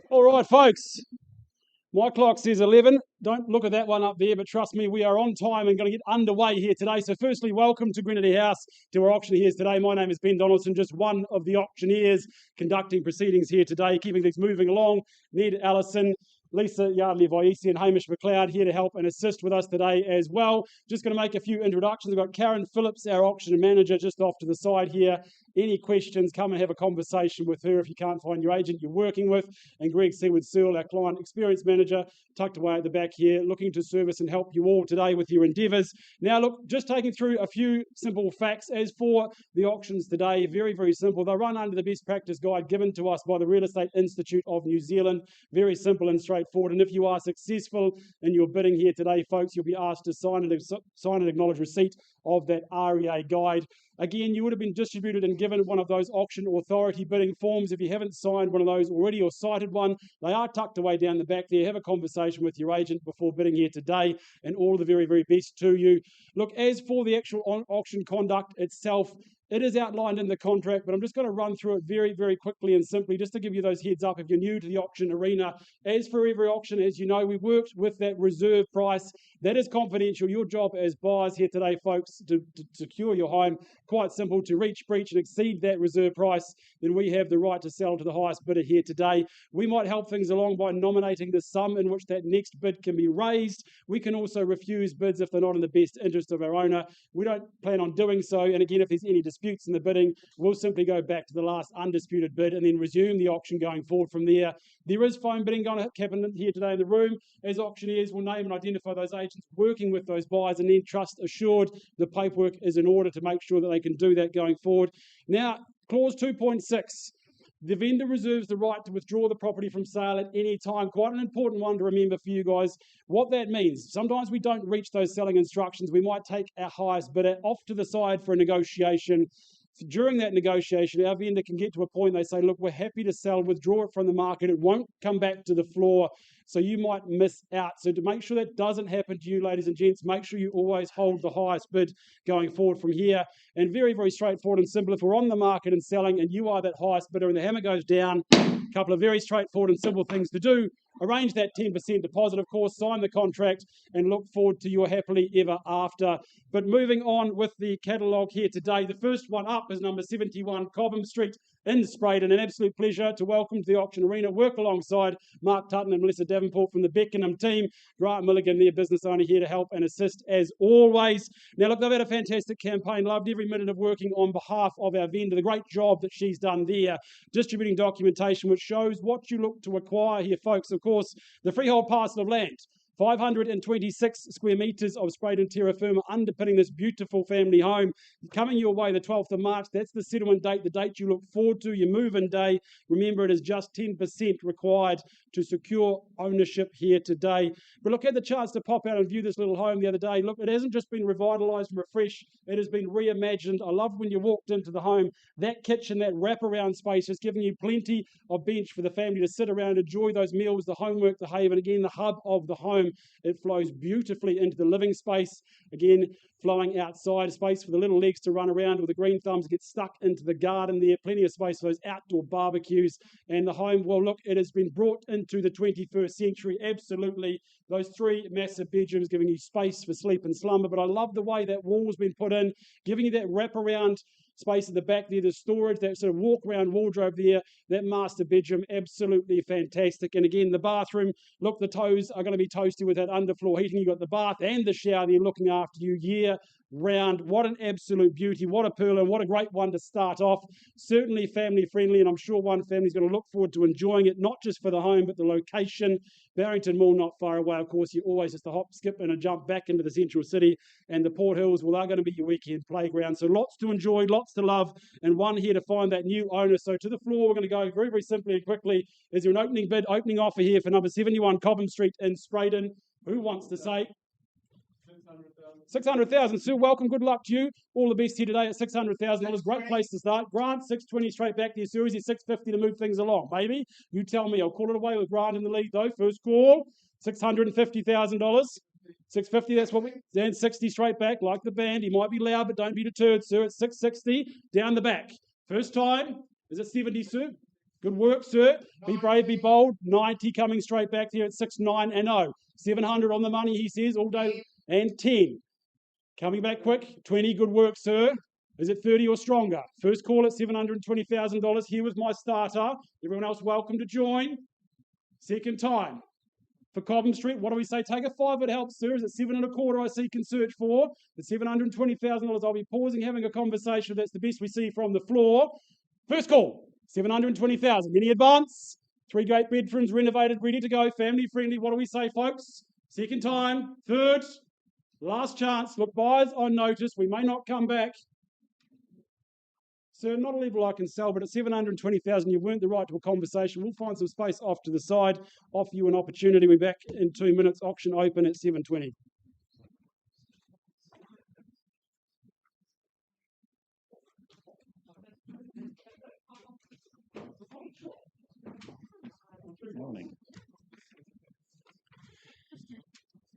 All right, folks. My clock says 11. Don't look at that one up there, but trust me, we are on time and going to get underway here today. So firstly, welcome to Grenady House, to our auctioneers today. My name is Ben Donaldson, just one of the auctioneers conducting proceedings here today, keeping things moving along. Ned Allison, Lisa Yardley-Vaisi and Hamish McLeod here to help and assist with us today as well. Just going to make a few introductions. We've got Karen Phillips, our auction manager, just off to the side here. Any questions, come and have a conversation with her if you can't find your agent you're working with. And Greg Seward-Searle, our client experience manager, tucked away at the back here, looking to service and help you all today with your endeavours. Now, look, just taking through a few simple facts. As for the auctions today, very, very simple. They run under the best practice guide given to us by the Real Estate Institute of New Zealand. Very simple and straightforward. And if you are successful in your bidding here today, folks, you'll be asked to sign and acknowledge receipt of that REA guide. Again, you would have been distributed and given one of those auction authority bidding forms. If you haven't signed one of those already or cited one, they are tucked away down the back there. Have a conversation with your agent before bidding here today, and all the very, very best to you. Look, as for the actual auction conduct itself, it is outlined in the contract, but I'm just going to run through it very, very quickly and simply just to give you those heads up if you're new to the auction arena. As for every auction, as you know, we worked with that reserve price. That is confidential. Your job as buyers here today, folks, to secure your home, quite simple, to reach, breach and exceed that reserve price, then we have the right to sell to the highest bidder here today. We might help things along by nominating the sum in which that next bid can be raised. We can also refuse bids if they're not in the best interest of our owner. We don't plan on doing so. And again, if there's any disputes in the bidding, we'll simply go back to the last undisputed bid and then resume the auction going forward from there. There is phone bidding going to happen here today in the room. As auctioneers, we'll name and identify those agents working with those buyers, and then trust assured the paperwork is in order to make sure that they can do that going forward. Now, clause 2.6. The vendor reserves the right to withdraw the property from sale at any time. Quite an important one to remember for you guys. What that means, sometimes we don't reach those selling instructions. We might take our highest bidder off to the side for a negotiation. During that negotiation, our vendor can get to a point they say, look, we're happy to sell, withdraw it from the market. It won't come back to the floor. So you might miss out. So to make sure that doesn't happen to you, ladies and gents, make sure you always hold the highest bid going forward from here. And very, very straightforward and simple. If we're on the market and selling and you are that highest bidder and the hammer goes down, a couple of very straightforward and simple things to do. Arrange that 10% deposit, of course, sign the contract and look forward to your happily ever after. But moving on with the catalogue here today, the first one up is number 71 Cobham Street in Spraydon. An absolute pleasure to welcome to the auction arena, work alongside Mark Tutton and Melissa Davenport from the Beckenham team. Grant Milligan, their business owner, here to help and assist as always. Now, look, they've had a fantastic campaign. Loved every minute of working on behalf of our vendor. The great job that she's done there, distributing documentation which shows what you look to acquire here, folks. Of course, the freehold parcel of land. 526 square metres of Spraydon terra firma underpinning this beautiful family home. Coming your way the 12th of March, that's the settlement date, the date you look forward to, your move-in day. Remember, it is just 10% required to secure ownership here today. But look, I had the chance to pop out and view this little home the other day. Look, it hasn't just been revitalised and refreshed, it has been reimagined. I loved when you walked into the home, that kitchen, that wraparound space has given you plenty of bench for the family to sit around, enjoy those meals, the homework, the haven, again, the hub of the home. It flows beautifully into the living space. Again, flowing outside, space for the little legs to run around, or the green thumbs get stuck into the garden there. Plenty of space for those outdoor barbecues. And the home, well, look, it has been brought into the 21st century. Absolutely. Those three massive bedrooms giving you space for sleep and slumber. But I love the way that wall's been put in, giving you that wraparound space at the back there, the storage, that sort of walk-around wardrobe there, that master bedroom, absolutely fantastic. And again, the bathroom, look, the toes are going to be toasty with that underfloor heating. You've got the bath and the shower there looking after you year round. What an absolute beauty, what a pearl, and what a great one to start off. Certainly family friendly, and I'm sure one family's going to look forward to enjoying it, not just for the home, but the location. Barrington Mall not far away, of course. You always just a hop, skip and a jump back into the central city. And the Port Hills, well, they're going to be your weekend playground. So lots to enjoy, lots to love, and one here to find that new owner. So to the floor, we're going to go very, very simply and quickly. Is there an opening bid, opening offer here for number 71 Cobham Street in Spraydon? Who wants to say? 600,000. Sue, welcome. Good luck to you. All the best here today at $600,000. Great place to start. Grant, 620 straight back there. Sue, is he 650 to move things along? Maybe. You tell me. I'll call it away with Grant in the lead, though. First call, $650,000. 650, that's what we... Then 60 straight back, like the band. He might be loud, but don't be deterred, Sue. It's 660 down the back. First time. Is it 70, Sue? Good work, sir. Be brave, be bold. 90 coming straight back here at 6, 9, and 0. 700 on the money, he says, all day. And 10. Coming back quick. 20, good work, sir. Is it 30 or stronger? First call at $720,000. Here was my starter. Everyone else welcome to join. Second time. For Cobham Street, what do we say? Take a 5, it helps, sir. Is it 7 1/4 I see you can search for? The $720,000, I'll be pausing, having a conversation. That's the best we see from the floor. First call, 720,000. Any advance? 3 great bedrooms, renovated, ready to go, family friendly. What do we say, folks? Second time, third, last chance. Look, buyers on notice. We may not come back. Sir, not a level I can sell, but at 720,000, you've earned the right to a conversation. We'll find some space off to the side, offer you an opportunity. We're back in 2 minutes. Auction open at 7:20. Morning.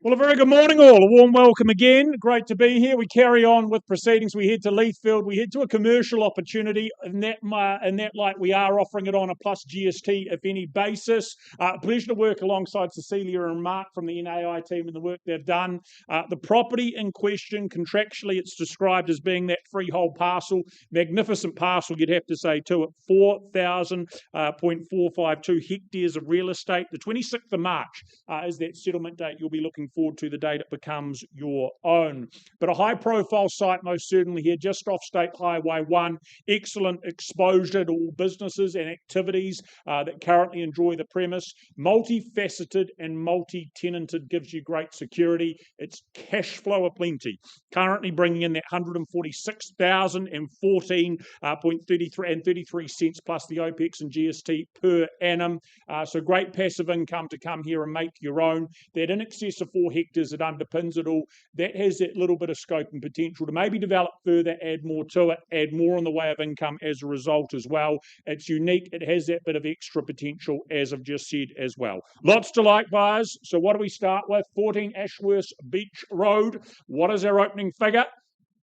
Well, a very good morning all. A warm welcome again. Great to be here. We carry on with proceedings. We head to Leithfield. We head to a commercial opportunity. In that light, we are offering it on a plus GST, if any, basis. Pleasure to work alongside Cecilia and Mark from the NAI team and the work they've done. The property in question, contractually, it's described as being that freehold parcel. Magnificent parcel, you'd have to say, too, at 4,000.452 hectares of real estate. The 26th of March is that settlement date. You'll be looking forward to the date it becomes your own. But a high-profile site, most certainly here, just off State Highway 1. Excellent exposure to all businesses and activities that currently enjoy the premise. Multifaceted and multi-tenanted, gives you great security. It's cash flow aplenty. Currently bringing in that $146,014.33 cents plus the OPEX and GST per annum. So great passive income to come here and make your own. That in excess of 4 hectares that underpins it all, that has that little bit of scope and potential to maybe develop further, add more to it, add more in the way of income as a result as well. It's unique. It has that bit of extra potential, as I've just said as well. Lots to like, buyers. So what do we start with? 14 Ashworth Beach Road. What is our opening figure?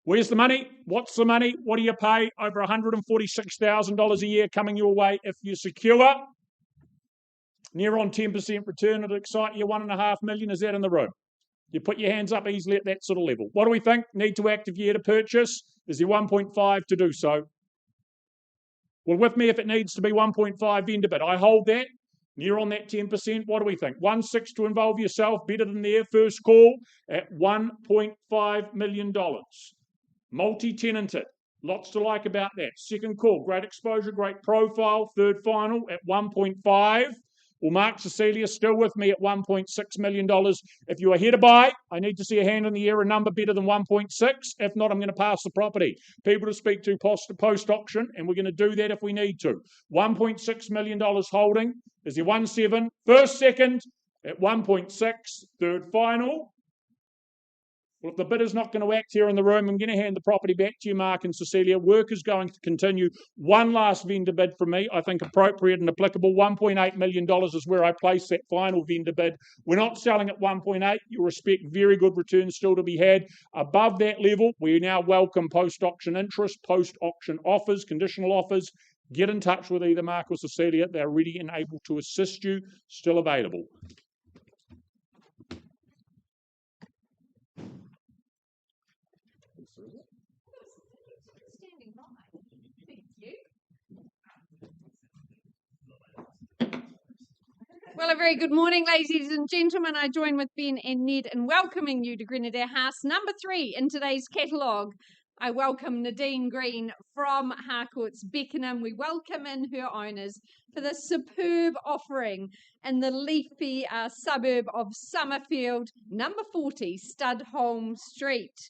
Where's the money? What's the money? What do you pay? Over $146,000 a year coming your way if you secure. Near on 10% return. It'll excite you. $1.5 million. Is that in the room? You put your hands up easily at that sort of level. What do we think? Need to act if you're here to purchase? Is there 1.5 to do so? Well, with me if it needs to be 1.5 vendor bid. I hold that. Near on that 10%. What do we think? 1.6 to involve yourself. Better than their first call at $1.5 million. Multi-tenanted. Lots to like about that. Second call. Great exposure, great profile. Third final at 1.5. Well, Mark, Cecilia, still with me at $1.6 million. If you are here to buy, I need to see a hand in the air, a number better than 1.6. If not, I'm going to pass the property. People to speak to post-auction, and we're going to do that if we need to. $1.6 million holding. Is there 1.7? First, second at 1.6. Third, final. Well, if the bidder's not going to act here in the room, I'm going to hand the property back to you, Mark and Cecilia. Work is going to continue. One last vendor bid from me, I think appropriate and applicable. $1.8 million is where I place that final vendor bid. We're not selling at 1.8. You'll respect very good returns still to be had. Above that level, we now welcome post-auction interest, post-auction offers, conditional offers. Get in touch with either Mark or Cecilia. They're ready and able to assist you. Still available. Well, a very good morning, ladies and gentlemen. I join with Ben and Ned in welcoming you to Grenadier House number 3 in today's catalogue. I welcome Nadine Green from Harcourts Beckenham. We welcome in her owners for this superb offering in the leafy suburb of Summerfield, number 40, Studholme Street.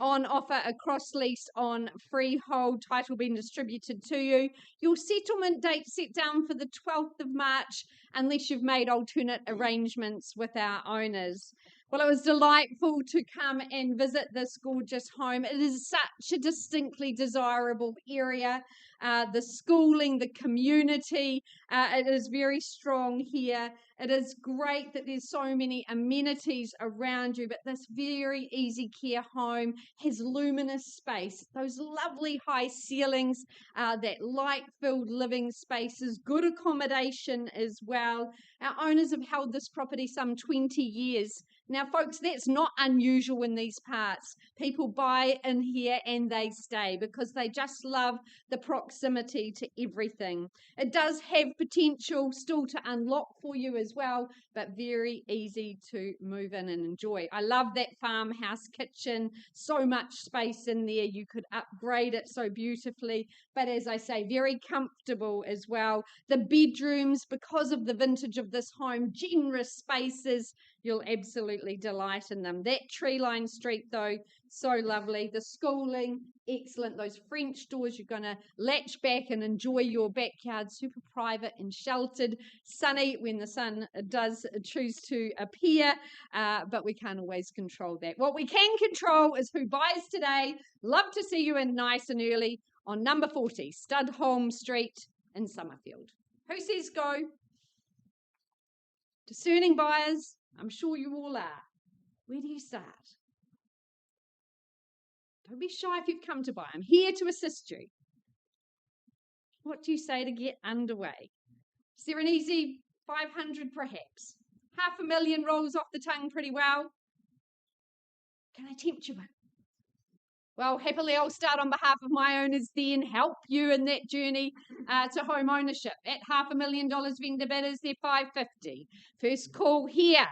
On offer, a cross lease on freehold, title being distributed to you. Your settlement date set down for the 12th of March, unless you've made alternate arrangements with our owners. Well, it was delightful to come and visit this gorgeous home. It is such a distinctly desirable area. the schooling, the community. It is very strong here. It is great that there's so many amenities around you, but this very easy care home has luminous space, those lovely high ceilings, that light-filled living spaces, good accommodation as well. Our owners have held this property some 20 years. Now, folks, that's not unusual in these parts. People buy in here and they stay because they just love the proximity to everything. It does have potential still to unlock for you as well, but very easy to move in and enjoy. I love that farmhouse kitchen, so much space in there. You could upgrade it so beautifully, but as I say, very comfortable as well. The bedrooms, because of the vintage of this home, generous spaces. You'll absolutely delight in them. That tree-lined street, though, so lovely. The schooling, excellent. Those French doors, you're going to latch back and enjoy your backyard. Super private and sheltered. Sunny when the sun does choose to appear, but we can't always control that. What we can control is who buys today. Love to see you in nice and early on number 40, Studholme Street in Summerfield. Who says go? Discerning buyers. I'm sure you all are. Where do you start? Don't be shy if you've come to buy. I'm here to assist you. What do you say to get underway? Is there an easy 500 perhaps? $500,000 rolls off the tongue pretty well. Can I tempt you in? Well, happily I'll start on behalf of my owners then, help you in that journey to home ownership. At $500,000 vendor bidders, they're $550,000. First call here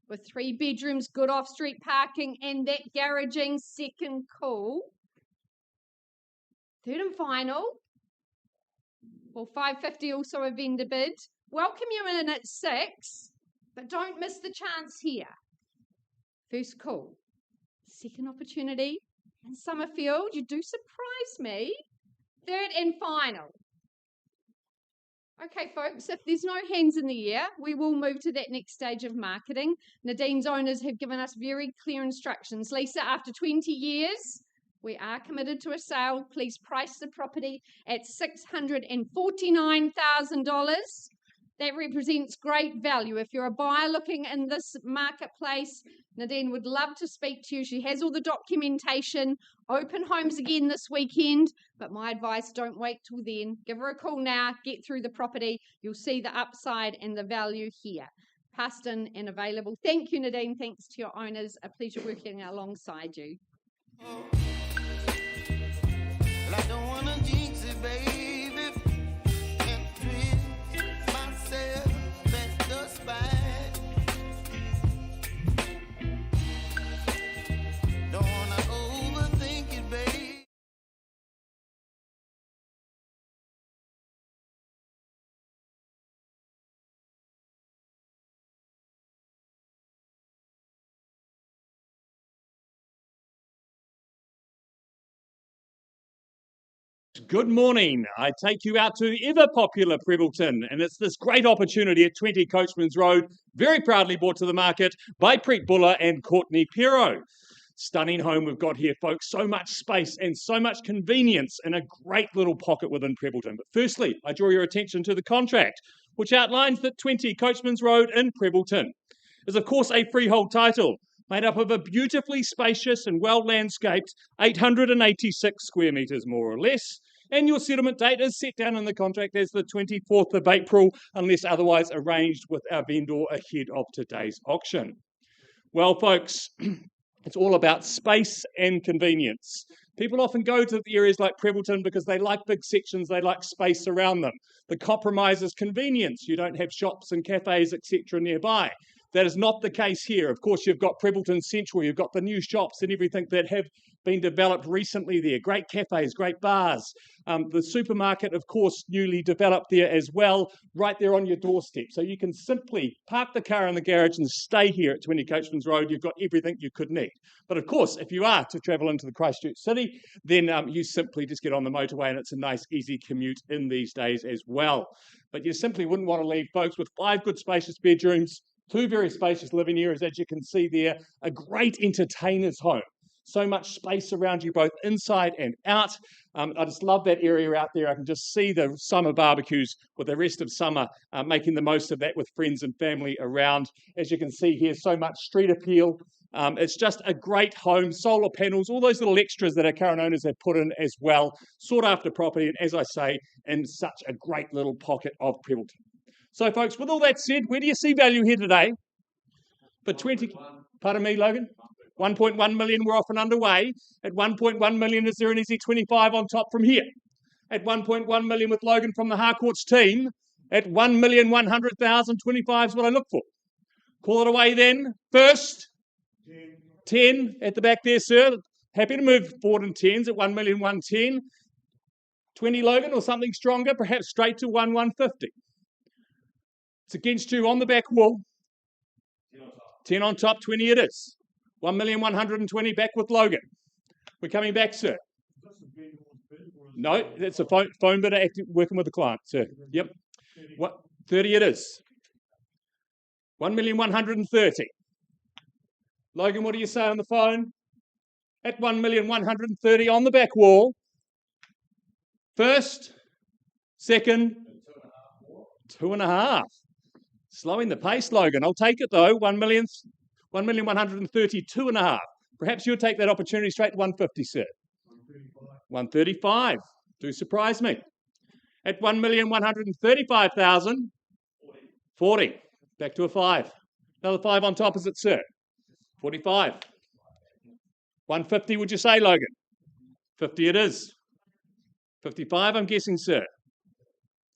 with 3 bedrooms, good off-street parking and that garaging. Second call. Third and final. Well, $550,000 also a vendor bid. Welcome you in at 6, but don't miss the chance here. First call. Second opportunity. In Summerfield, you do surprise me. Third and final. Okay, folks, if there's no hands in the air, we will move to that next stage of marketing. Nadine's owners have given us very clear instructions. Lisa, after 20 years, we are committed to a sale. Please price the property at $649,000. That represents great value. If you're a buyer looking in this marketplace, Nadine would love to speak to you. She has all the documentation. Open homes again this weekend, but my advice, don't wait till then. Give her a call now, get through the property. You'll see the upside and the value here. Passed in and available. Thank you, Nadine. Thanks to your owners. A pleasure working alongside you. Well, I don't want to jinx it, baby. Good morning. I take you out to ever popular Prebbleton, and it's this great opportunity at 20 Coachman's Road, very proudly brought to the market by Pret Buller and Courtney Pero. Stunning home we've got here, folks. So much space and so much convenience in a great little pocket within Prebbleton. But firstly, I draw your attention to the contract, which outlines that 20 Coachman's Road in Prebbleton is, of course, a freehold title made up of a beautifully spacious and well-landscaped 886 square metres, more or less. And your settlement date is set down in the contract as the 24th of April, unless otherwise arranged with our vendor ahead of today's auction. Well, folks, it's all about space and convenience. People often go to areas like Prebbleton because they like big sections, they like space around them. The compromise is convenience. You don't have shops and cafes, etc. nearby. That is not the case here. Of course, you've got Prebbleton Central, you've got the new shops and everything that have been developed recently there. Great cafes, great bars. The supermarket, of course, newly developed there as well, right there on your doorstep. So you can simply park the car in the garage and stay here at 20 Coachman's Road. You've got everything you could need. But of course, if you are to travel into the Christchurch city, then you simply just get on the motorway and it's a nice, easy commute in these days as well. But you simply wouldn't want to leave, folks, with 5 good spacious bedrooms, 2 very spacious living areas, as you can see there, a great entertainer's home. So much space around you, both inside and out. I just love that area out there. I can just see the summer barbecues with the rest of summer, making the most of that with friends and family around. As you can see here, so much street appeal. It's just a great home, solar panels, all those little extras that our current owners have put in as well. Sought after property, and as I say, in such a great little pocket of Prebbleton. So folks, with all that said, where do you see value here today? For 20, pardon me, Logan? 1.1 million, we're off and underway. At 1.1 million, is there an easy 25 on top from here? At 1.1 million with Logan from the Harcourts team, at 1,100,000, 25 is what I look for. Call it away then. First, 10 at the back there, sir. Happy to move forward in 10s at 1,110,000. 20, Logan, or something stronger, perhaps straight to 1,150. It's against you on the back wall. 10 on top, 20 it is. 1,120,000 back with Logan. We're coming back, sir. No, it's a phone bidder working with the client, sir. Yep. What? 30 it is. 1,130,000. Logan, what do you say on the phone? At 1,130,000 on the back wall. First, second, 2.5. Slowing the pace, Logan. I'll take it though. 1,132,500. Perhaps you'll take that opportunity straight to 150, sir. 135. Do surprise me. At 1,135,000. 40. Back to a 5. Another 5 on top, is it, sir? 45. 150, would you say, Logan? 50 it is. 55, I'm guessing, sir.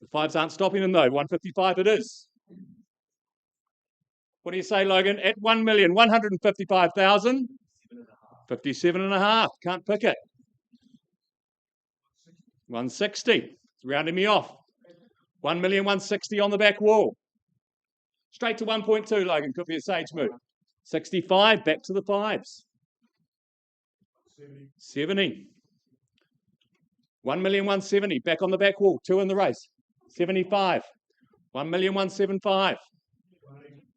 The 5s aren't stopping them, though. 155 it is. What do you say, Logan? At 1,155,000. 57.5. Can't pick it. 160. It's rounding me off. 1,160,000 on the back wall. Straight to 1.2, Logan. Could be a sage move. 65. Back to the 5s. 70. 1,170,000. Back on the back wall. 2 in the race. 75. 1,175,000.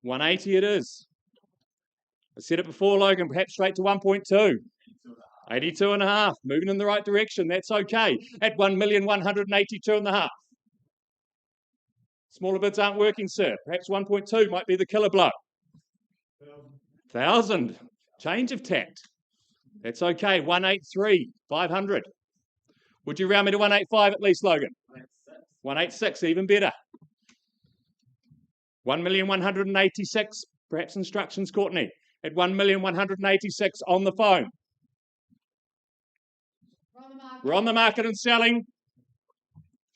180 it is. I said it before, Logan, perhaps straight to 1.2. 82.5, moving in the right direction. That's okay. At 1,182.5. Smaller bids aren't working, sir. Perhaps 1.2 might be the killer blow. 1,000. Change of tact. That's okay. 183,500. Would you round me to 185 at least, Logan? 186, even better. 1,186,000. Perhaps instructions, Courtney. At 1,186,000 on the phone. We're on the market and selling.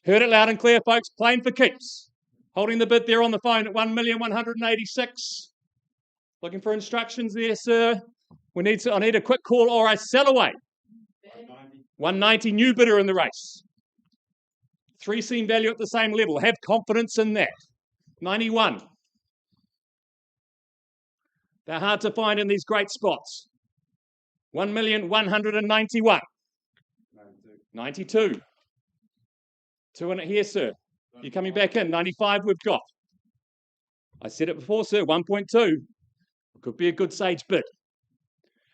Heard it loud and clear, folks. Playing for keeps. Holding the bid there on the phone at 1,186,000. Looking for instructions there, sir. I need a quick call or I sell away. 190, new bidder in the race. 3 seen value at the same level. Have confidence in that. 91. They're hard to find in these great spots. 1,191,000. 92. 2 in it here, sir. You're coming back in. 95 we've got. I said it before, sir. 1.2. Could be a good sage bid.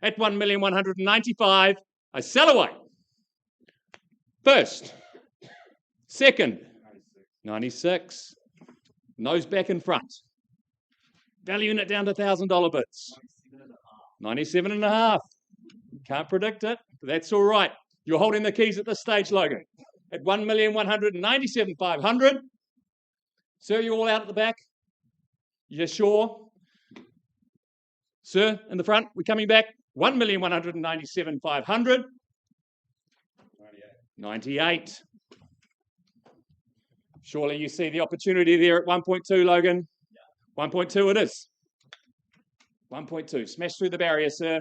At 1,195,000, I sell away. First. Second. 96. Nose back in front. Valuing it down to $1,000 bits. 97.5. Can't predict it, but that's all right. You're holding the keys at this stage, Logan. At 1,197,500. Sir, you all out at the back? You sure? Sir, in the front, we're coming back. 1,197,500. 98. Surely you see the opportunity there at 1.2, Logan. 1.2 it is. 1.2. Smash through the barrier, sir.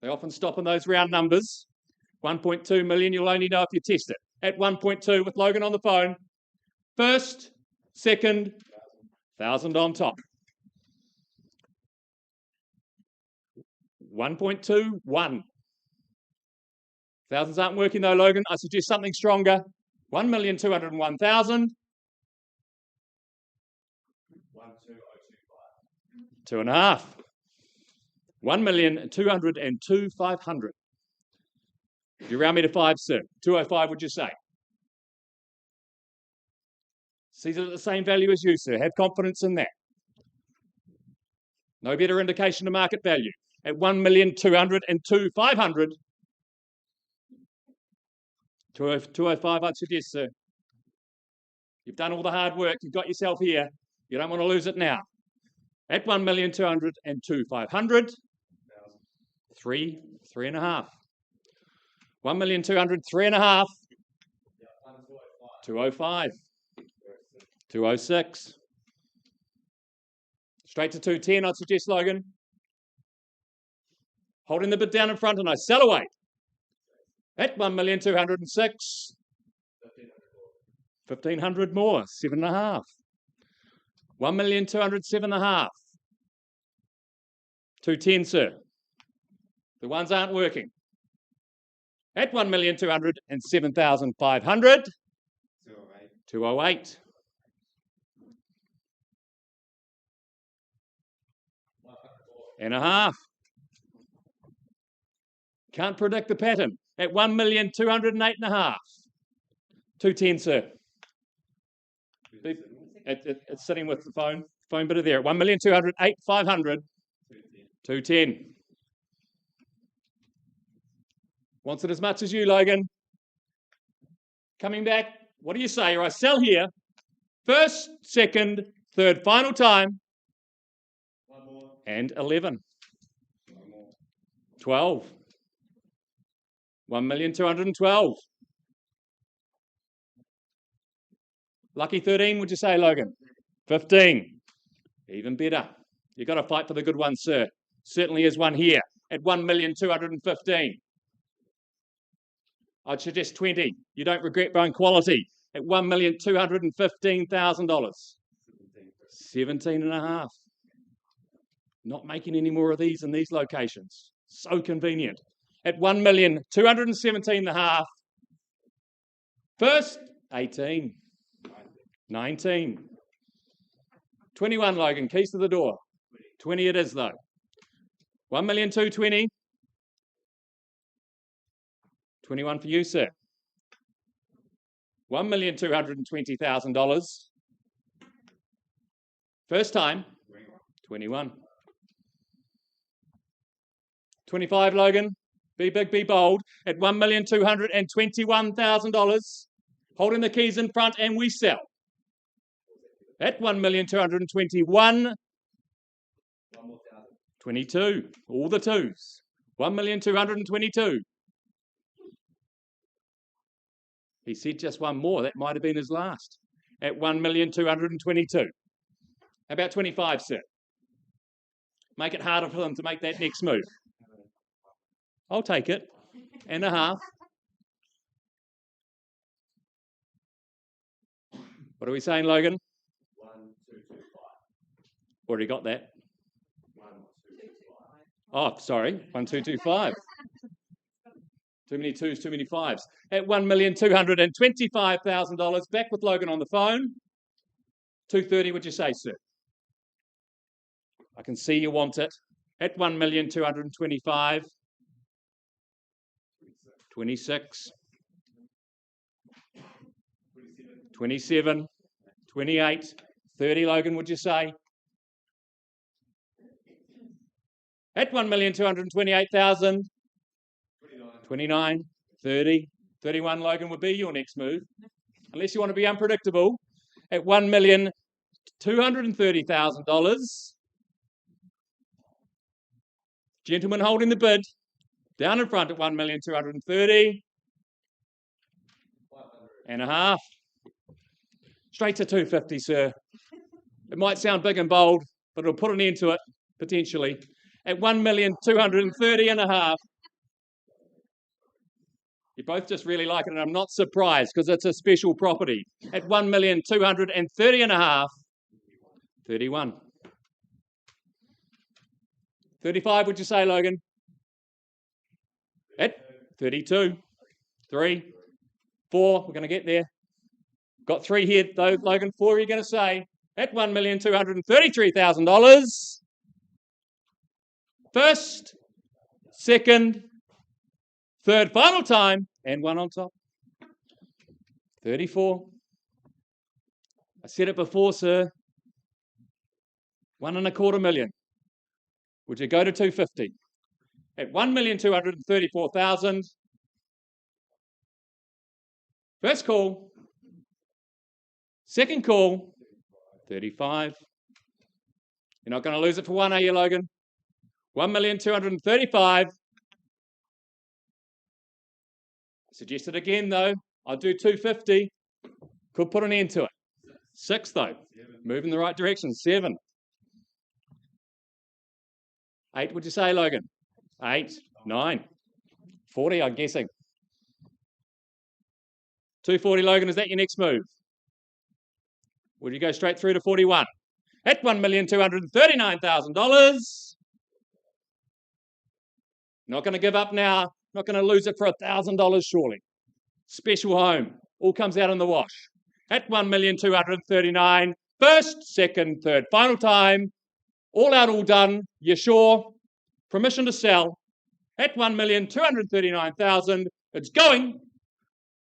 They often stop in those round numbers. 1.2 million, you'll only know if you test it. At 1.2 with Logan on the phone. First, second, 1,000 on top. 1.2, 1. Thousands aren't working though, Logan. I suggest something stronger. 1,201,000. 2.5. 1,202,500. Do you round me to 5, sir? 205, would you say? Sees it at the same value as you, sir. Have confidence in that. No better indication of market value. At 1,202,500. 205, I'd suggest, sir. You've done all the hard work. You've got yourself here. You don't want to lose it now. At 1,202,500. 3.5. 1,200,000, 3.5. 205. 206. Straight to 210, I'd suggest, Logan. Holding the bid down in front and I sell away. At 1,206,000. 1,500 more, 7.5. 1,207,500. 210, sir. The ones aren't working. At 1,207,500. 208. And a half. Can't predict the pattern. At 1,208,500. 210, sir. It's sitting with the phone bidder there. 1,208,500. 210. Wants it as much as you, Logan. Coming back. What do you say? Or I sell here. First, second, third, final time. And 11. 12. 1,212,000. Lucky 13, would you say, Logan? 15. Even better. You've got to fight for the good one, sir. Certainly is one here at 1,215,000. I'd suggest 20. You don't regret buying quality at $1,215,000. 17.5. Not making any more of these in these locations. So convenient. At 1,217,500. First, 18. 19. 21, Logan. Keys to the door. 20 it is, though. 1,220,000. 21 for you, sir. $1,220,000. First time. 21. 25, Logan. Be big, be bold. At $1,221,000. Holding the keys in front and we sell. At 1,221,000. 22. All the twos. 1,222,000. He said just one more. That might have been his last. At 1,222,000. How about 25, sir? Make it harder for them to make that next move. I'll take it. And a half. What are we saying, Logan? 1,225. Already got that. 1,225. Oh, sorry. 1,225. Too many twos, too many fives. At $1,225,000. Back with Logan on the phone. 230, would you say, sir? I can see you want it. At 1,225,000. 26. 27. 28. 30, Logan, would you say? At 1,228,000. 29, 30, 31, Logan, would be your next move. Unless you want to be unpredictable. At $1,230,000. Gentleman holding the bid. Down in front at 1,230,000. And a half. Straight to 250, sir. It might sound big and bold, but it'll put an end to it, potentially. At 1,230,500. You both just really like it, and I'm not surprised because it's a special property. At 1,230,500. 31. 35, would you say, Logan? At 32. 3. 4. We're going to get there. Got 3 here, though, Logan. 4 are you going to say? At $1,233,000. First, second, Third final time, and one on top. 34. I said it before, sir. 1.25 million. Would you go to 250? At 1,234,000. First call. Second call. 35. You're not going to lose it for one, are you, Logan? 1,235,000. Suggest it again, though. I'll do 250. Could put an end to it. 6, though. Move in the right direction. 7. 8, would you say, Logan? 8, 9. 40, I'm guessing. 240, Logan, is that your next move? Would you go straight through to 41? At $1,239,000. Not going to give up now. Not going to lose it for $1,000, surely. Special home. All comes out in the wash. At $1,239,000. First, second, third, final time. All out, all done. You sure? Permission to sell. At $1,239,000. It's going.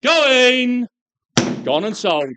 Going. Gone and sold.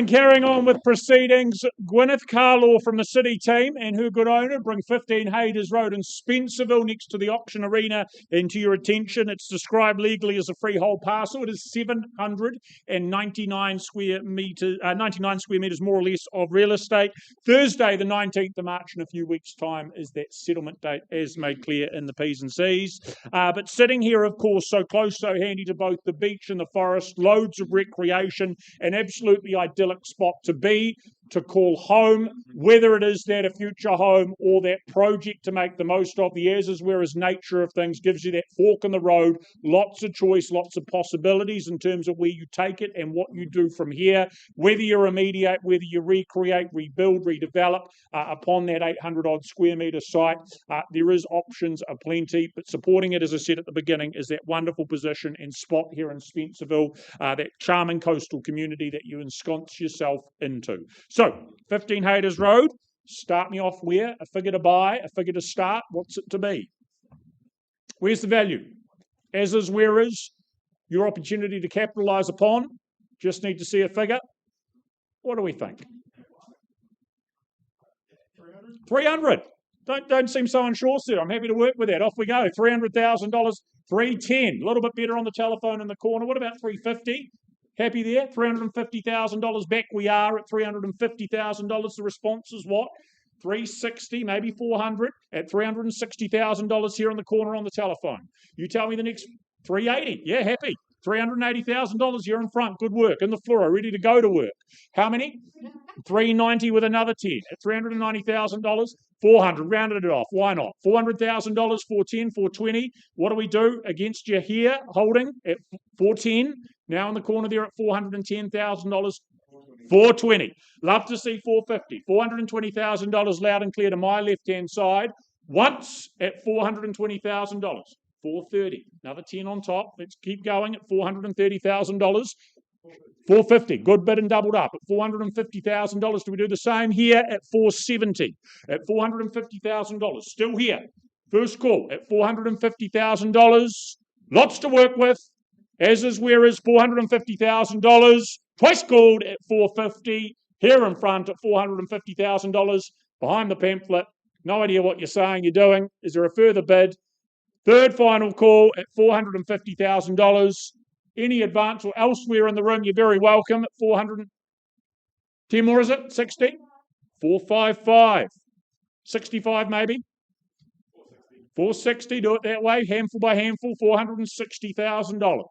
Carrying on with proceedings, Gwyneth Carlaw from the City team and her good owner bring 15 Hayters Road in Spencerville next to the auction arena into your attention. It's described legally as a freehold parcel. It is 799 square metres, 99 square metres more or less of real estate. Thursday, the 19th of March in a few weeks' time is that settlement date as made clear in the P's and C's. But sitting here, of course, so close, so handy to both the beach and the forest, loads of recreation, an absolutely idyllic spot to be, to call home, whether it is that a future home or that project to make the most of. The as is whereas nature of things gives you that fork in the road, lots of choice, lots of possibilities in terms of where you take it and what you do from here, whether you remediate, whether you recreate, rebuild, redevelop upon that 800 odd square metre site. There is options aplenty, but supporting it, as I said at the beginning, is that wonderful position and spot here in Spencerville, that charming coastal community that you ensconce yourself into. So, 15 Hayters Road, start me off where? A figure to buy, a figure to start, what's it to be? Where's the value? As is, where is, your opportunity to capitalise upon. Just need to see a figure. What do we think? 300. Don't seem so unsure, sir. I'm happy to work with that. Off we go. $300,000, 310. A little bit better on the telephone in the corner. What about 350? Happy there? $350,000 back we are at $350,000. The response is what? 360, maybe 400 at $360,000 here in the corner on the telephone. You tell me the next 380. Yeah, happy. $380,000, you're in front. Good work. In the floor, ready to go to work. How many? 390 with another 10. At $390,000, 400. Rounded it off. Why not? $400,000, 410, 420. What do we do against you here? Holding at 410. Now in the corner there at $410,000. 420. Love to see 450. $420,000 loud and clear to my left-hand side. Once at $420,000. 430. Another 10 on top. Let's keep going at $430,000. 450. Good bid and doubled up at $450,000. Do we do the same here at 470? At $450,000. Still here. First call at $450,000. Lots to work with. As is, where is $450,000. Twice called at $450. Here in front at $450,000. Behind the pamphlet. No idea what you're saying you're doing. Is there a further bid? Third final call at $450,000. Any advance or elsewhere in the room, you're very welcome at 400. 10 more, is it? 60? 455. 65 maybe? 460, do it that way, handful by handful, $460,000.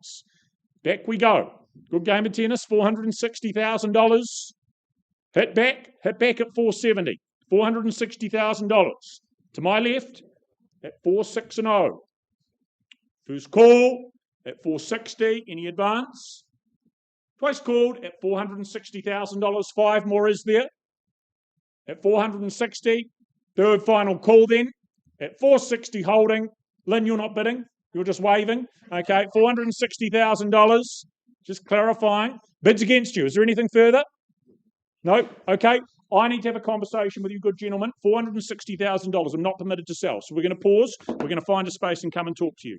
Back we go. Good game of tennis, $460,000. Hit back at 470. $460,000. To my left, at 460. First call, at 460. Any advance? Twice called at $460,000. 5 more is there at 460. Third final call then at 460 holding. Lynn, you're not bidding. You're just waving. Okay, $460,000. Just clarifying. Bids against you. Is there anything further? No? Okay. I need to have a conversation with you, good gentlemen. $460,000. I'm not permitted to sell. So we're going to pause. We're going to find a space and come and talk to you.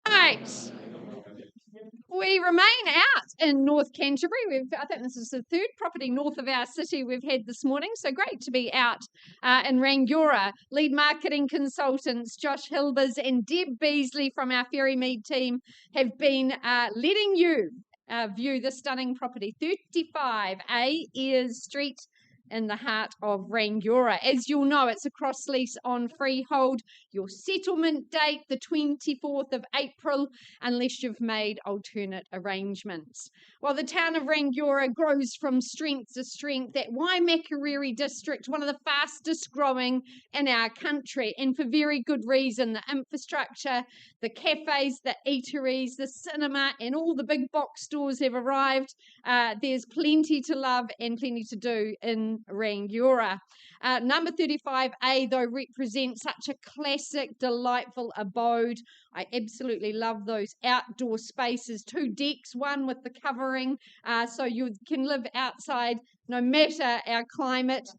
Right. We remain out in North Canterbury. I think this is the third property north of our city we've had this morning. So great to be out in Rangiora. Lead marketing consultants Josh Hilbers and Deb Beasley from our Ferrymead team have been letting you view the stunning property, 35A Eyres Street in the heart of Rangiora. As you'll know, it's a cross lease on freehold. Your settlement date, the 24th of April, unless you've made alternate arrangements. While the town of Rangiora grows from strength to strength, that Waimakariri district, one of the fastest growing in our country, and for very good reason. The infrastructure, the cafes, the eateries, the cinema, and all the big box stores have arrived. There's plenty to love and plenty to do in Rangiora. Number 35A, though, represents such a classic, delightful abode. I absolutely love those outdoor spaces. 2 decks, one with the covering, so you can live outside no matter our climate.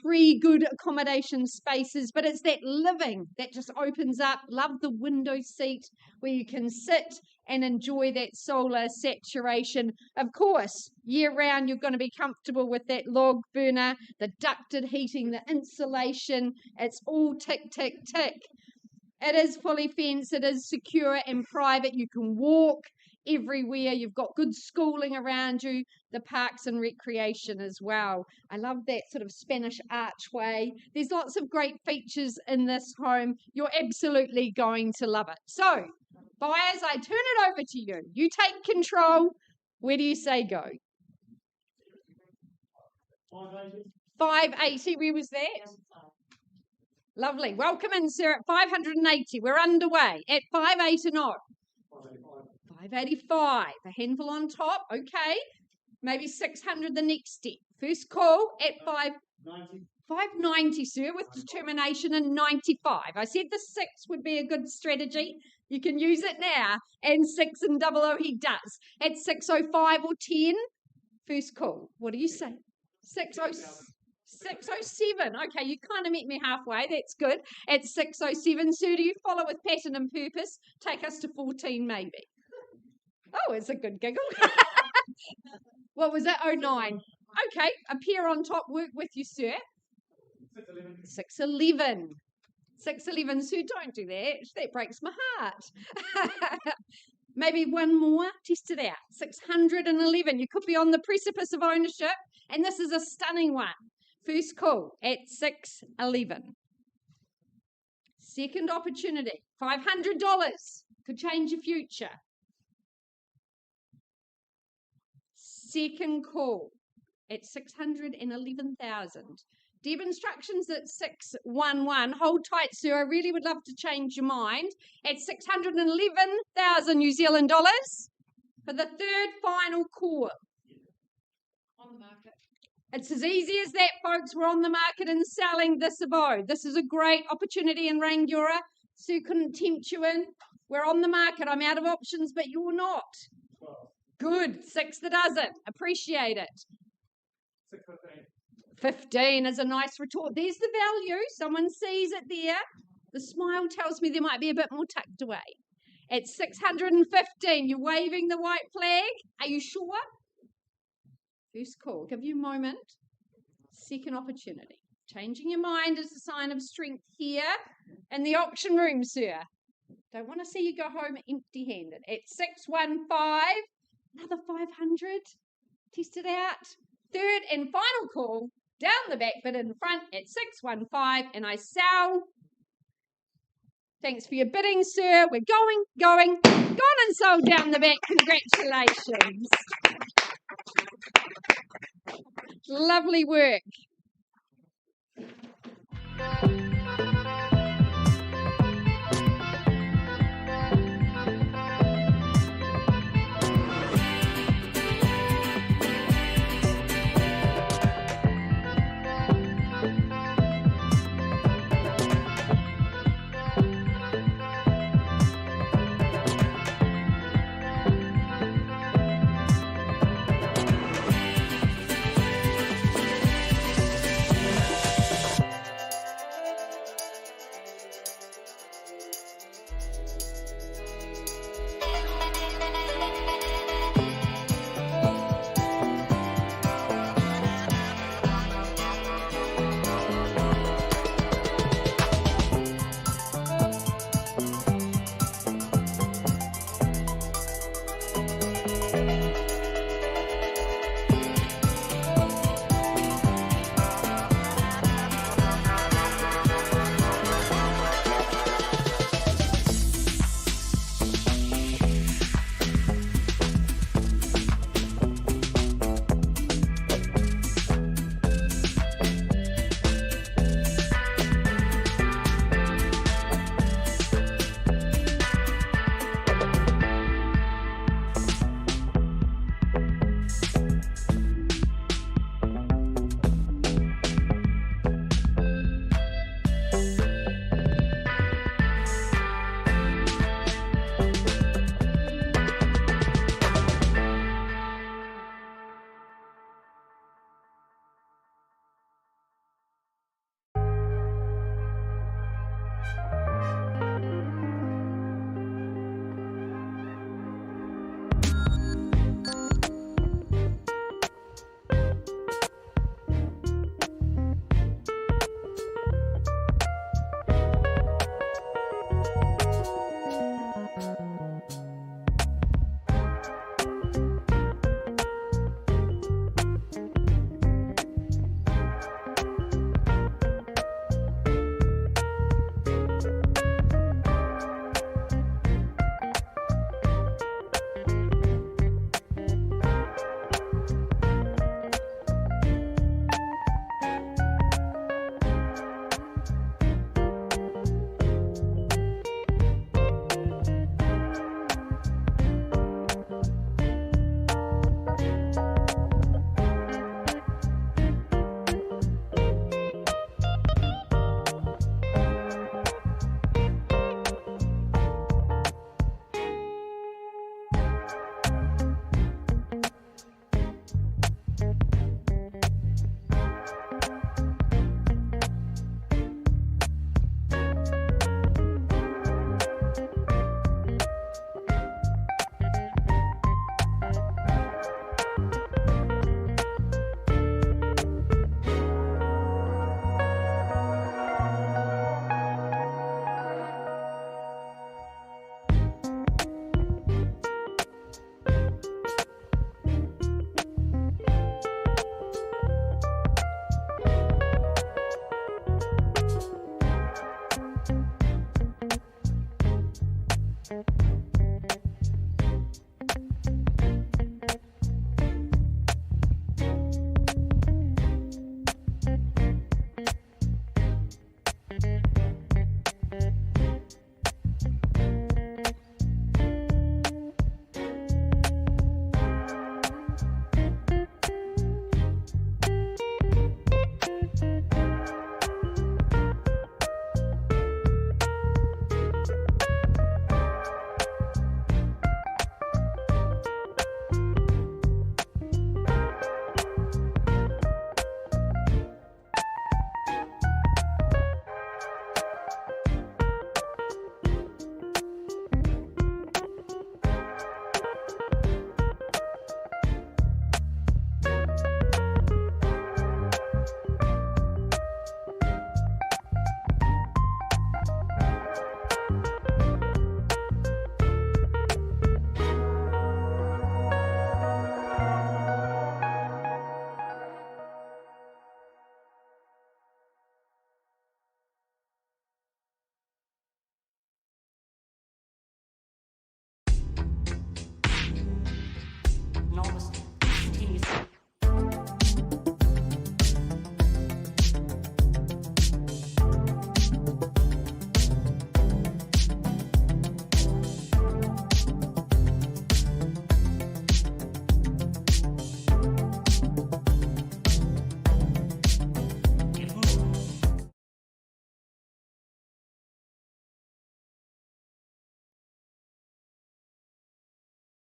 3 good accommodation spaces, but it's that living that just opens up. Love the window seat where you can sit and enjoy that solar saturation. Of course, year round, you're going to be comfortable with that log burner, the ducted heating, the insulation. It's all tick, tick, tick. It is fully fenced. It is secure and private. You can walk everywhere. You've got good schooling around you, the parks and recreation as well. I love that sort of Spanish archway. There's lots of great features in this home. You're absolutely going to love it. So, buyers, I turn it over to you. You take control. Where do you say go? 580. Where was that? Lovely. Welcome in, sir, at 580. We're underway at 580 not. 585. A handful on top. Okay. Maybe 600 the next step. First call at 590, sir, with determination and 95. I said the 6 would be a good strategy. You can use it now. And 6 and 00 he does. At 605 or 10, first call. What do you say? 607. Okay, you kind of met me halfway. That's good. At 607, sir, do you follow with pattern and purpose? Take us to 14 maybe. Oh, it's a good giggle. What was it? 09. Okay, a pair on top. Work with you, sir. 611. 611, sir, don't do that. That breaks my heart. Maybe one more. Test it out. 611. You could be on the precipice of ownership, and this is a stunning one. First call at 6:11. Second opportunity, $500 could change your future. Second call at 611,000. Deb instructions at 611. Hold tight, sir. I really would love to change your mind. At 611,000 New Zealand dollars for the third final call. On the market. It's as easy as that, folks. We're on the market and selling this abode. This is a great opportunity in Rangiora. Sue couldn't tempt you in. We're on the market. I'm out of options, but you're not. 12. Good. 6 the dozen. Appreciate it. 6:15. 15 is a nice retort. There's the value. Someone sees it there. The smile tells me there might be a bit more tucked away. At 615, you're waving the white flag. Are you sure? First call. Give you a moment. Second opportunity. Changing your mind is a sign of strength here in the auction room, sir. Don't want to see you go home empty-handed. At 615, another 500. Test it out. Third and final call. Down the back bit in front at 615, and I sell. Thanks for your bidding, sir. We're gone and sold down the back. Congratulations. Lovely work.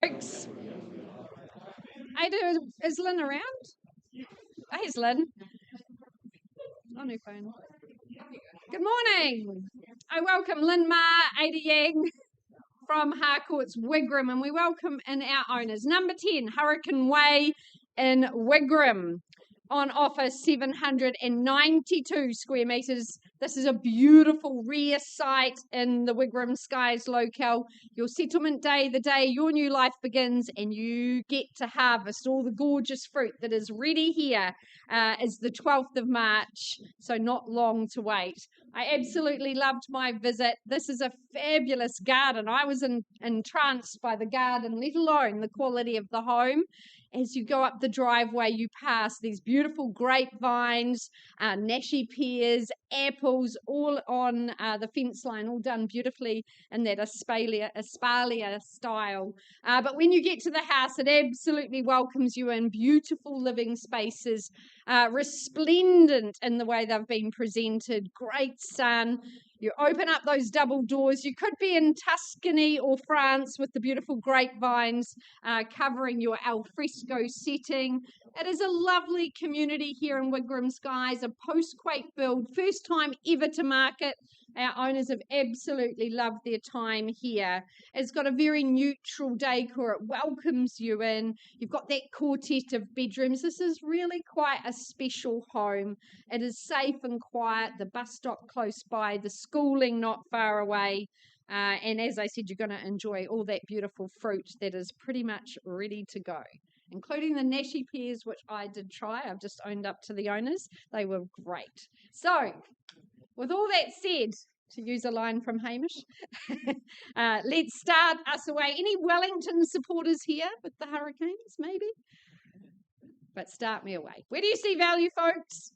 Folks. Ada, is Lynn around? Oh, here's Lynn. On her phone. Good morning. I welcome Lynn Ma, Ada Yang from Harcourt's Wigram, and we welcome in our owners. Number 10, Hurricane Way in Wigram. On offer 792 square metres. This is a beautiful rear site in the Wigram Skies locale. Your settlement day, the day your new life begins, and you get to harvest all the gorgeous fruit that is ready here. Is the 12th of March, so not long to wait. I absolutely loved my visit. This is a fabulous garden. I was entranced by the garden, let alone the quality of the home. As you go up the driveway, you pass these beautiful grapevines, nashi pears, apples, all on the fence line, all done beautifully in that espalier style. But when you get to the house, it absolutely welcomes you in. Beautiful living spaces, resplendent in the way they've been presented. Great sun. You open up those double doors. You could be in Tuscany or France with the beautiful grapevines covering your alfresco setting. It is a lovely community here in Wigram Skies, a post-quake build, first time ever to market. Our owners have absolutely loved their time here. It's got a very neutral decor. It welcomes you in. You've got that quartet of bedrooms. This is really quite a special home. It is safe and quiet. The bus stop close by, the schooling not far away. And as I said, you're going to enjoy all that beautiful fruit that is pretty much ready to go, including the nashi pears, which I did try. I've just owned up to the owners. They were great. So, with all that said, to use a line from Hamish, let's start us away. Any Wellington supporters here with the Hurricanes, maybe? But start me away. Where do you see value, folks?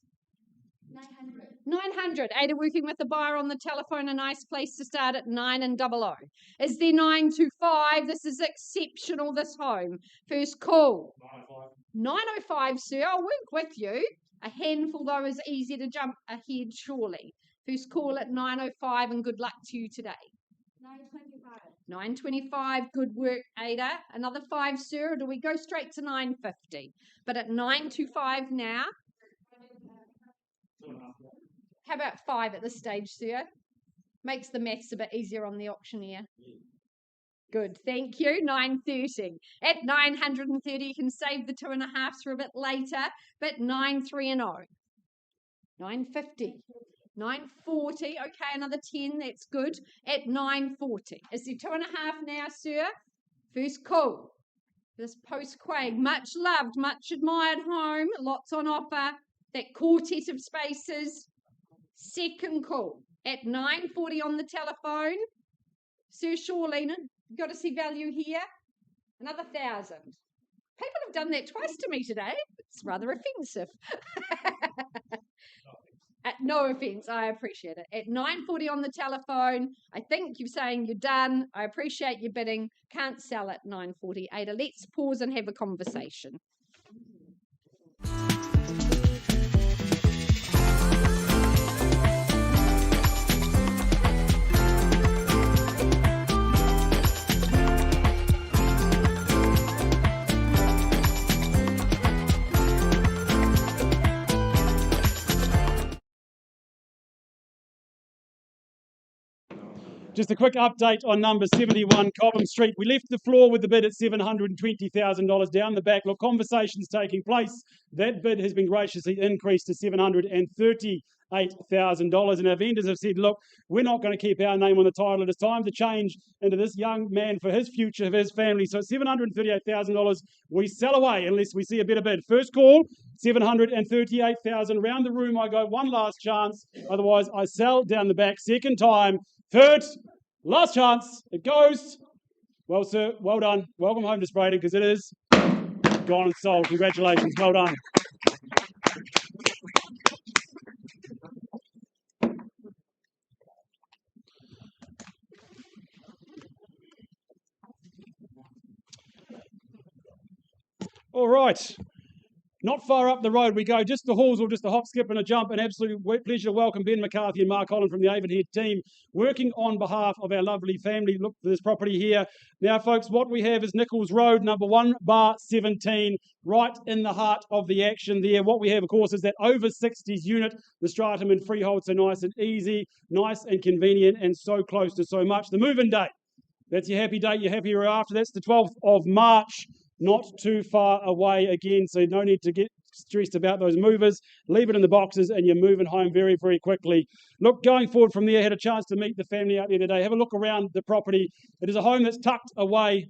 900. 900. Ada working with the buyer on the telephone, a nice place to start at 900. Is there 925? This is exceptional, this home. First call. 905, sir. I'll work with you. A handful, though, is easy to jump ahead, surely. First call at 905, and good luck to you today. 925. 925, good work, Ada. Another 5, sir, or do we go straight to 950? But at 925 now. How about 5 at this stage, sir? Makes the maths a bit easier on the auctioneer. Good, thank you. 930. At 930, you can save the 2.5 for a bit later, but 93 and 0. 950. 940. Okay, another 10. That's good. At 940. Is there 2.5 now, sir? First call. This post-quake, much loved, much admired home. Lots on offer. That quartet of spaces. Second call. At 940 on the telephone. Sir Shawlene, you've got to see value here. Another 1,000. People have done that twice to me today. It's rather offensive. No offence, I appreciate it. At 940 on the telephone, I think you're saying you're done. I appreciate your bidding. Can't sell at 940. Ada, let's pause and have a conversation. Just a quick update on number 71 Cobham Street. We left the floor with the bid at $720,000 down the back. Look, conversations taking place. That bid has been graciously increased to $738,000. And our vendors have said, look, we're not going to keep our name on the title. It is time to change into this young man for his future, for his family. So $738,000, we sell away unless we see a better bid. First call, $738,000. Round the room I go, one last chance. Otherwise, I sell down the back. Second time. Third, last chance, it goes. Well, sir, well done. Welcome home to Sprayton, because it is gone and sold. Congratulations, well done. All right. Not far up the road we go, just the Hallsville, just a hop, skip and a jump. An absolute pleasure to welcome Ben McCarthy and Mark Holland from the Avonhead team, working on behalf of our lovely family. Look for this property here. Now, folks, what we have is Nichols Road, number 1/17, right in the heart of the action there. What we have, of course, is that over 60s unit, the stratum and freehold, so nice and easy, nice and convenient, and so close to so much. The move-in date, that's your happy date, you're happy you're after. That's the 12th of March. Not too far away again, so no need to get stressed about those movers. Leave it in the boxes and you're moving home very, very quickly. Look, going forward from there, I had a chance to meet the family out there today. Have a look around the property. It is a home that's tucked away,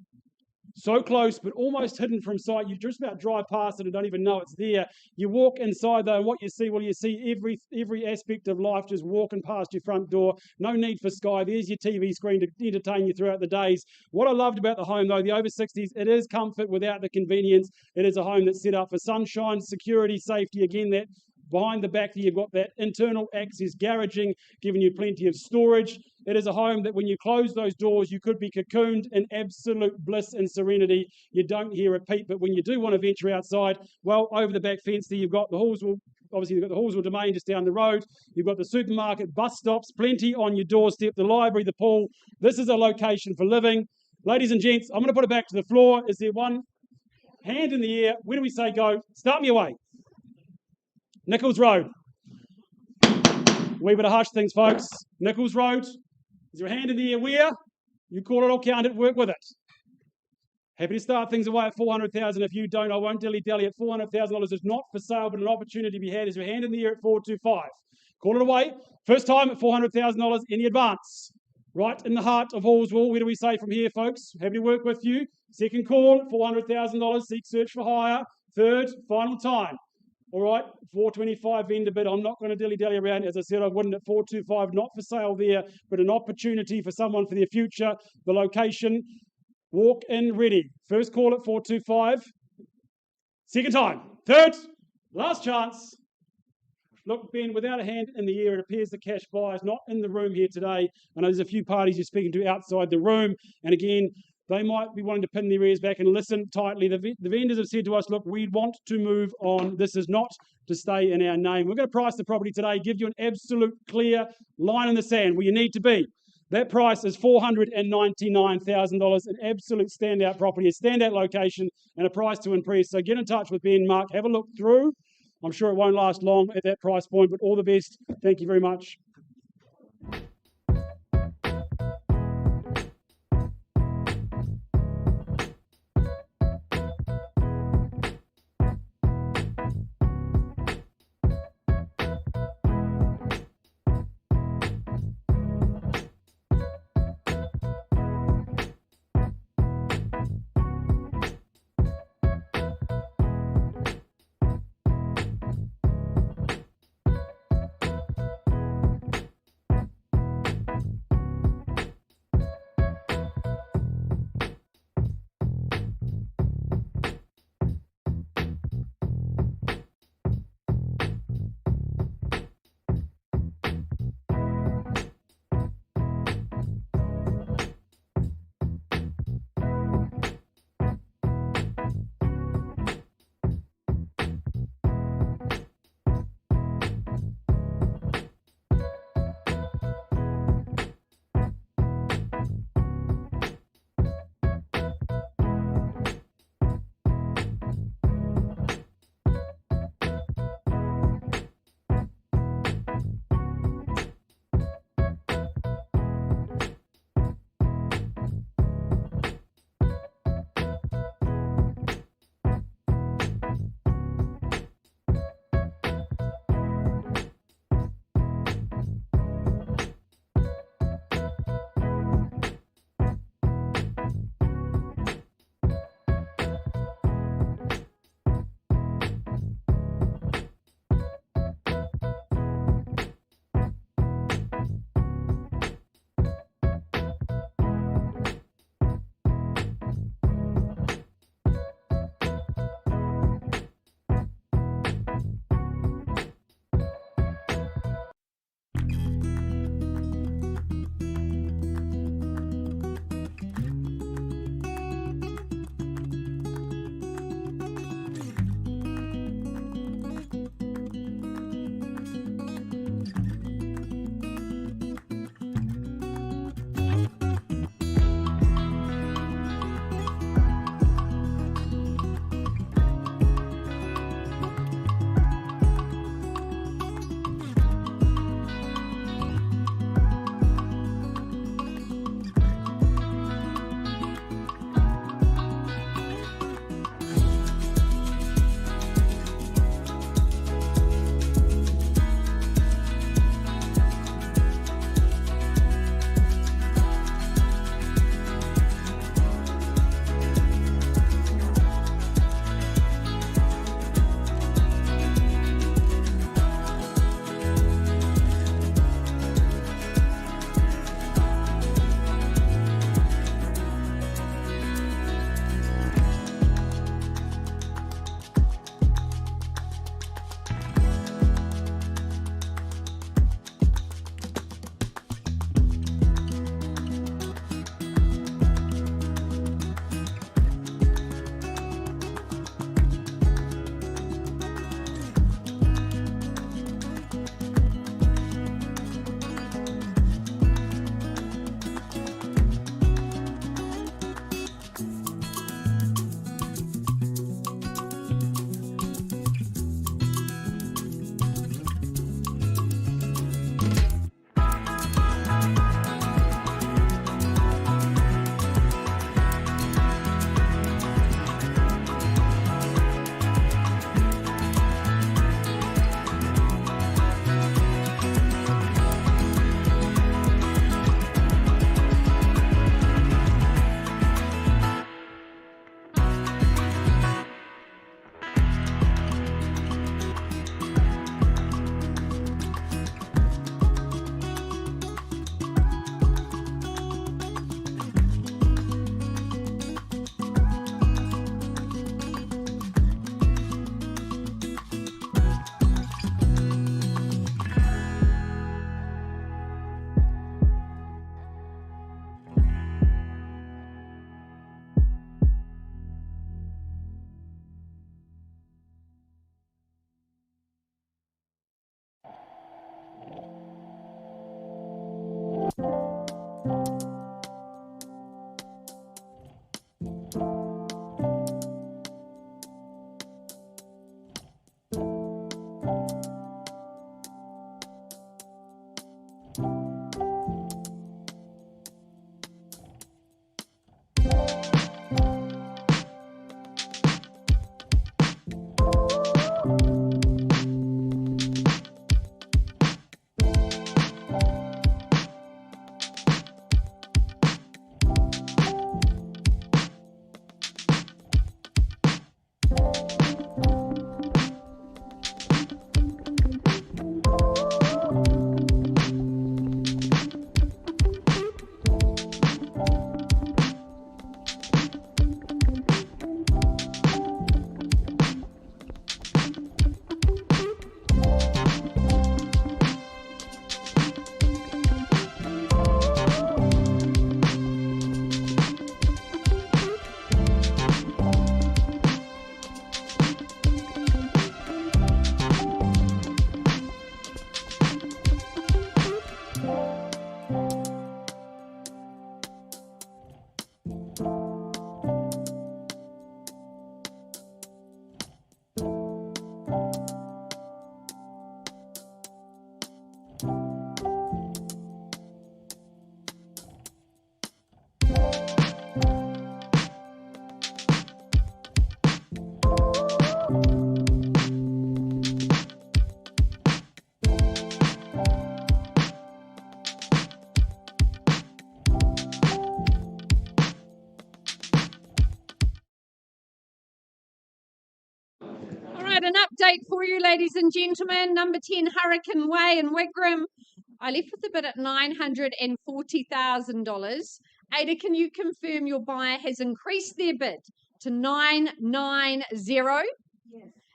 so close, but almost hidden from sight. You just about drive past it and don't even know it's there. You walk inside though, and what you see, well, you see every aspect of life just walking past your front door. No need for Sky. There's your TV screen to entertain you throughout the days. What I loved about the home though, the over 60s, it is comfort without the convenience. It is a home that's set up for sunshine, security, safety. Again, that behind the back there, you've got that internal access garaging, giving you plenty of storage. It is a home that when you close those doors, you could be cocooned in absolute bliss and serenity. You don't hear a peep, but when you do want to venture outside, well, over the back fence there, you've got the Hallsville, obviously you've got the Hallsville Domain just down the road. You've got the supermarket, bus stops, plenty on your doorstep, the library, the pool. This is a location for living. Ladies and gents, I'm going to put it back to the floor. Is there one hand in the air? When do we say go? Start me away. Nichols Road. Wee bit of hush things, folks. Nichols Road. Is there a hand in the air where? You call it, I'll count it, work with it. Happy to start things away at $400,000. If you don't, I won't dilly-dally. At $400,000 is not for sale, but an opportunity to be had. Is your hand in the air at $425? Call it away. First time at $400,000 in the advance. Right in the heart of Hallsville. Where do we say from here, folks? Happy to work with you. Second call at $400,000. Seek search for hire. Third, final time. All right, $425 vendor bid. I'm not going to dilly-dally around. As I said, I wouldn't at $425. Not for sale there, but an opportunity for someone for their future. The location, walk in ready. First call at $425. Second time. Third, last chance. Look, Ben, without a hand in the air, it appears the cash buyer is not in the room here today. I know there's a few parties you're speaking to outside the room. And again, they might be wanting to pin their ears back and listen tightly. The vendors have said to us, look, we want to move on. This is not to stay in our name. We're going to price the property today, give you an absolute clear line in the sand where you need to be. That price is $499,000, an absolute standout property, a standout location, and a price to impress. So get in touch with Ben, Mark, have a look through. I'm sure it won't last long at that price point, but all the best. Thank you very much. Right, an update for you, ladies and gentlemen. Number 10, Hurricane Way in Wigram. I left with the bid at $940,000. Ada, can you confirm your buyer has increased their bid to 990? Yes.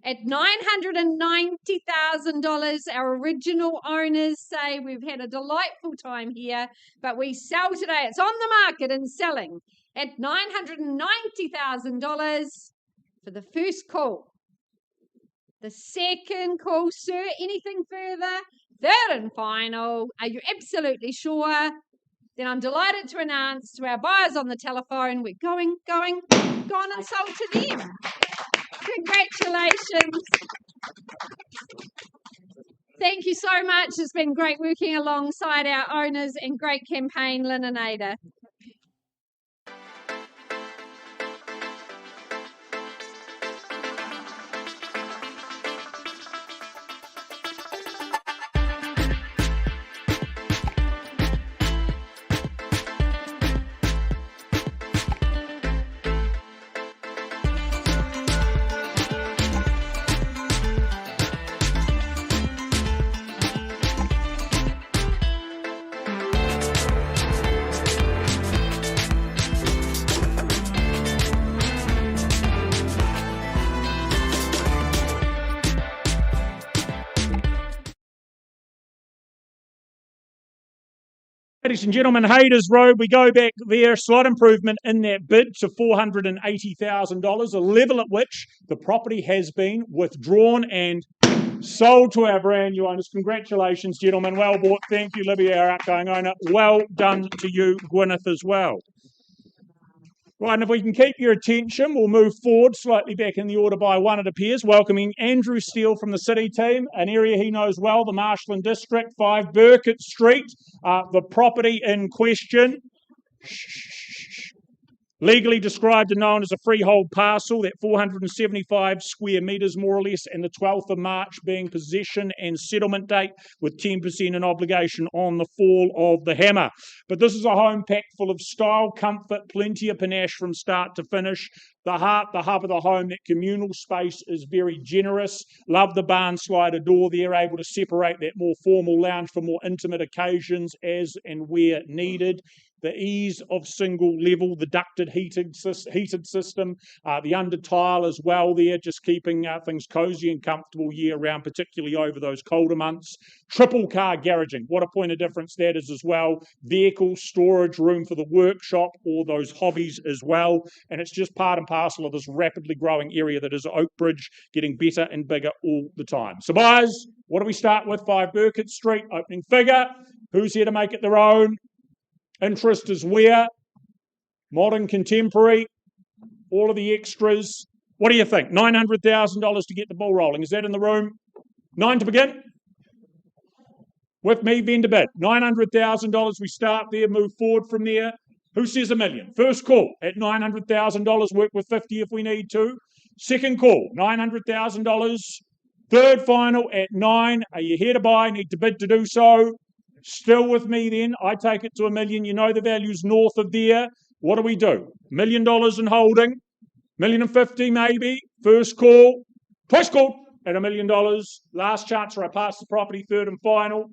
At $990,000, our original owners say we've had a delightful time here, but we sell today. It's on the market and selling at $990,000 for the first call. The second call, sir, anything further? Third and final. Are you absolutely sure? Then I'm delighted to announce to our buyers on the telephone, we're going and sold to them. Congratulations. Thank you so much. It's been great working alongside our owners and great campaign, Lynn and Ada. Ladies and gentlemen, Hayters Road, we go back there, slight improvement in that bid to $480,000, a level at which the property has been withdrawn and sold to our brand new owners. Congratulations, gentlemen. Well bought. Thank you, Libby, our outgoing owner. Well done to you, Gwyneth, as well. Right, and if we can keep your attention, we'll move forward slightly back in the order by one, it appears, welcoming Andrew Steele from the City team, an area he knows well, the Marshland District, 5 Burkitt Street, the property in question. Legally described and known as a freehold parcel, that 475 square metres more or less, and the 12th of March being possession and settlement date with 10% in obligation on the fall of the hammer. But this is a home packed full of style, comfort, plenty of panache from start to finish. The heart, the hub of the home, that communal space is very generous. Love the barn slider door there, able to separate that more formal lounge for more intimate occasions as and where needed. The ease of single level, the ducted heated system, the under tile as well there, just keeping things cosy and comfortable year round, particularly over those colder months. Triple car garaging, what a point of difference that is as well. Vehicle storage, room for the workshop or those hobbies as well. And it's just part and parcel of this rapidly growing area that is Oakbridge, getting better and bigger all the time. So buyers, what do we start with? 5 Burkitt Street, opening figure. Who's here to make it their own? Interest is where? Modern, contemporary, all of the extras. What do you think? $900,000 to get the ball rolling. Is that in the room? 9 to begin? With me, vendor bid. $900,000, we start there, move forward from there. Who says $1 million? First call at $900,000, work with 50 if we need to. Second call, $900,000. Third final at 9. Are you here to buy? Need to bid to do so. Still with me then, I take it to $1 million. You know the value's north of there. What do we do? $1 million in holding, $1,050,000 maybe. First call, twice called at $1 million. Last chance for I pass the property, third and final,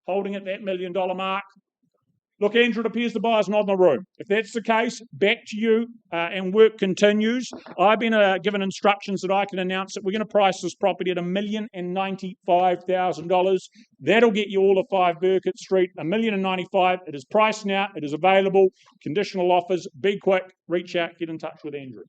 holding at that $1 million mark. Look, Andrew, it appears the buyer's not in the room. If that's the case, back to you and work continues. I've been given instructions that I can announce that we're going to price this property at $1,095,000. That'll get you all of 5 Burkitt Street, $1,095,000. It is priced now. It is available. Conditional offers. Be quick. Reach out. Get in touch with Andrew.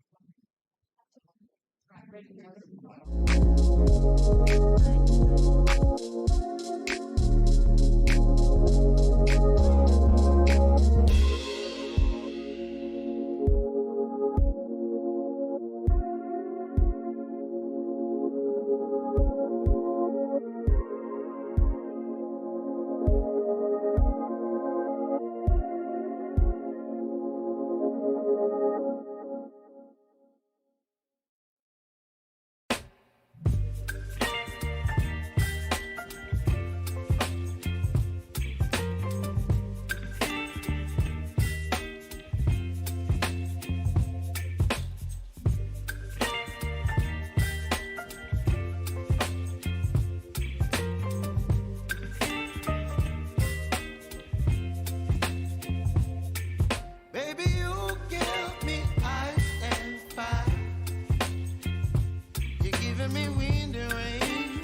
giving me wind and rain.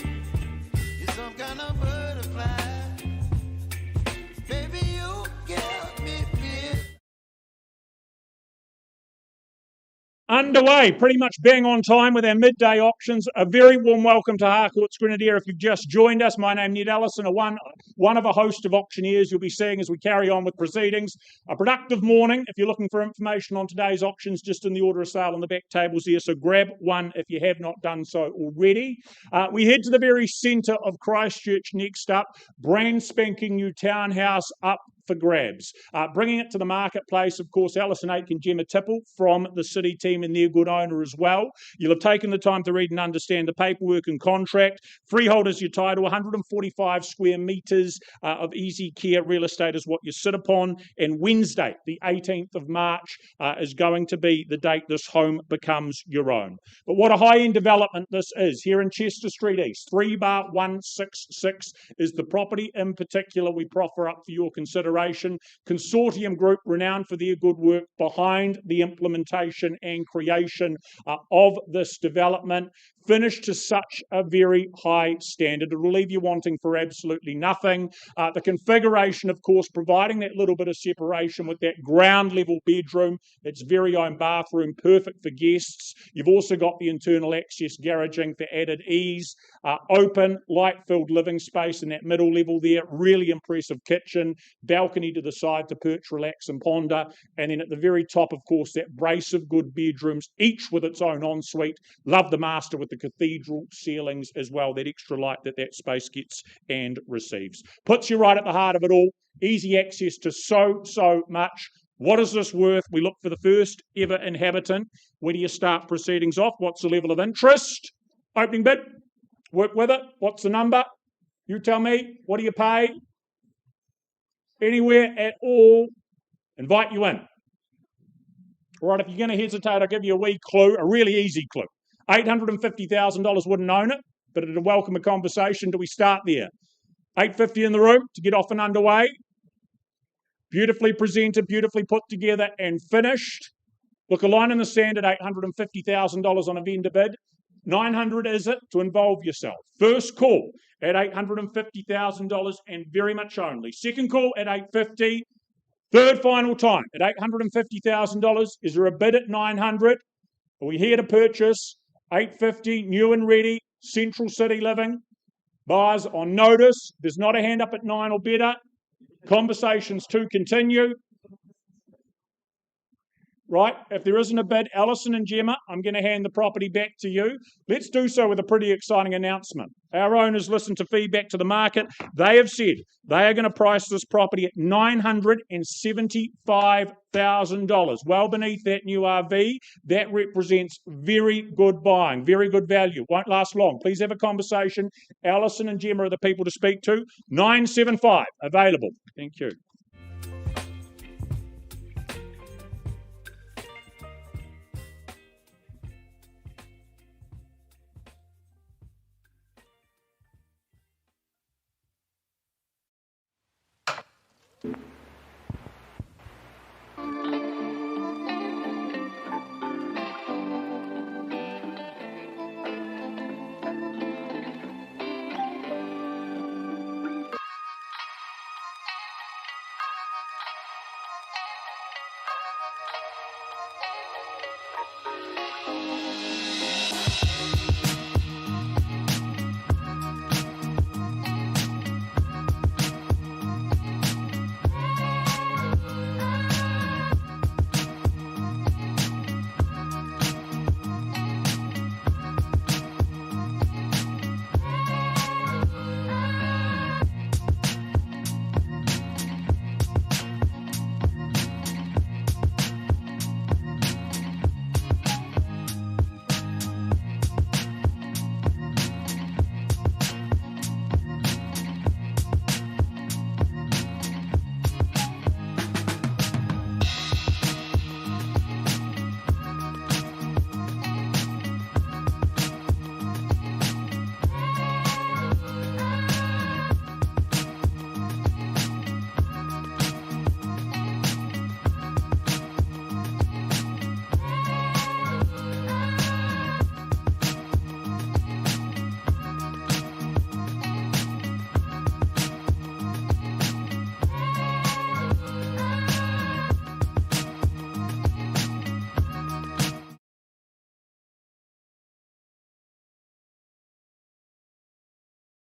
You're some kind of butterfly. Baby, you give me fear. Underway, pretty much bang on time with our midday auctions. A very warm welcome to Harcourt's Grenadier. If you've just joined us, my name's Ned Allison, one of a host of auctioneers you'll be seeing as we carry on with proceedings. A productive morning. If you're looking for information on today's auctions, just in the order of sale on the back tables here, so grab one if you have not done so already. We head to the very centre of Christchurch next up. Brand spanking new townhouse up for grabs. Bringing it to the marketplace, of course, Alison Aitken, Gemma Tipple from the City team and their good owner as well. You'll have taken the time to read and understand the paperwork and contract. Freehold is your title, 145 square metres of easy care real estate is what you sit upon. And Wednesday, the 18th of March, is going to be the date this home becomes your own. But what a high-end development this is. Here in Chester Street East, 3-166 is the property in particular we proffer up for your consideration. Consortium Group, renowned for their good work behind the implementation and creation of this development, finished to such a very high standard. It will leave you wanting for absolutely nothing. The configuration, of course, providing that little bit of separation with that ground level bedroom, its very own bathroom, perfect for guests. You've also got the internal access garaging for added ease. Open, light-filled living space in that middle level there. Really impressive kitchen. Balcony to the side to perch, relax and ponder. And then at the very top, of course, that brace of good bedrooms, each with its own ensuite. Love the master with the cathedral ceilings as well, that extra light that space gets and receives. Puts you right at the heart of it all. Easy access to so much. What is this worth? We look for the first ever inhabitant. Where do you start proceedings off? What's the level of interest? Opening bid. Work with it. What's the number? You tell me. What do you pay? Anywhere at all. Invite you in. All right, if you're going to hesitate, I'll give you a wee clue, a really easy clue. $850,000 wouldn't own it, but it'd welcome a conversation. Do we start there? $850 in the room to get off and underway. Beautifully presented, beautifully put together and finished. Look, a line in the sand at $850,000 on a vendor bid. $900 is it to involve yourself. First call at $850,000 and very much only. Second call at $850,000. Third final time at $850,000. Is there a bid at $900? Are we here to purchase? $850, new and ready, Central City living. Buyers on notice. There's not a hand up at 9 or better. Conversations to continue. Right, if there isn't a bid, Alison and Gemma, I'm going to hand the property back to you. Let's do so with a pretty exciting announcement. Our owners listened to feedback to the market. They have said they are going to price this property at $975,000. Well beneath that new RV. That represents very good buying, very good value. Won't last long. Please have a conversation. Alison and Gemma are the people to speak to. 975 available. Thank you.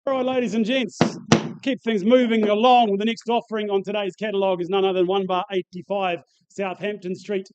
All right, ladies and gents, keep things moving along. The next offering on today's catalogue is none other than 1 bar 85 Southampton Street.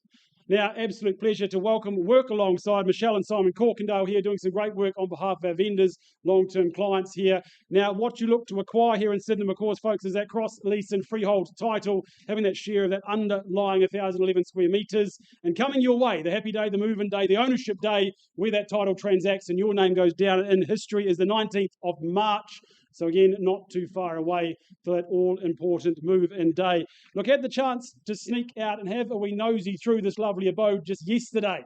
Now, absolute pleasure to work alongside Michelle and Simon Corkindale here, doing some great work on behalf of our vendors, long-term clients here. Now, what you look to acquire here in Sydenham, of course, folks, is that cross-lease and freehold title, having that share of that underlying 1,011 square metres, and coming your way, the happy day, the move-in day, the ownership day, where that title transacts and your name goes down in history is the 19th of March. So again, not too far away for that all-important move-in day. Look, had the chance to sneak out and have a wee nosy through this lovely abode just yesterday.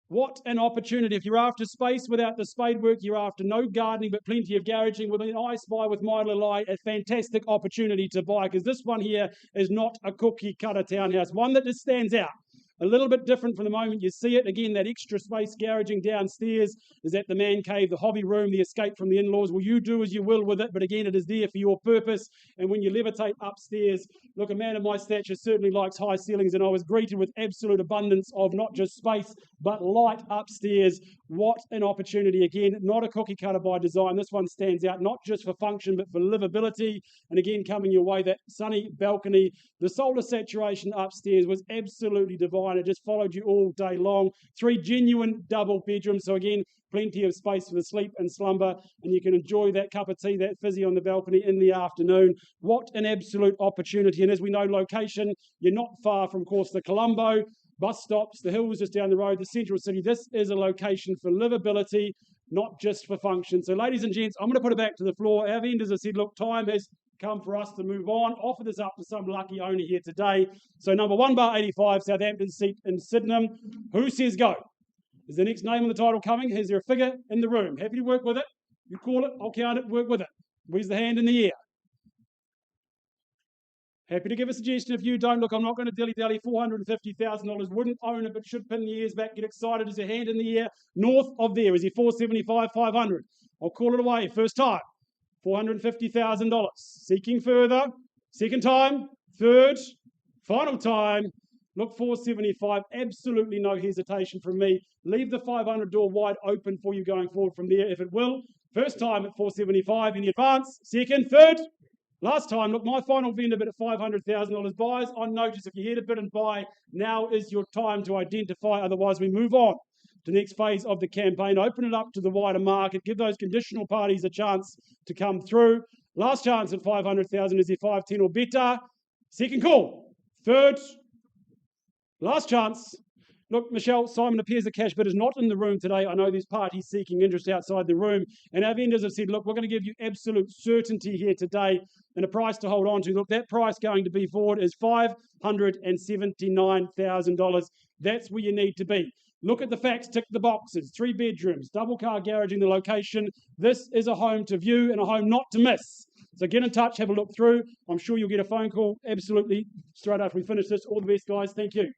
What an opportunity. If you're after space without the spade work, you're after no gardening but plenty of garaging. With an I Spy with my little eye, a fantastic opportunity to buy, because this one here is not a cookie cutter townhouse, one that just stands out. A little bit different from the moment you see it. Again, that extra space garaging downstairs is at the man cave, the hobby room, the escape from the in-laws. Well, you do as you will with it, but again, it is there for your purpose. And when you levitate upstairs, look, a man of my stature certainly likes high ceilings, and I was greeted with absolute abundance of not just space, but light upstairs. What an opportunity. Again, not a cookie cutter by design. This one stands out not just for function, but for livability. And again, coming your way, that sunny balcony, the solar saturation upstairs was absolutely divine. It just followed you all day long. 3 genuine double bedrooms. So again, plenty of space for the sleep and slumber, and you can enjoy that cup of tea, that fizzy on the balcony in the afternoon. What an absolute opportunity. And as we know, location, you're not far from, of course, the Colombo bus stops, the hills just down the road, the central city. This is a location for livability, not just for function. So ladies and gents, I'm going to put it back to the floor. Our vendors have said, look, time has come for us to move on. Offer this up to some lucky owner here today. So number 1 bar 85, Southampton Street in Sydenham. Who says go? Is the next name on the title coming? Is there a figure in the room? Happy to work with it? You call it, I'll count it, work with it. Where's the hand in the air? Happy to give a suggestion if you don't. Look, I'm not going to dilly-dally. $450,000. Wouldn't own it, but should pin the ears back. Get excited. Is your hand in the air? North of there. Is he 475, 500? I'll call it away. First time. $450,000. Seeking further. Second time. Third. Final time. Look, 475. Absolutely no hesitation from me. Leave the 500 door wide open for you going forward from there, if it will. First time at 475 in the advance. Second. Third. Last time, look, my final vendor bid at $500,000. Buyers on notice, if you're here to bid and buy, now is your time to identify. Otherwise, we move on to the next phase of the campaign. Open it up to the wider market. Give those conditional parties a chance to come through. Last chance at $500,000 is your 510 or better. Second call. Third. Last chance. Look, Michelle, Simon appears the cash bid is not in the room today. I know there's parties seeking interest outside the room. And our vendors have said, look, we're going to give you absolute certainty here today and a price to hold on to. Look, that price going to be forward is $579,000. That's where you need to be. Look at the facts, tick the boxes. 3 bedrooms, double car garage in the location. This is a home to view and a home not to miss. So get in touch, have a look through. I'm sure you'll get a phone call absolutely straight after we finish this. All the best, guys. Thank you.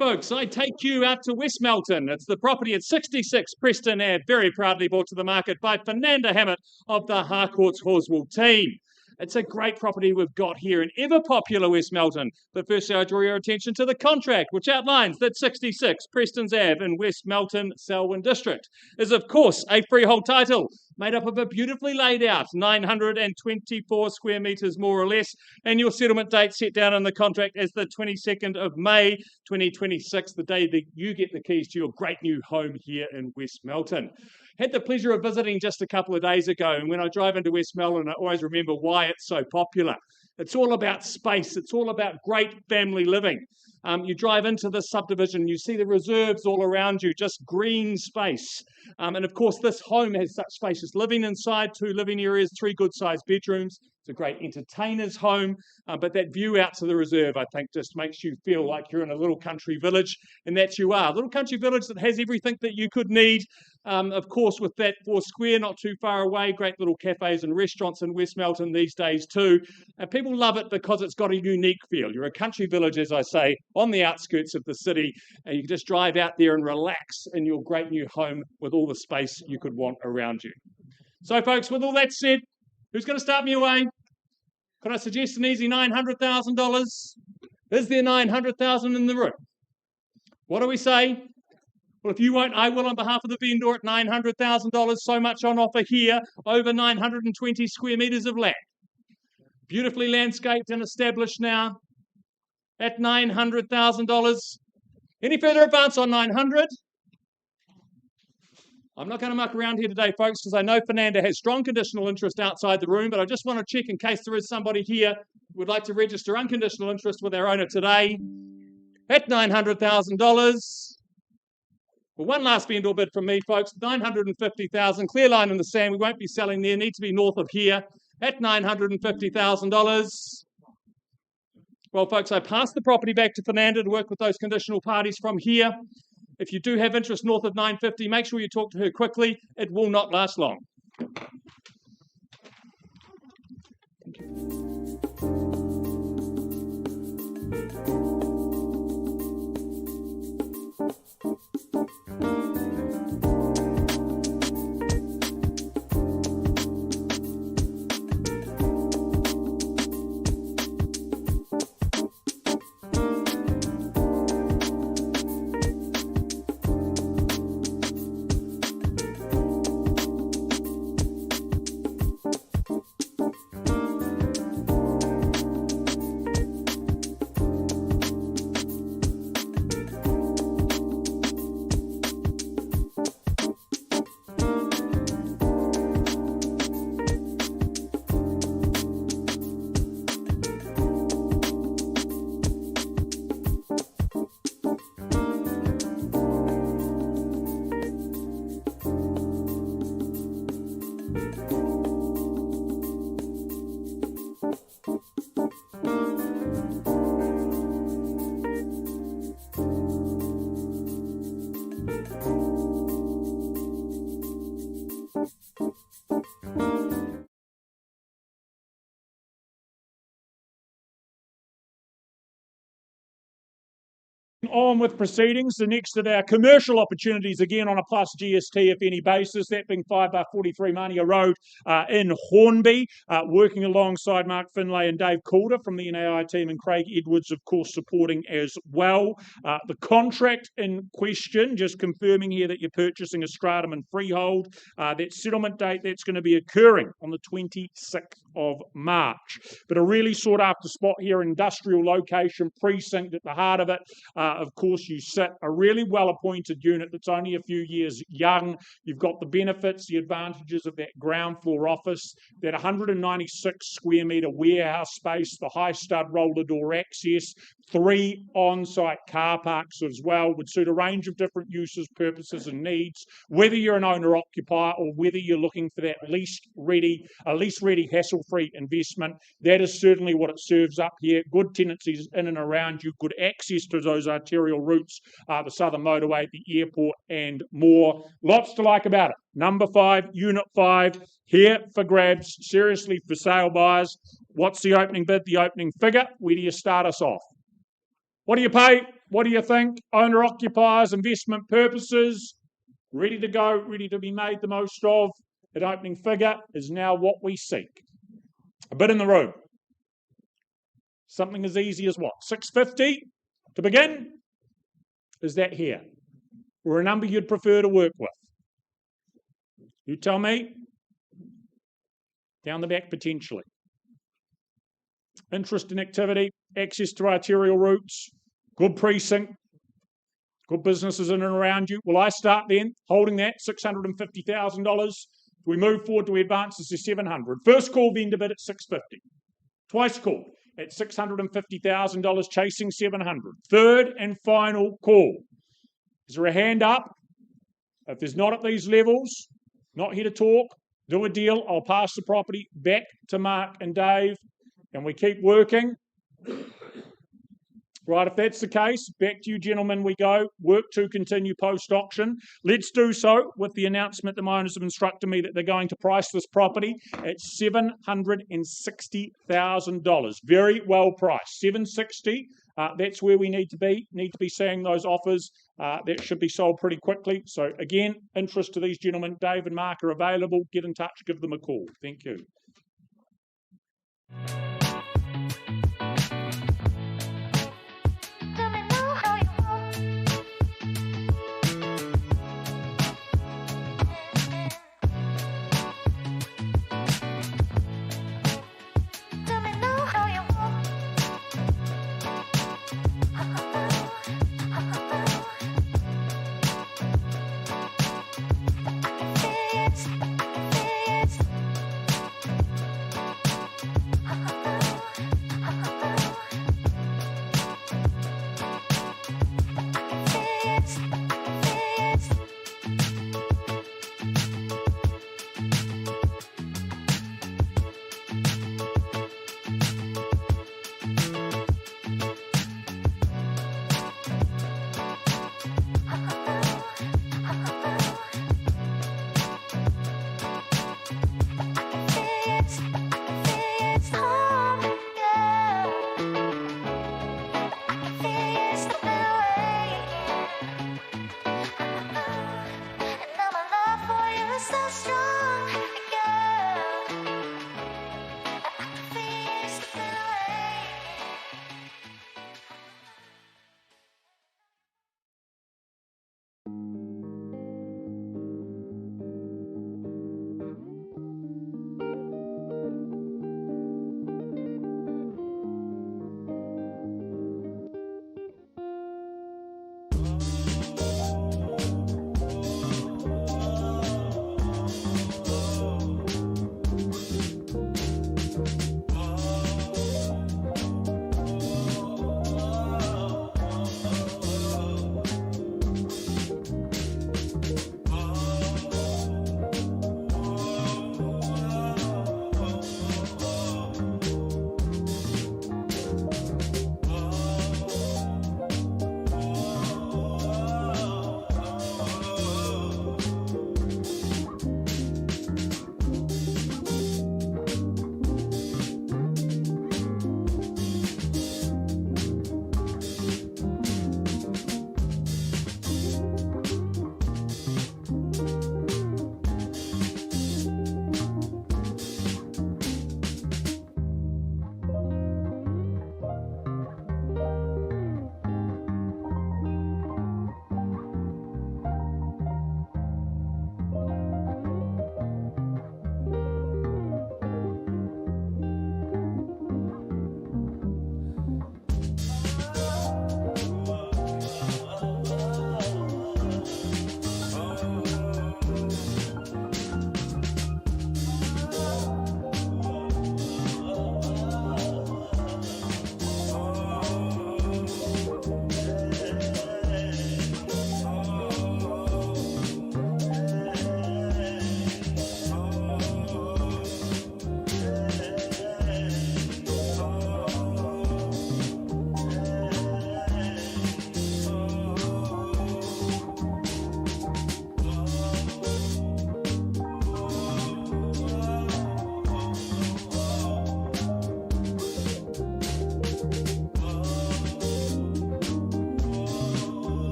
folks, I take you out to West Melton. It's the property at 66 Preston Ave, very proudly brought to the market by Fernanda Hammett of the Harcourts Horswell team. It's a great property we've got here in ever popular West Melton. But firstly, I draw your attention to the contract, which outlines that 66 Preston's Ave in West Melton, Selwyn District, is of course a freehold title made up of a beautifully laid out 924 square metres more or less, and your settlement date set down in the contract as the 22nd of May 2026, the day that you get the keys to your great new home here in West Melton. Had the pleasure of visiting just a couple of days ago, and when I drive into West Melton, I always remember why it's so popular. It's all about space. It's all about great family living. You drive into the subdivision, you see the reserves all around you, just green space. And of course, this home has such spacious living inside, 2 living areas, 3 good-sized bedrooms. It's a great entertainer's home, but that view out to the reserve, I think, just makes you feel like you're in a little country village, and that you are. A little country village that has everything that you could need. Of course, with that 4 Square not too far away, great little cafes and restaurants in West Melton these days too. And people love it because it's got a unique feel. You're a country village, as I say, on the outskirts of the city, and you can just drive out there and relax in your great new home with all the space you could want around you. So, folks, with all that said, who's going to start me away? Could I suggest an easy $900,000? Is there $900,000 in the room? What do we say? Well, if you won't, I will on behalf of the vendor at $900,000. So much on offer here, over 920 square metres of land. Beautifully landscaped and established now at $900,000. Any further advance on 900? I'm not going to muck around here today, folks, because I know Fernanda has strong conditional interest outside the room, but I just want to check in case there is somebody here who would like to register unconditional interest with our owner today at $900,000. Well, one last vendor bid from me, folks, $950,000, clear line in the sand. We won't be selling there, need to be north of here at $950,000. Well, folks, I pass the property back to Fernanda to work with those conditional parties from here. If you do have interest north of 950, make sure you talk to her quickly. It will not last long. On with proceedings. The next of our commercial opportunities, again on a plus GST if any basis, that being 543 Mania Road in Hornby, working alongside Mark Finlay and Dave Calder from the NAI team, and Craig Edwards, of course, supporting as well. The contract in question, just confirming here that you're purchasing a stratum and freehold. That settlement date, that's going to be occurring on the 26th of March. But a really sought after spot here, industrial location, precinct at the heart of it. Of course, you sit a really well-appointed unit that's only a few years young. You've got the benefits, the advantages of that ground floor office, that 196 square metre warehouse space, the high stud roller door access, 3 on-site car parks as well, would suit a range of different uses, purposes and needs, whether you're an owner-occupier or whether you're looking for that lease-ready, hassle-free investment. That is certainly what it serves up here. Good tenancies in and around you, good access to those arterial routes, the Southern Motorway, the airport and more. Lots to like about it. Number 5, Unit 5, here for grabs, seriously for sale buyers. What's the opening bid, the opening figure? Where do you start us off? What do you pay? What do you think? Owner occupiers, investment purposes, ready to go, ready to be made the most of. An opening figure is now what we seek. A bid in the room. Something as easy as what? 650 to begin? Is that here? Or a number you'd prefer to work with? You tell me. Down the back, potentially. Interest in activity, access to arterial routes, good precinct, good businesses in and around you. Will I start then holding that $650,000? We move forward to advances to 700. First call vendor bid at 650. Twice called at $650,000, chasing 700. Third and final call. Is there a hand up? If there's not at these levels, not here to talk, do a deal. I'll pass the property back to Mark and Dave, and we keep working. Right, if that's the case, back to you gentlemen we go. Work to continue post-auction. Let's do so with the announcement the owners have instructed me that they're going to price this property at $760,000. Very well priced. $760,000. That's where we need to be seeing those offers. That should be sold pretty quickly. So again, interest to these gentlemen, Dave and Mark, are available. Get in touch, give them a call. Thank you.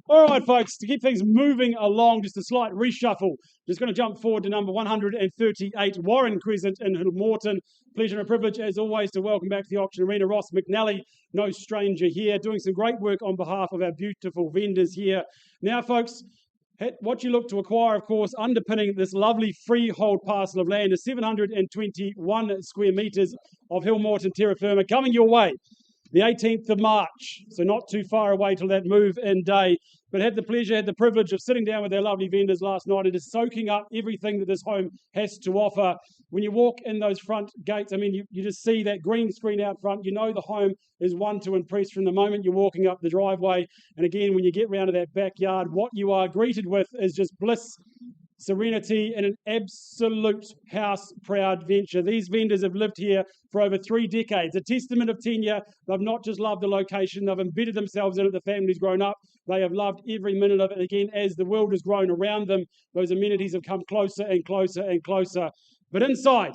All right, folks, to keep things moving along, just a slight reshuffle. Just going to jump forward to number 138, Warren Crescent in Hillmorton. Pleasure and a privilege, as always, to welcome back to the auction arena Ross McNally, no stranger here, doing some great work on behalf of our beautiful vendors here. Now, folks, what you look to acquire, of course, underpinning this lovely freehold parcel of land is 721 square metres of Hillmorton terra firma coming your way. The 18th of March, so not too far away till that move-in day. But had the pleasure, had the privilege of sitting down with our lovely vendors last night and just soaking up everything that this home has to offer. When you walk in those front gates, I mean, you just see that green screen out front. You know the home is one to impress from the moment you're walking up the driveway. And again, when you get round to that backyard, what you are greeted with is just bliss, serenity, and an absolute house-proud venture. These vendors have lived here for over 3 decades, a testament of tenure. They've not just loved the location, they've embedded themselves in it, the family's grown up. They have loved every minute of it. Again, as the world has grown around them, those amenities have come closer and closer and closer. But inside,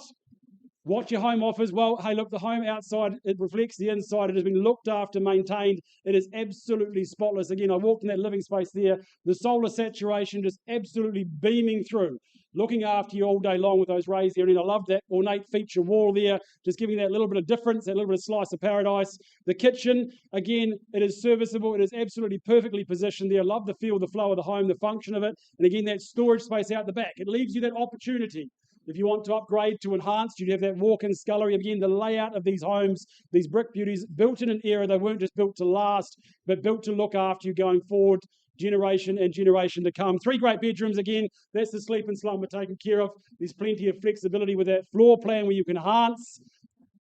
what your home offers, well, hey, look, the home outside, it reflects the inside. It has been looked after, maintained. It is absolutely spotless. Again, I walked in that living space there. The solar saturation just absolutely beaming through, looking after you all day long with those rays there. And I love that ornate feature wall there, just giving that little bit of difference, that little bit of slice of paradise. The kitchen, again, it is serviceable. It is absolutely perfectly positioned there. I love the feel, the flow of the home, the function of it. And again, that storage space out the back. It leaves you that opportunity. If you want to upgrade to enhanced, you'd have that walk-in scullery. Again, the layout of these homes, these brick beauties, built in an era, they weren't just built to last, but built to look after you going forward, generation and generation to come. 3 great bedrooms, again, that's the sleep and slumber taken care of. There's plenty of flexibility with that floor plan where you can enhance,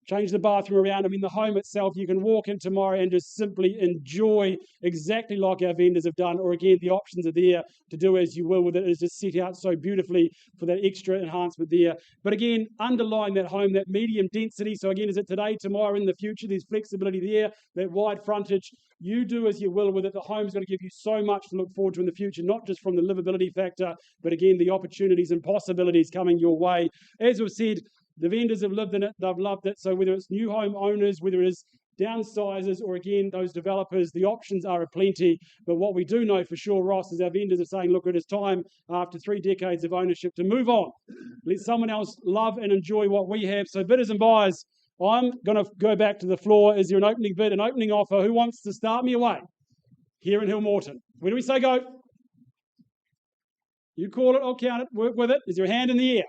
change the bathroom around. I mean, the home itself, you can walk in tomorrow and just simply enjoy exactly like our vendors have done. Or again, the options are there to do as you will with it. It's just set out so beautifully for that extra enhancement there. But again, underlying that home, that medium density. So again, is it today, tomorrow, in the future? There's flexibility there, that wide frontage. You do as you will with it. The home's going to give you so much to look forward to in the future, not just from the livability factor, but again, the opportunities and possibilities coming your way. As we've said, the vendors have lived in it, they've loved it. So whether it's new home owners, whether it is downsizers, or again, those developers, the options are aplenty. But what we do know for sure, Ross, is our vendors are saying, look, it is time after 3 decades of ownership to move on. Let someone else love and enjoy what we have. So bidders and buyers, I'm going to go back to the floor. Is there an opening bid, an opening offer? Who wants to start me away here in Hillmorton? When do we say go? You call it, I'll count it, work with it. Is there a hand in the air?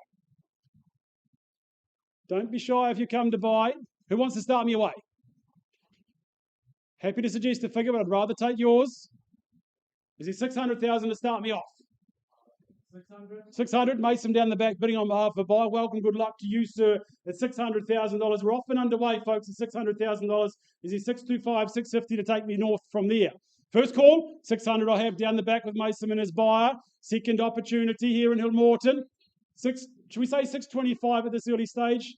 Don't be shy if you come to buy. Who wants to start me away? Happy to suggest a figure, but I'd rather take yours. Is it 600,000 to start me off? 600. Mason down the back bidding on behalf of a buyer. Welcome, good luck to you, sir. At $600,000. We're off and underway, folks, at $600,000. Is it 625, 650 to take me north from there? First call, 600 I have down the back with Mason and his buyer. Second opportunity here in Hillmorton. Should we say 625 at this early stage?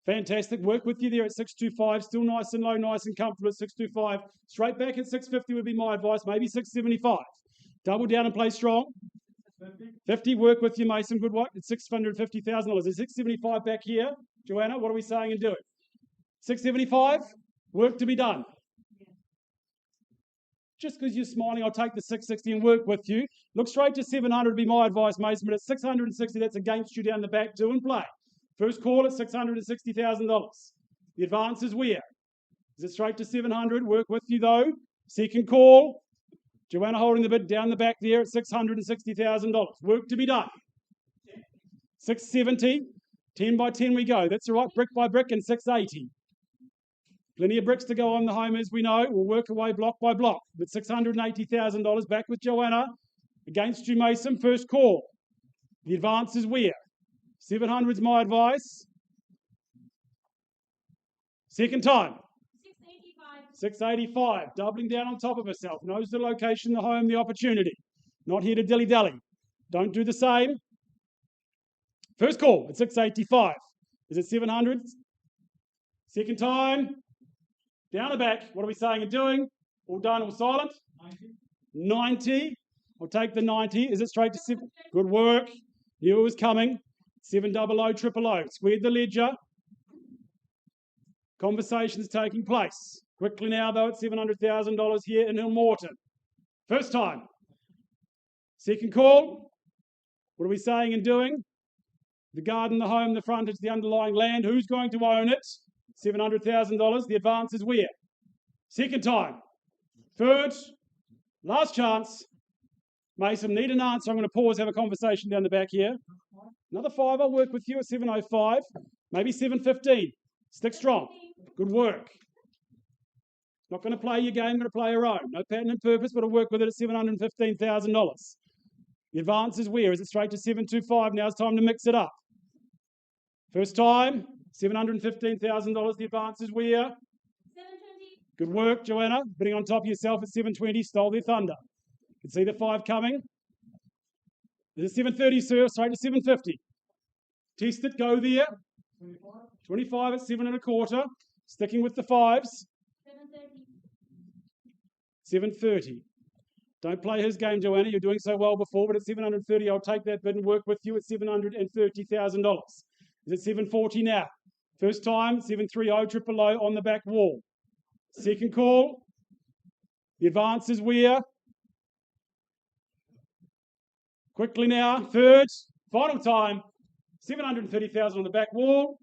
Fantastic. Work with you there at 625. Still nice and low, nice and comfortable at 625. Straight back at 650 would be my advice. Maybe 675. Double down and play strong. 50. Work with you, Mason. Good work. It's $650,000. Is 675 back here? Joanna, what are we saying and doing? 675. Work to be done. Just because you're smiling, I'll take the 660 and work with you. Look straight to 700 would be my advice, Mason, but at 660, that's against you down the back, do and play. First call at $660,000. The advance is where? Is it straight to 700? Work with you though. Second call. Joanna holding the bid down the back there at $660,000. Work to be done. 670. 10 by 10 we go. That's all right. Brick by brick and 680. Plenty of bricks to go on the home, as we know. We'll work away block by block. But $680,000 back with Joanna. Against you, Mason. First call. The advance is where? 700's my advice. Second time. 685. Doubling down on top of herself. Knows the location, the home, the opportunity. Not here to dilly-dally. Don't do the same. First call at 685. Is it 700? Second time. Down the back. What are we saying and doing? All done, all silent? 90. I'll take the 90. Is it straight to 7? Good work. Knew it was coming. 700 000. Squared the ledger. Conversations taking place. Quickly now, though, at $700,000 here in Hillmorton. First time. Second call. What are we saying and doing? The garden, the home, the frontage, the underlying land. Who's going to own it? $700,000. The advance is where? Second time. Third. Last chance. Mason, need an answer. I'm going to pause, have a conversation down the back here. Another 5. I'll work with you at 705. Maybe 715. Stick strong. Good work. Not going to play your game, going to play her own. No pattern and purpose, but I'll work with it at $715,000. The advance is where? Is it straight to 725? Now it's time to mix it up. First time, $715,000. The advance is where? 720. Good work, Joanna. Bidding on top of yourself at 720. Stole their thunder. You can see the 5 coming. Is it 730, sir? Straight to 750. Test it. Go there. 25 at 7 1/4. Sticking with the 5s. 730. Don't play his game, Joanna. You're doing so well before, but at 730, I'll take that bid and work with you at $730,000. Is it 740 now? First time, 730 000 on the back wall. Second call. The advance is where? Quickly now. Third. Final time. 730,000 on the back wall.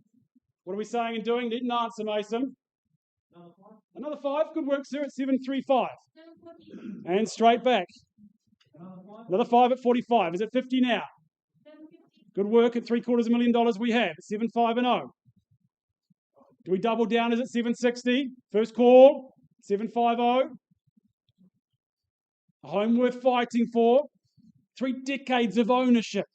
What are we saying and doing? Need an answer, Mason. Another 5. Good work, sir, at 735. And straight back. Another 5 at 45. Is it 50 now? Good work at $750,000 we have. 750. Do we double down? Is it 760? First call. 750. A home worth fighting for. 3 decades of ownership.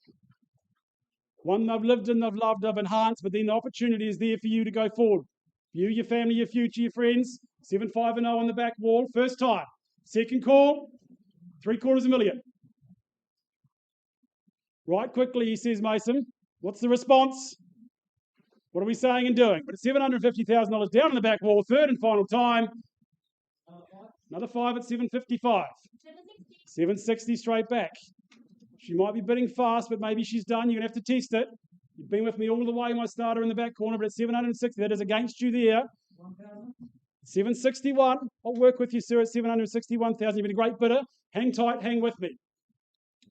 One they've lived in, they've loved, they've enhanced, but then the opportunity is there for you to go forward. You, your family, your future, your friends. 750 on the back wall. First time. Second call. $750,000. Right quickly, he says, Mason. What's the response? What are we saying and doing? But it's $750,000 down on the back wall. Third and final time. Another 5 at 755. 760 straight back. She might be bidding fast, but maybe she's done. You're going to have to test it. You've been with me all the way, my starter in the back corner, but at 760, that is against you there. 761. I'll work with you, sir, at 761,000. You've been a great bidder. Hang tight, hang with me.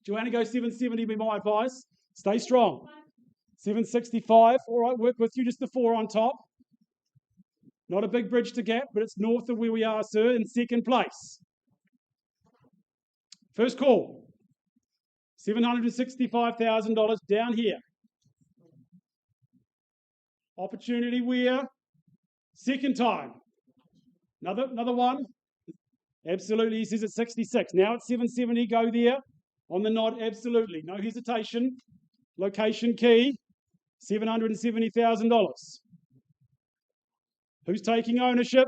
Joanna, go 770, be my advice. Stay strong. 765. All right, work with you, just the 4 on top. Not a big bridge to gap, but it's north of where we are, sir, in second place. First call. $765,000 down here. Opportunity where? Second time. Another one. Absolutely, he says it's 66. Now it's 770, go there. On the nod, absolutely. No hesitation. Location key. $770,000. Who's taking ownership?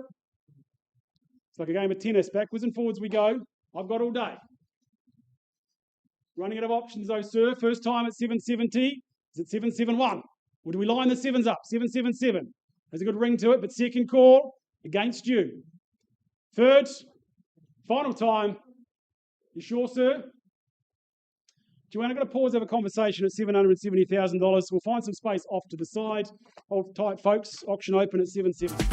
It's like a game of tennis. Backwards and forwards we go. I've got all day. Running out of options though, sir. First time at 770. Is it 771? Or do we line the 7s up? 777. There's a good ring to it, but second call against you. Third, final time. You sure, sir? Joanna, I'm going to pause, have a conversation at $770,000. We'll find some space off to the side. Hold tight, folks. Auction open at 770.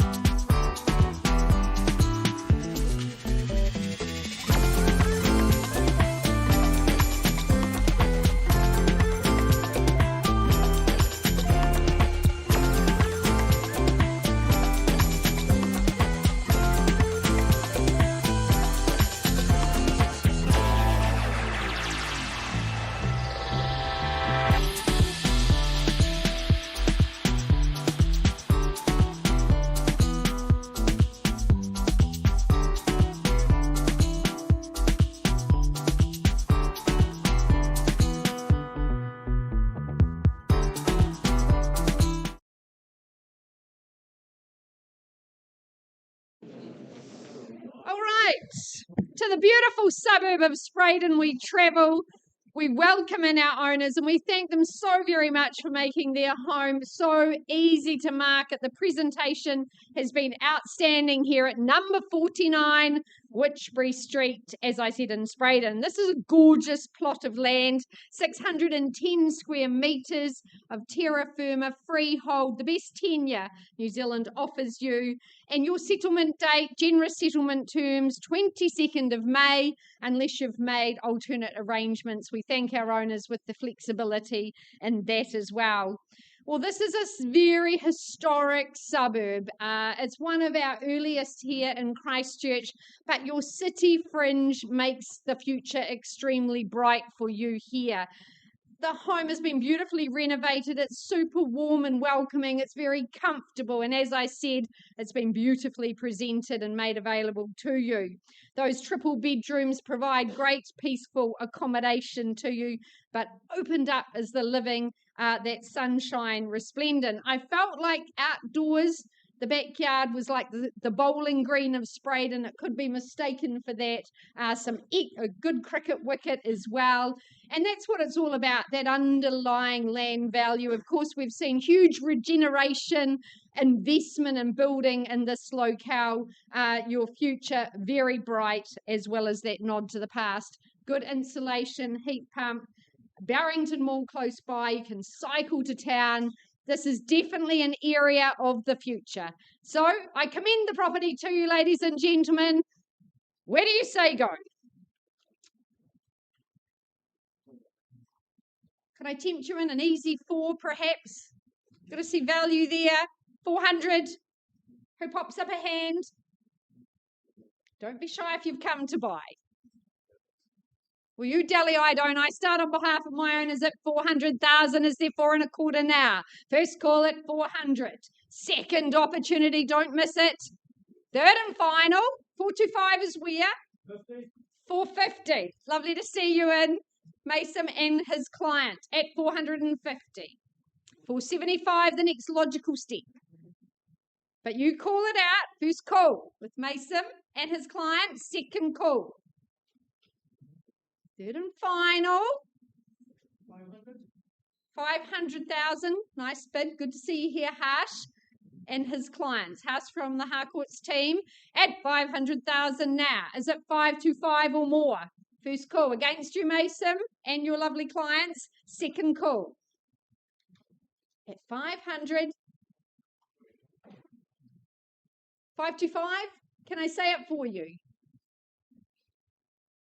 to the beautiful suburb of Spraydon we travel. We welcome in our owners and we thank them so very much for making their home so easy to market. The presentation has been outstanding here at number 49 Witchbury Street, as I said, in Spraydon. This is a gorgeous plot of land, 610 square metres of terra firma freehold, the best tenure New Zealand offers you. And your settlement date, generous settlement terms, 22nd of May, unless you've made alternate arrangements. We thank our owners with the flexibility in that as well. Well, this is a very historic suburb. It's one of our earliest here in Christchurch, but your city fringe makes the future extremely bright for you here. The home has been beautifully renovated. It's super warm and welcoming. It's very comfortable. And as I said, it's been beautifully presented and made available to you. Those triple bedrooms provide great peaceful accommodation to you, but opened up as the living, that sunshine resplendent. I felt like outdoors, the backyard was like the bowling green of Spraydon. It could be mistaken for that. A good cricket wicket as well. And that's what it's all about, that underlying land value. Of course, we've seen huge regeneration, investment in building in this locale. Your future very bright, as well as that nod to the past. Good insulation, heat pump, Barrington Mall close by. You can cycle to town. This is definitely an area of the future. So I commend the property to you, ladies and gentlemen. Where do you say go? Could I tempt you in an easy 4, perhaps? Got to see value there. 400. Who pops up a hand? Don't be shy if you've come to buy. Well, you dally-eye, don't I? Start on behalf of my owners at 400,000. Is there 4 1/4 now? First call at 400. Second opportunity, don't miss it. Third and final, 425 is where? 450. Lovely to see you in. Mason and his client at 450. 475, the next logical step. But you call it out. First call with Mason and his client. Second call. Third and final. 500,000. Nice bid. Good to see you here, Harsh and his clients. Harsh from the Harcourts team at 500,000 now. Is it 525 or more? First call against you, Mason, and your lovely clients. Second call. At 500. 525. Can I say it for you?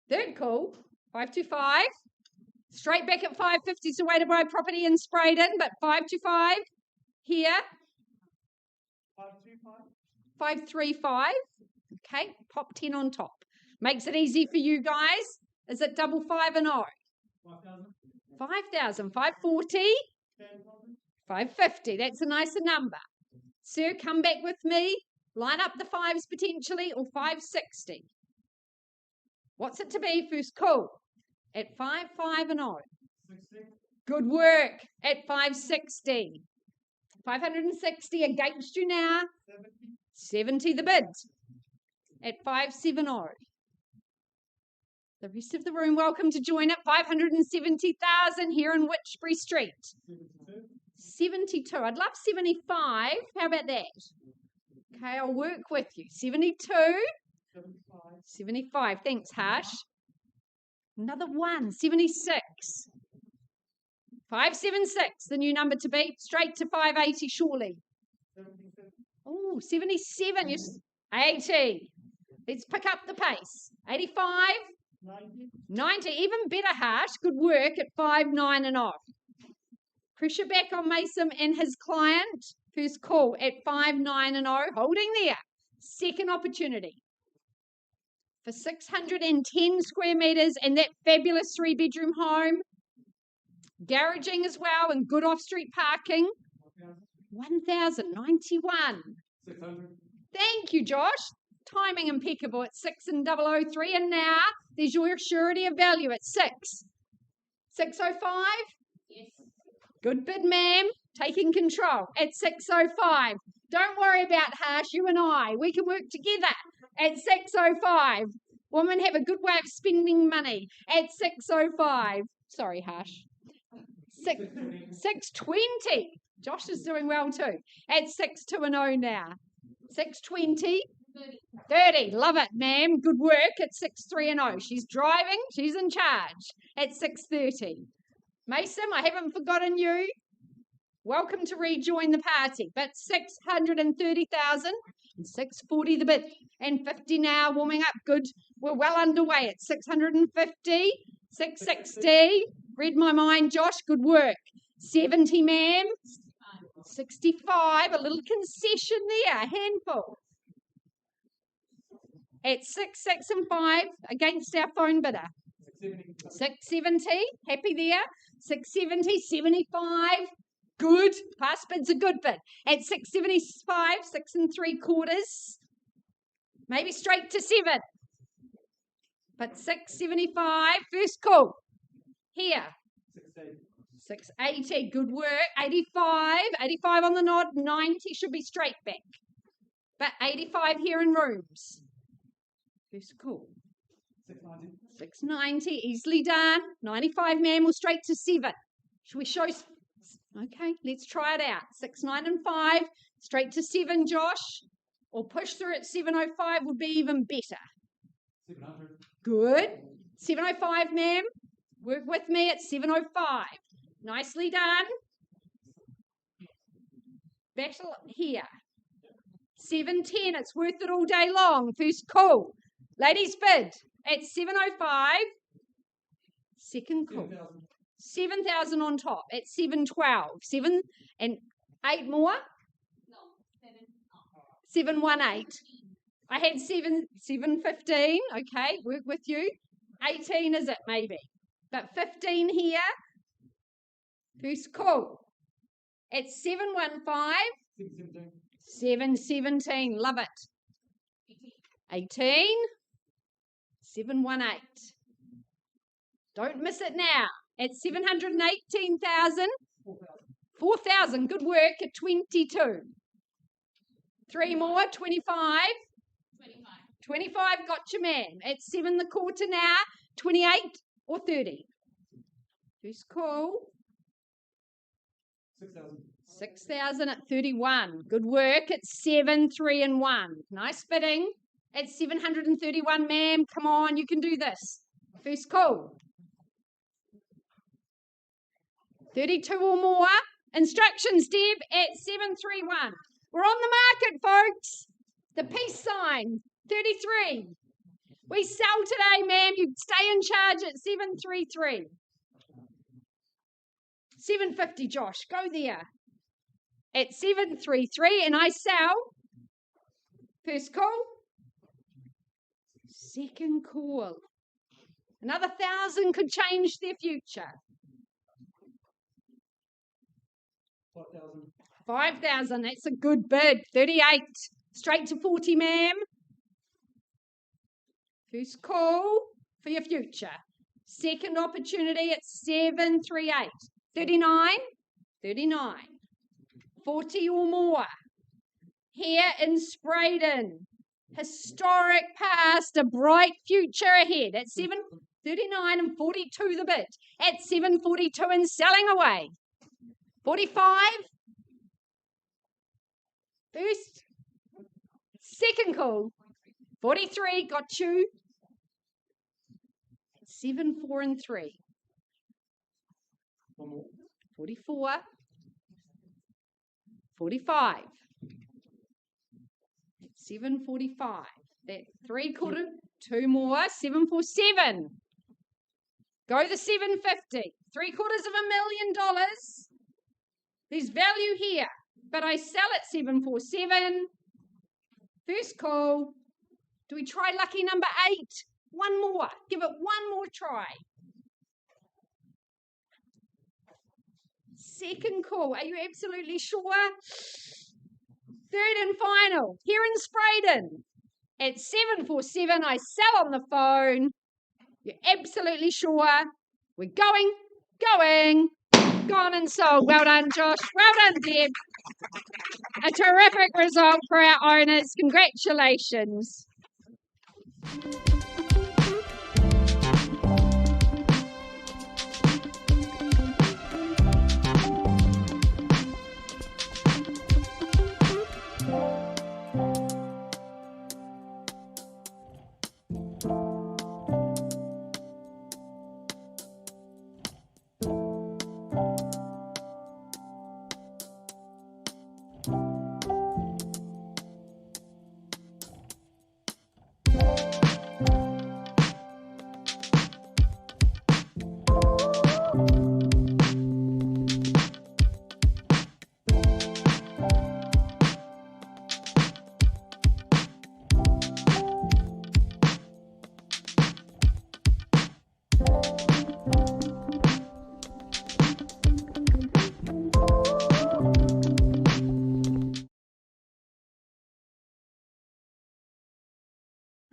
Third call. 525. Straight back at 550, so way to buy property in Spraydon, but 525 here. 535. Okay, pop 10 on top. Makes it easy for you guys. Is it 5 and 0? 5,000. 540. 550. That's a nicer number. Sir, come back with me. Line up the 5s potentially, or 560. What's it to be? First call. At 5 and 0. Good work. At 560. 560 against you now. 70 the bid. At 570. The rest of the room welcome to join it. 570,000 here in Witchbury Street. 72. I'd love 75. How about that? Okay, I'll work with you. 72. 75. Thanks, Harsh. Another 1. 76. 576, the new number to beat. Straight to 580, surely. Oh, 77. Yes. 80. Let's pick up the pace. 85. 90. Even better, Harsh. Good work at 5, 9 and 0. Pressure back on Mason and his client. First call at 5, 9 and 0. Holding there. Second opportunity. For 610 square metres and that fabulous 3-bedroom home. Garaging as well and good off-street parking. 1,091. 600. Thank you, Josh. Timing impeccable at 6 and 003. And now there's your surety of value at 6. 605? Yes. Good bid, ma'am. Taking control at 605. Don't worry about Harsh, you and I. We can work together at 605. Women have a good way of spending money at 6:05. Sorry, Harsh. 6:20. Josh is doing well too. At 6-2-0 now. 6:20. 30. Love it, ma'am. Good work at 6-3-0. She's driving. She's in charge at 6:30. Mason, I haven't forgotten you. Welcome to rejoin the party. But 630,000 and 640 the bid. And 50 now, warming up. Good. We're well underway at 650, 660. Read my mind, Josh. Good work. 70, ma'am. 65. A little concession there. A handful. At 6, 6 and 5 against our phone bidder. 670. Happy there. 670, 75. Good. Past bid's a good bid. At 675, 6 3/4. Maybe straight to 7. But 675, first call. Here. 680, good work. 85, 85 on the nod. 90 should be straight back. But 85 here in rooms. First call. 690, easily done. 95, ma'am, we'll straight to 7. Should we show? Okay, let's try it out. 6, 9 and 5, straight to 7, Josh. Or push through at 705 would be even better. 700. Good. 705, ma'am. Work with me at 705. Nicely done. Battle here. 710, it's worth it all day long. First call. Ladies bid at 705. Second call. 7,000 on top at 712. 7 and 8 more. 718. I had 715. Okay, work with you. 18 is it maybe? But 15 here. First call. At 715. 717. Love it. 18. 718. Don't miss it now. At 718,000. 4,000. Good work at 22. 3 more. 25. 25 got you, ma'am. At 7 1/4 now. 28 or 30. First call. 6,000 at 31. Good work at 7 3 and 1. Nice bidding. At 731, ma'am. Come on, you can do this. First call. 32 or more. Instructions, Deb, at 731. We're on the market, folks. The peace sign, 33. We sell today, ma'am. You stay in charge at 733. 750, Josh. Go there. At 733, and I sell. First call. Second call. Another 1,000 could change their future. 5,000. That's a good bid. 38. Straight to 40, ma'am. First call for your future. Second opportunity at 738. 39. 39. 40 or more. Here in Spraydon. Historic past, a bright future ahead. At 739 and 42 the bid. At 742 and selling away. 45. First. Second call. 43 got you. 7 4 and 3. 44. 45. 745. That 3/4. 2 more. 747. Go the 750. $750,000. There's value here, but I sell at 747. First call. Do we try lucky number 8? One more. Give it one more try. Second call. Are you absolutely sure? Third and final. Here in Spraydon. At 747, I sell on the phone. You're absolutely sure? We're going. Gone and sold. Well done, Josh. Well done, Deb. A terrific result for our owners. Congratulations.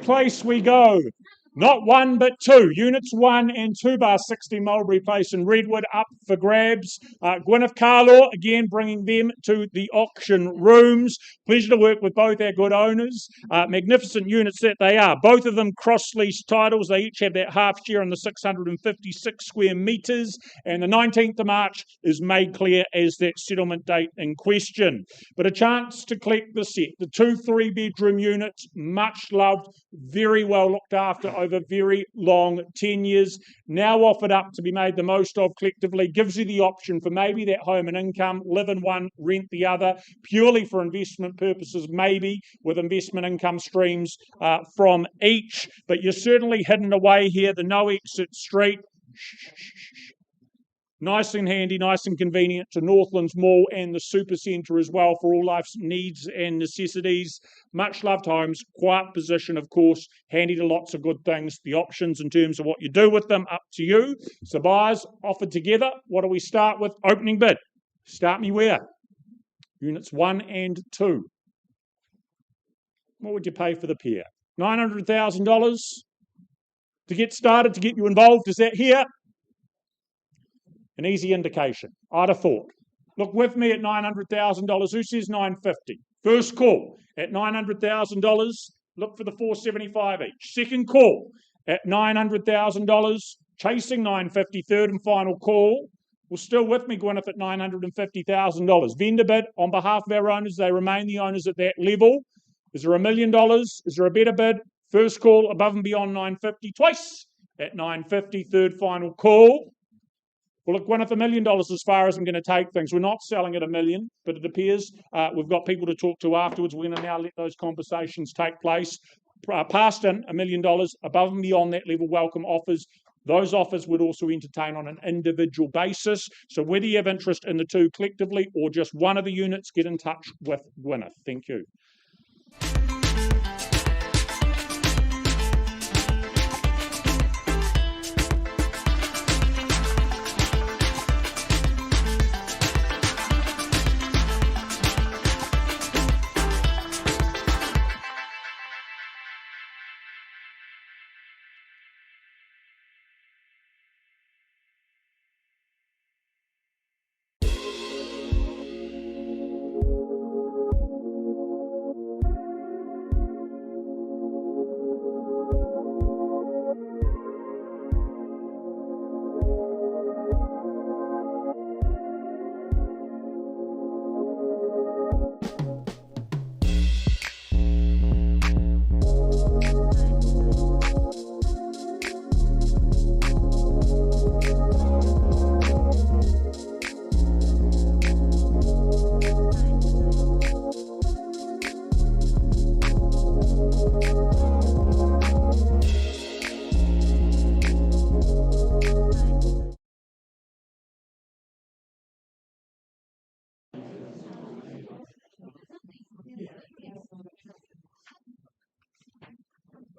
place we go. Not one, but two. Units 1 and 2 bar 60 Mulberry Place and Redwood up for grabs. Gwyneth Carlaw, again, bringing them to the auction rooms. Pleasure to work with both our good owners. Magnificent units that they are. Both of them cross-lease titles. They each have that half share on the 656 square metres. And the 19th of March is made clear as that settlement date in question. But a chance to collect the set. The 2 3-bedroom units, much loved, very well looked after over very long tenures, now offered up to be made the most of collectively, gives you the option for maybe that home and income, live in one, rent the other, purely for investment purposes, maybe with investment income streams from each. But you're certainly hidden away here, the no exit street. Nice and handy, nice and convenient to Northlands Mall and the Supercentre as well for all life's needs and necessities. Much loved homes, quiet position, of course, handy to lots of good things. The options in terms of what you do with them, up to you. So buyers offered together. What do we start with? Opening bid. Start me where? Units 1 and 2. What would you pay for the pair? $900,000 to get started, to get you involved. Is that here? An easy indication, I'd have thought. Look with me at $900,000. Who says $950,000? First call at $900,000. Look for the $475,000 each. Second call at $900,000. Chasing $950,000. Third and final call. Well, still with me, Gwyneth, at $950,000. Vendor bid on behalf of our owners. They remain the owners at that level. Is there $1 million? Is there a better bid? First call above and beyond $950,000. Twice at $950,000. Third final call. Well, look, Gwyneth, $1 million as far as I'm going to take things. We're not selling at $1 million, but it appears we've got people to talk to afterwards. We're going to now let those conversations take place. Past in $1 million, above and beyond that level, welcome offers. Those offers would also entertain on an individual basis. So whether you have interest in the two collectively or just one of the units, get in touch with Gwyneth. Thank you.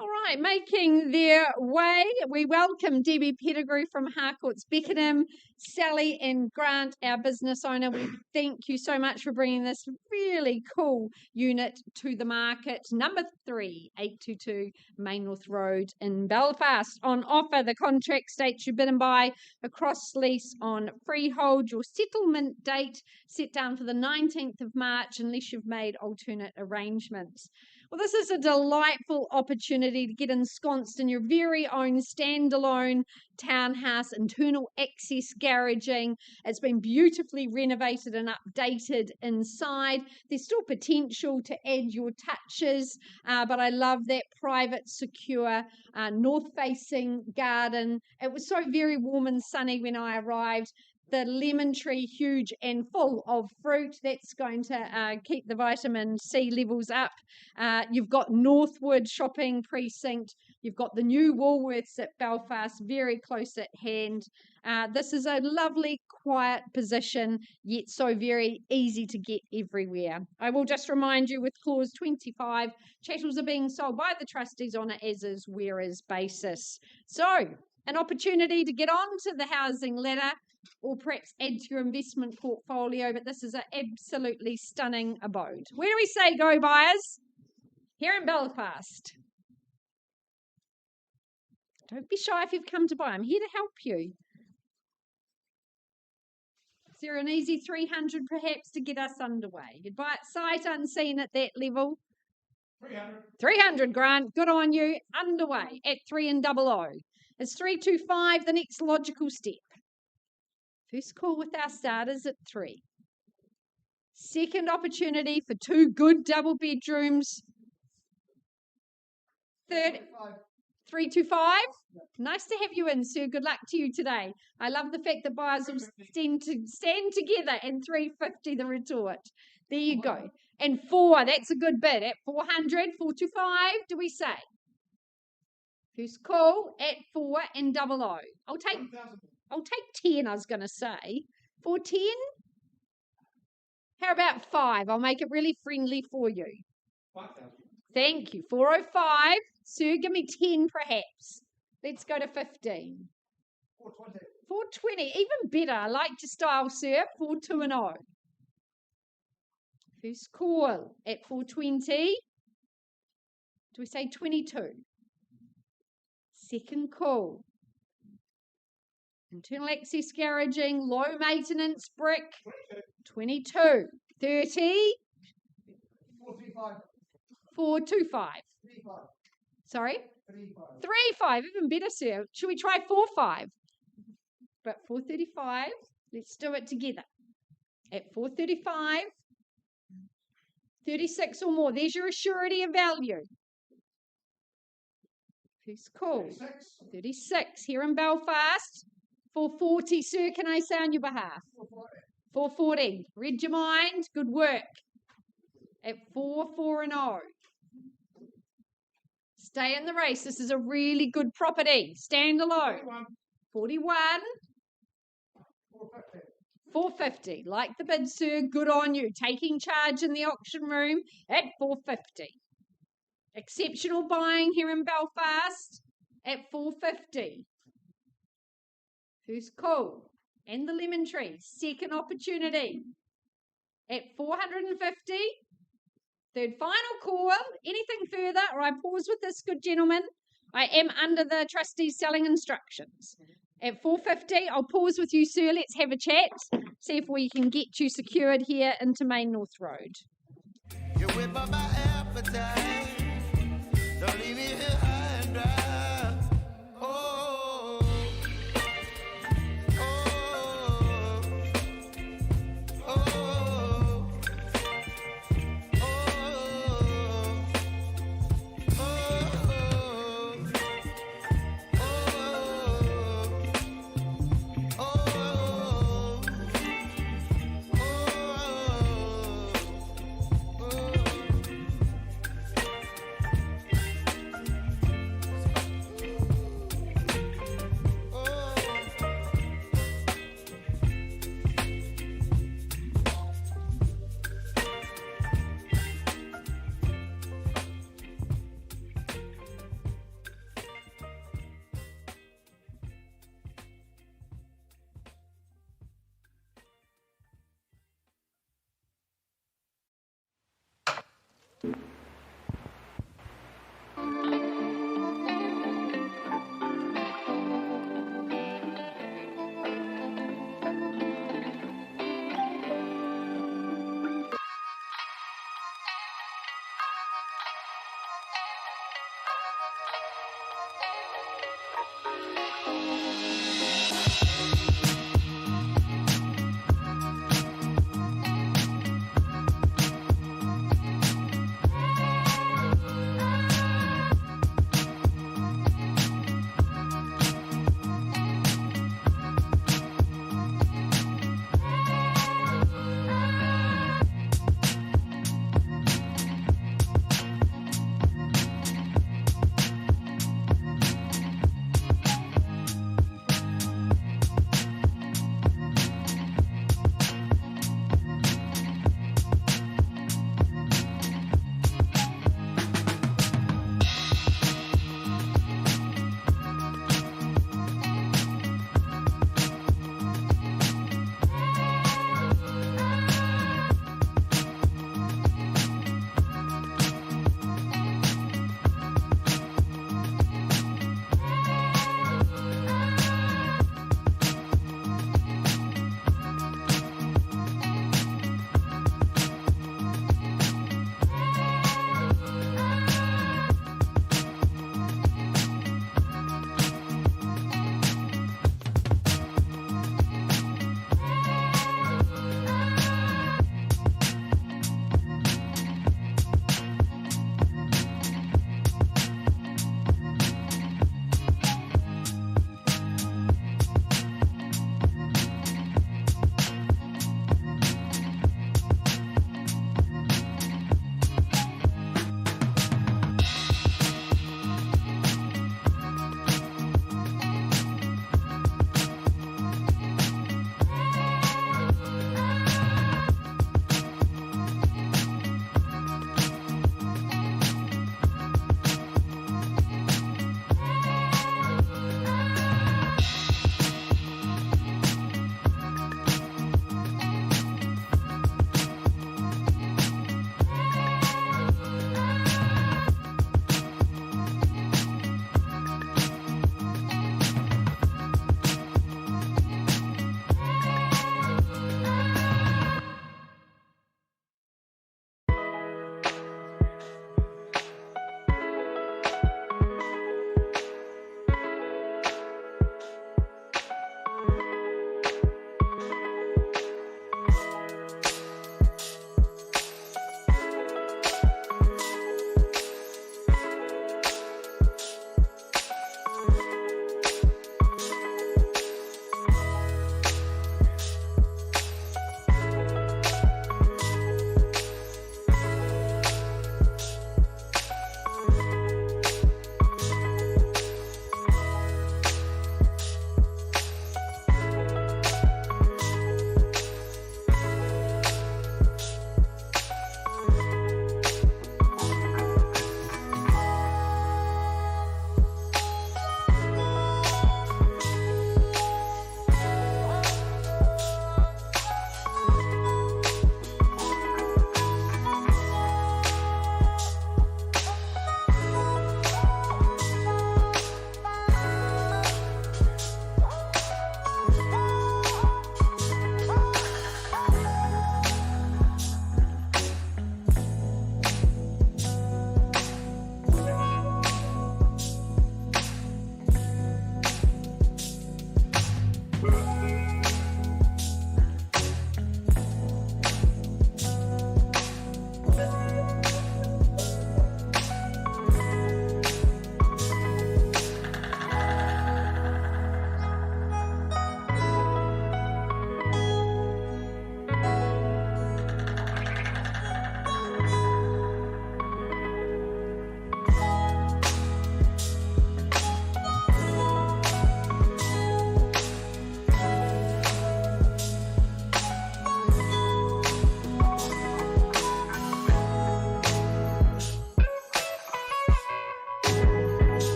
All right, making their way, we welcome Debbie Pettigrew from Harcourts Beckenham, Sally and Grant, our business owner. We thank you so much for bringing this really cool unit to the market. Number 3, 822 Maynooth Road in Belfast. On offer, the contract states you bid and buy a cross lease on freehold. Your settlement date set down for the 19th of March unless you've made alternate arrangements. Well, this is a delightful opportunity to get ensconced in your very own standalone townhouse, internal access garaging. It's been beautifully renovated and updated inside. There's still potential to add your touches, but I love that private, secure, north-facing garden. It was so very warm and sunny when I arrived. The lemon tree, huge and full of fruit. That's going to keep the vitamin C levels up. You've got Northwood Shopping Precinct. You've got the new Woolworths at Belfast, very close at hand. This is a lovely, quiet position, yet so very easy to get everywhere. I will just remind you, with Clause 25, chattels are being sold by the trustees on an as-is, where-is basis. So, an opportunity to get on to the housing ladder, or perhaps add to your investment portfolio, but this is an absolutely stunning abode. Where do we say go, buyers? Here in Belfast. Don't be shy if you've come to buy. I'm here to help you. Is there an easy 300 perhaps to get us underway? You'd buy it sight unseen at that level. 300, Grant. Good on you. Underway at 3 and 00. It's 325, the next logical step. First call with our starters at 3. Second opportunity for 2 good double bedrooms. Third, 325. Nice to have you in, sir. Good luck to you today. I love the fact that buyers will stand together and 350 the retort. There you go. And 4, that's a good bid. At 400, 425, do we say? First call at 4 and 00. I'll take 10, I was going to say. 410? How about 5? I'll make it really friendly for you. 5,000. Thank you. 405. Sir, give me 10 perhaps. Let's go to 15. 420. 420. Even better. I like your style, sir. 4210. First call at 420. Do we say 22? Second call. Internal access garaging, low maintenance brick. 22. 30. 435. 425. 35. Sorry? 35. 35. Even better, sir. Should we try 45? But 435. Let's do it together. At 435. 36 or more. There's your assurity of value. First call. 36 here in Belfast. 440, sir. Can I say on your behalf? 440. Read your mind. Good work. At 440. Stay in the race. This is a really good property. Stand alone. 41. 450. Like the bid, sir. Good on you. Taking charge in the auction room at 450. Exceptional buying here in Belfast at 450. First call. And the lemon tree. Second opportunity at 450. Third final call. Anything further, or I pause with this good gentleman. I am under the trustee's selling instructions. At 450, I'll pause with you, sir. Let's have a chat. See if we can get you secured here into Main North Road. You whip up my appetite. Don't leave me here high and dry. Oh, oh, oh, oh,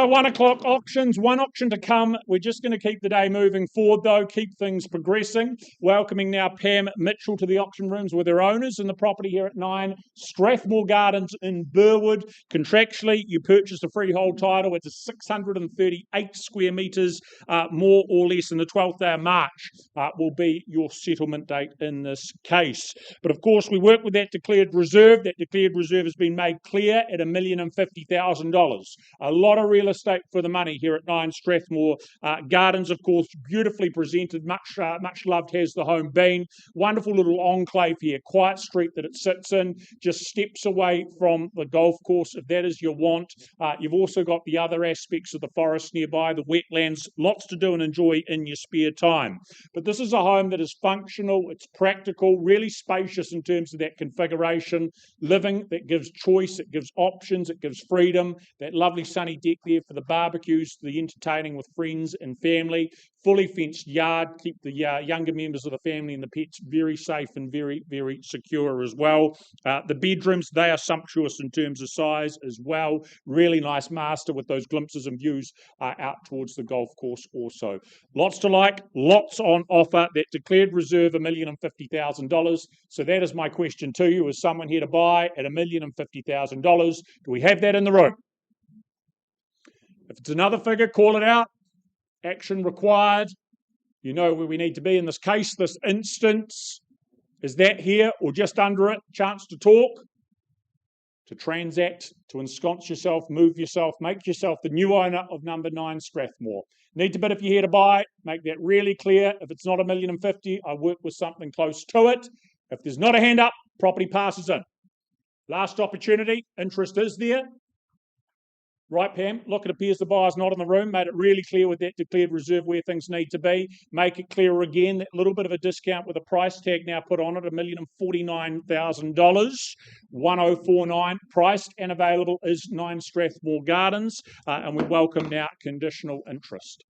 1 o'clock auctions, one auction to come. We're just going to keep the day moving forward, though, keep things progressing. Welcoming now Pam Mitchell to the auction rooms with her owners in the property here at 9 Strathmore Gardens in Burwood. Contractually, you purchase a freehold title. It's a 638 square metres, more or less, and the 12th day of March will be your settlement date in this case. But of course, we work with that declared reserve. That declared reserve has been made clear at $1,050,000. A lot of real estate for the money here at 9 Strathmore Gardens, of course, beautifully presented, much loved has the home been. Wonderful little enclave here, quiet street that it sits in, just steps away from the golf course, if that is your want. You've also got the other aspects of the forest nearby, the wetlands, lots to do and enjoy in your spare time. But this is a home that is functional, it's practical, really spacious in terms of that configuration, living that gives choice, it gives options, it gives freedom, that lovely sunny deck there for the barbecues, the entertaining with friends and family, fully fenced yard, keep the younger members of the family and the pets very safe and very, very secure as well. The bedrooms, they are sumptuous in terms of size as well. Really nice master with those glimpses and views out towards the golf course also. Lots to like, lots on offer. That declared reserve, $1,050,000. So that is my question to you. Is someone here to buy at $1,050,000? Do we have that in the room? If it's another figure, call it out. Action required. You know where we need to be in this case, this instance. Is that here or just under it? Chance to talk, to transact, to ensconce yourself, move yourself, make yourself the new owner of number 9 Strathmore. Need to bid if you're here to buy. Make that really clear. If it's not $1,050,000, I work with something close to it. If there's not a hand up, property passes in. Last opportunity. Interest is there. Right, Pam? Look, it appears the buyer's not in the room. Made it really clear with that declared reserve where things need to be. Make it clearer again, that little bit of a discount with a price tag now put on it, $1,049,000. $1,049 priced and available is 9 Strathmore Gardens. And we welcome now conditional interest.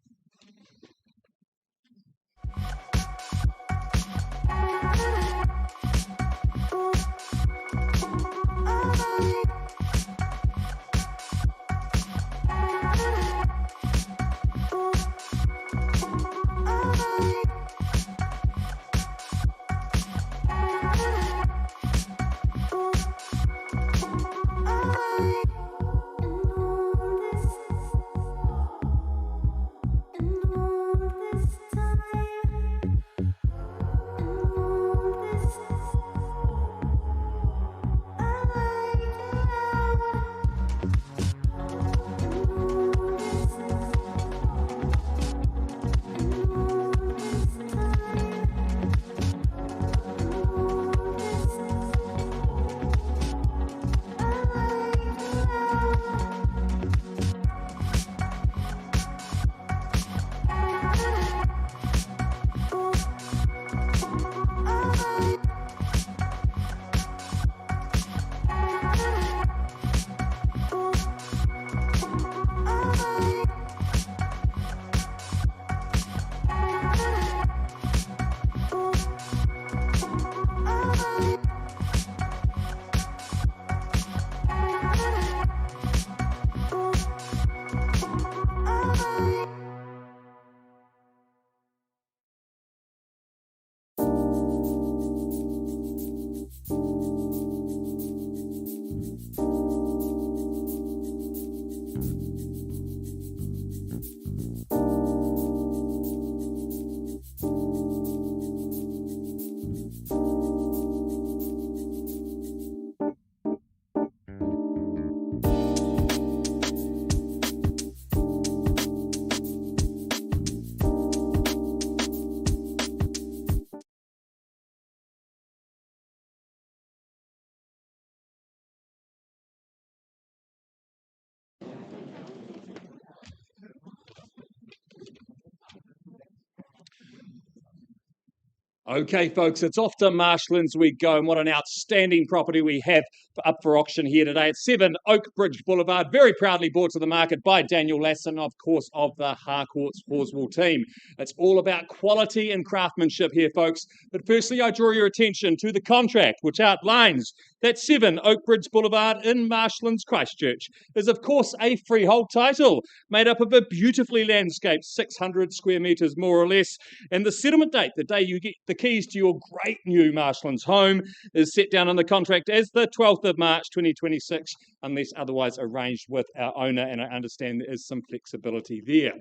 Okay, folks, it's off to Marshlands we go, and what an outstanding property we have up for auction here today. It's 7 Oak Bridge Boulevard, very proudly brought to the market by Daniel Lasson, of course, of the Harcourts Horswell team. It's all about quality and craftsmanship here, folks. But firstly, I draw your attention to the contract, which outlines that 7 Oak Bridge Boulevard in Marshlands, Christchurch, is, of course, a freehold title made up of a beautifully landscaped 600 square metres, more or less. And the settlement date, the day you get the keys to your great new Marshlands home, is set down in the contract as the 12th of March 2026, unless otherwise arranged with our owner, and I understand there is some flexibility there.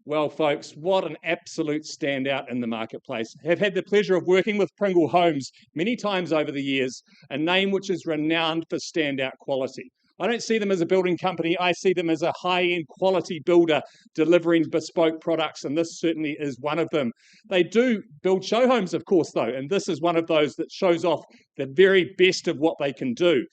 Well, folks, what an absolute standout in the marketplace. Have had the pleasure of working with Pringle Homes many times over the years, a name which is renowned for standout quality. I don't see them as a building company. I see them as a high-end quality builder delivering bespoke products, and this certainly is one of them. They do build show homes, of course, though, and this is one of those that shows off the very best of what they can do.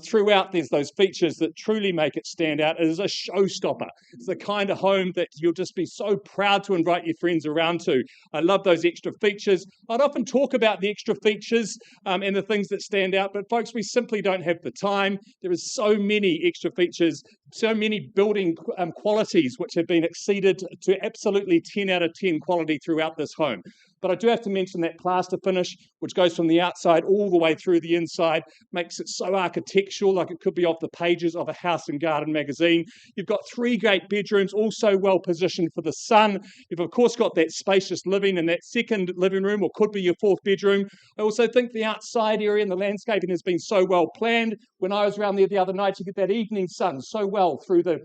Throughout, there's those features that truly make it stand out. It is a showstopper. It's the kind of home that you'll just be so proud to invite your friends around to. I love those extra features. I'd often talk about the extra features and the things that stand out, but folks, we simply don't have the time. There is so many extra features, so many building qualities which have been exceeded to absolutely 10 out of 10 quality throughout this home. But I do have to mention that plaster finish, which goes from the outside all the way through the inside, makes it so architectural, like it could be off the pages of a House and Garden magazine. You've got 3 great bedrooms, also well positioned for the sun. You've, of course, got that spacious living and that second living room, or could be your 4th bedroom. I also think the outside area and the landscaping has been so well planned. When I was around there the other night, you get that evening sun so well through the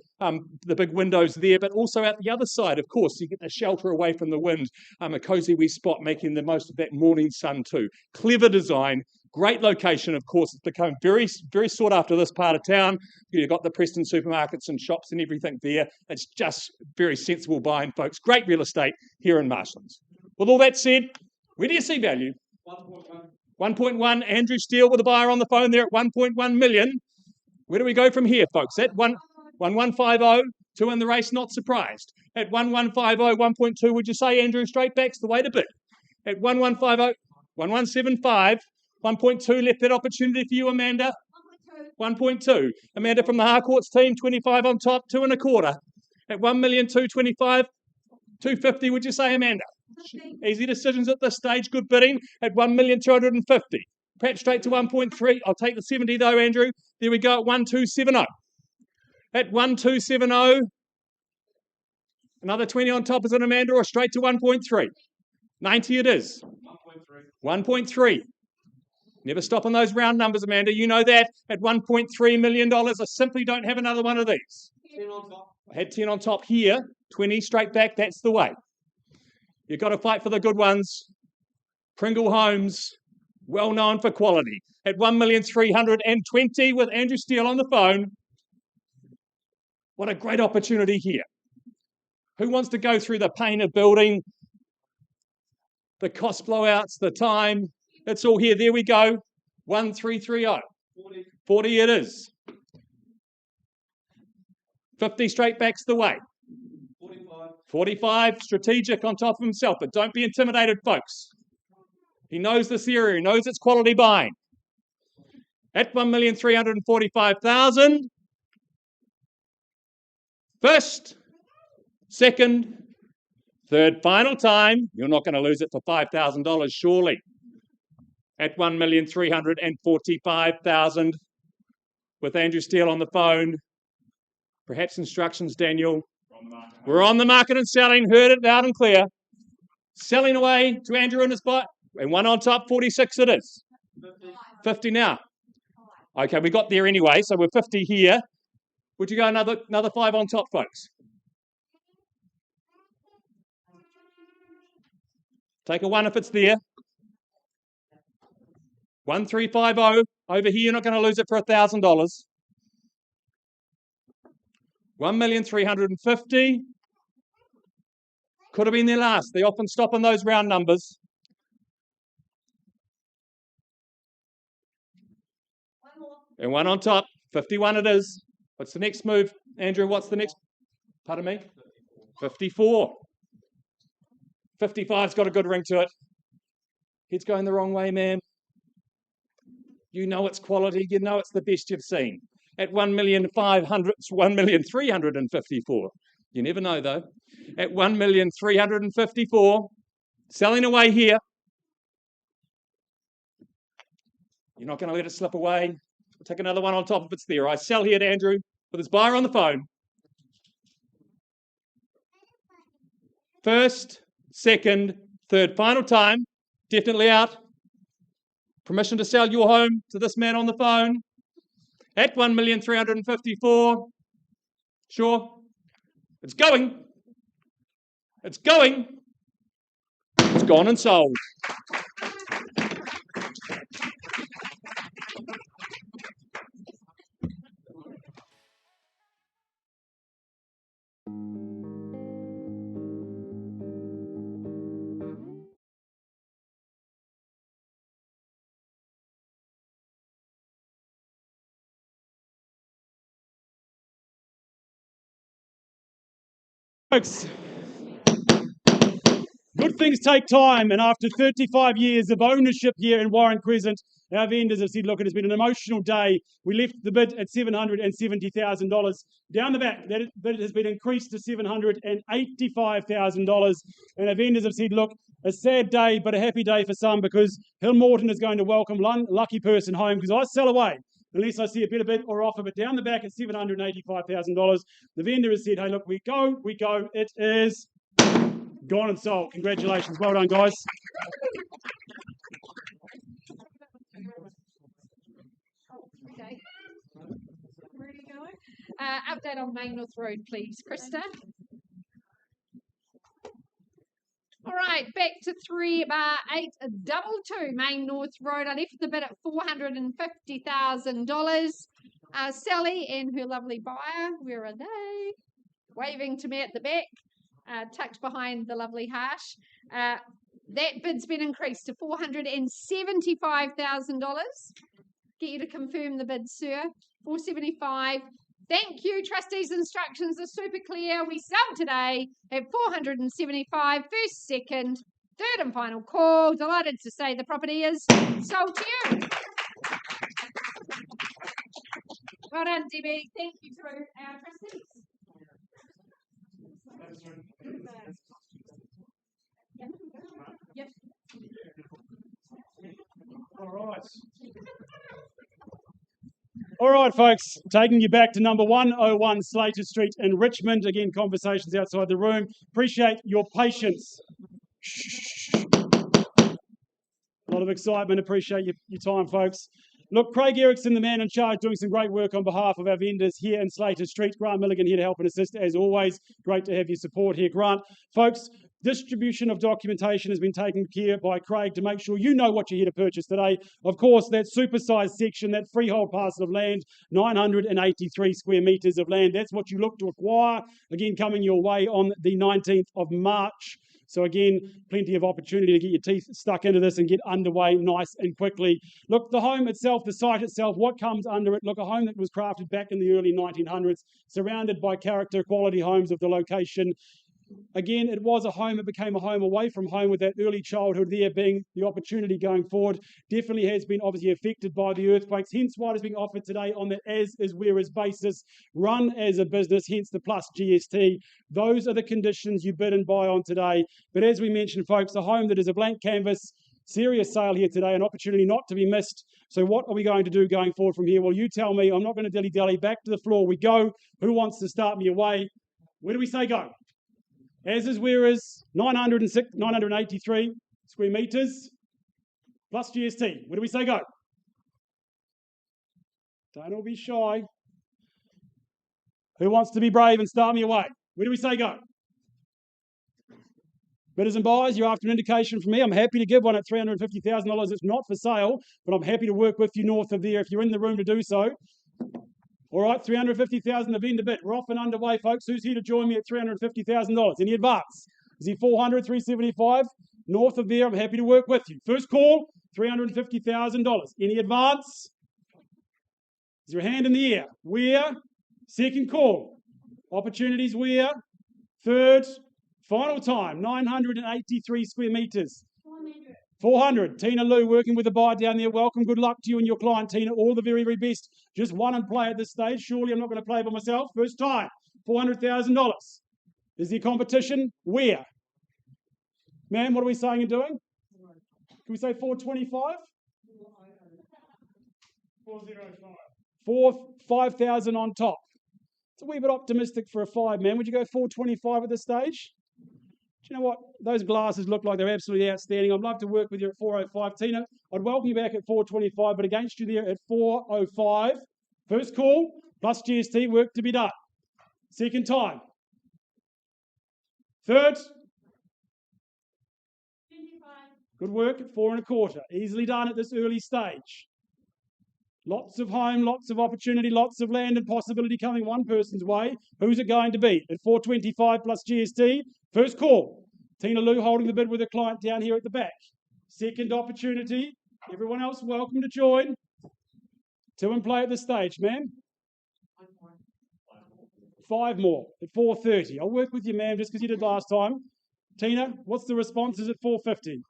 big windows there, but also out the other side, of course, you get the shelter away from the wind, a cosy wee spot making the most of that morning sun too. Clever design, great location, of course. It's become very, very sought after this part of town. You've got the Preston supermarkets and shops and everything there. It's just very sensible buying, folks. Great real estate here in Marshlands. With all that said, where do you see value? 1.1. Andrew Steele with a buyer on the phone there at 1.1 million. Where do we go from here, folks? At 1150, 2 in the race, not surprised. At 1150, 1.2, would you say, Andrew, straight back's the way to bid? At 1150, 1175, 1.2, left that opportunity for you, Amanda. 1.2. Amanda from the Harcourts team, 25 on top, 2 1/4. At 1,225,000, 250, would you say, Amanda? Easy decisions at this stage, good bidding. At 1,250,000. Perhaps straight to 1.3. I'll take the 70 though, Andrew. There we go at 1,270. At 1,270, another 20 on top, is it, Amanda, or straight to 1.3? 90 it is. 1.3. Never stop on those round numbers, Amanda. You know that. At $1.3 million, I simply don't have another one of these. 10 on top. I had 10 on top here, 20 straight back. That's the way. You've got to fight for the good ones. Pringle Homes, well known for quality. At 1,320,000 with Andrew Steele on the phone. What a great opportunity here. Who wants to go through the pain of building, the cost blowouts, the time? It's all here. There we go. 1,330. 40 it is. 50 straight back's the way. 45, strategic on top of himself, but don't be intimidated, folks. He knows this area. He knows it's quality buying. At 1,345,000. First, second, third, final time. You're not going to lose it for $5,000, surely. At 1,345,000 with Andrew Steele on the phone. Perhaps instructions, Daniel. We're on the market and selling. Heard it loud and clear. Selling away to Andrew and his buy. And 1 on top, 46 it is. 50 now. Okay, we got there anyway, so we're 50 here. Would you go another 5 on top, folks? Take a 1 if it's there. 1,350 over here. You're not going to lose it for $1,000. 1,350,000. Could have been their last. They often stop on those round numbers. And 1 on top. 51 it is. What's the next move, Andrew? What's the next? Pardon me? 54. 55's got a good ring to it. Head's going the wrong way, ma'am. You know it's quality. You know it's the best you've seen. At 1,354,000. You never know, though. At 1,354,000. Selling away here. You're not going to let it slip away. We'll take another one on top if it's there. I sell here to Andrew with his buyer on the phone. First, second, third, final time. Definitely out. Permission to sell your home to this man on the phone. At 1,354,000. Sure. It's going. It's going. It's gone and sold. Folks, good things take time, and after 35 years of ownership here in Warren Crescent, our vendors have said, look, it has been an emotional day. We left the bid at $770,000. Down the back, that bid has been increased to $785,000, and our vendors have said, look, a sad day, but a happy day for some, because Hill Morton is going to welcome one lucky person home, because I sell away unless I see a better bid or offer. But down the back at $785,000, the vendor has said, hey, look, we go. It is gone and sold. Congratulations. Well done, guys. Okay. Ready to go? Update on Main North Road, please, Krista. All right, back to 3/822 Main North Road. I left the bid at $450,000. Sally and her lovely buyer, where are they? Waving to me at the back, tucked behind the lovely Harsh. That bid's been increased to $475,000. Get you to confirm the bid, sir. $475,000. Thank you. Trustees' instructions are super clear. We sell today at $475,000. First, second, third and final call. Delighted to say the property is sold to you. Well done, Debbie. Thank you to our trustees. Yep. All right, folks, taking you back to number 101 Slater Street in Richmond. Again, conversations outside the room. Appreciate your patience. A lot of excitement. Appreciate your time, folks. Look, Craig Erickson, the man in charge, doing some great work on behalf of our vendors here in Slater Street. Grant Milligan here to help and assist, as always. Great to have your support here, Grant. Folks, distribution of documentation has been taken care by Craig to make sure you know what you're here to purchase today. Of course, that supersized section, that freehold parcel of land, 983 square metres of land, that's what you look to acquire. Again, coming your way on the 19th of March. So again, plenty of opportunity to get your teeth stuck into this and get underway nice and quickly. Look, the home itself, the site itself, what comes under it? Look, a home that was crafted back in the early 1900s, surrounded by character, quality homes of the location. Again, it was a home. It became a home away from home, with that early childhood there being the opportunity going forward. Definitely has been obviously affected by the earthquakes, hence why it's being offered today on the as is where is basis, run as a business, hence the plus GST. Those are the conditions you bid and buy on today. But as we mentioned, folks, a home that is a blank canvas, serious sale here today, an opportunity not to be missed. So what are we going to do going forward from here? Well, you tell me. I'm not going to dilly-dally. Back to the floor we go. Who wants to start me away? Where do we say go? As is where is 983 square metres plus GST. Where do we say go? Don't all be shy. Who wants to be brave and start me away? Where do we say go? Bidders and buyers, you're after an indication from me. I'm happy to give one at $350,000. It's not for sale, but I'm happy to work with you north of there if you're in the room to do so. All right, $350,000 the vendor bid. We're off and underway, folks. Who's here to join me at $350,000? Any advance? Is he 400, 375? North of there, I'm happy to work with you. First call, $350,000. Any advance? Is your hand in the air? Where? Second call. Opportunities where? Third, final time, 983 square metres. 400. Tina Lou working with the buy down there. Welcome. Good luck to you and your client, Tina. All the very, very best. Just one and play at this stage. Surely I'm not going to play by myself. First time. $400,000. Is there competition? Where? Ma'am, what are we saying and doing? Can we say 425? 405. 5,000 on top. It's a wee bit optimistic for a 5, man. Would you go 425 at this stage? Do you know what? Those glasses look like they're absolutely outstanding. I'd love to work with you at 405. Tina, I'd welcome you back at 425, but against you there at 405. First call, plus GST, work to be done. Second time. Third. Good work at 4 1/4. Easily done at this early stage. Lots of home, lots of opportunity, lots of land and possibility coming one person's way. Who's it going to be? At 425 plus GST. First call. Tina Lou holding the bid with a client down here at the back. Second opportunity. Everyone else welcome to join. 2 and play at this stage, ma'am. 5 more at 430. I'll work with you, ma'am, just because you did last time. Tina, what's the responses at 450?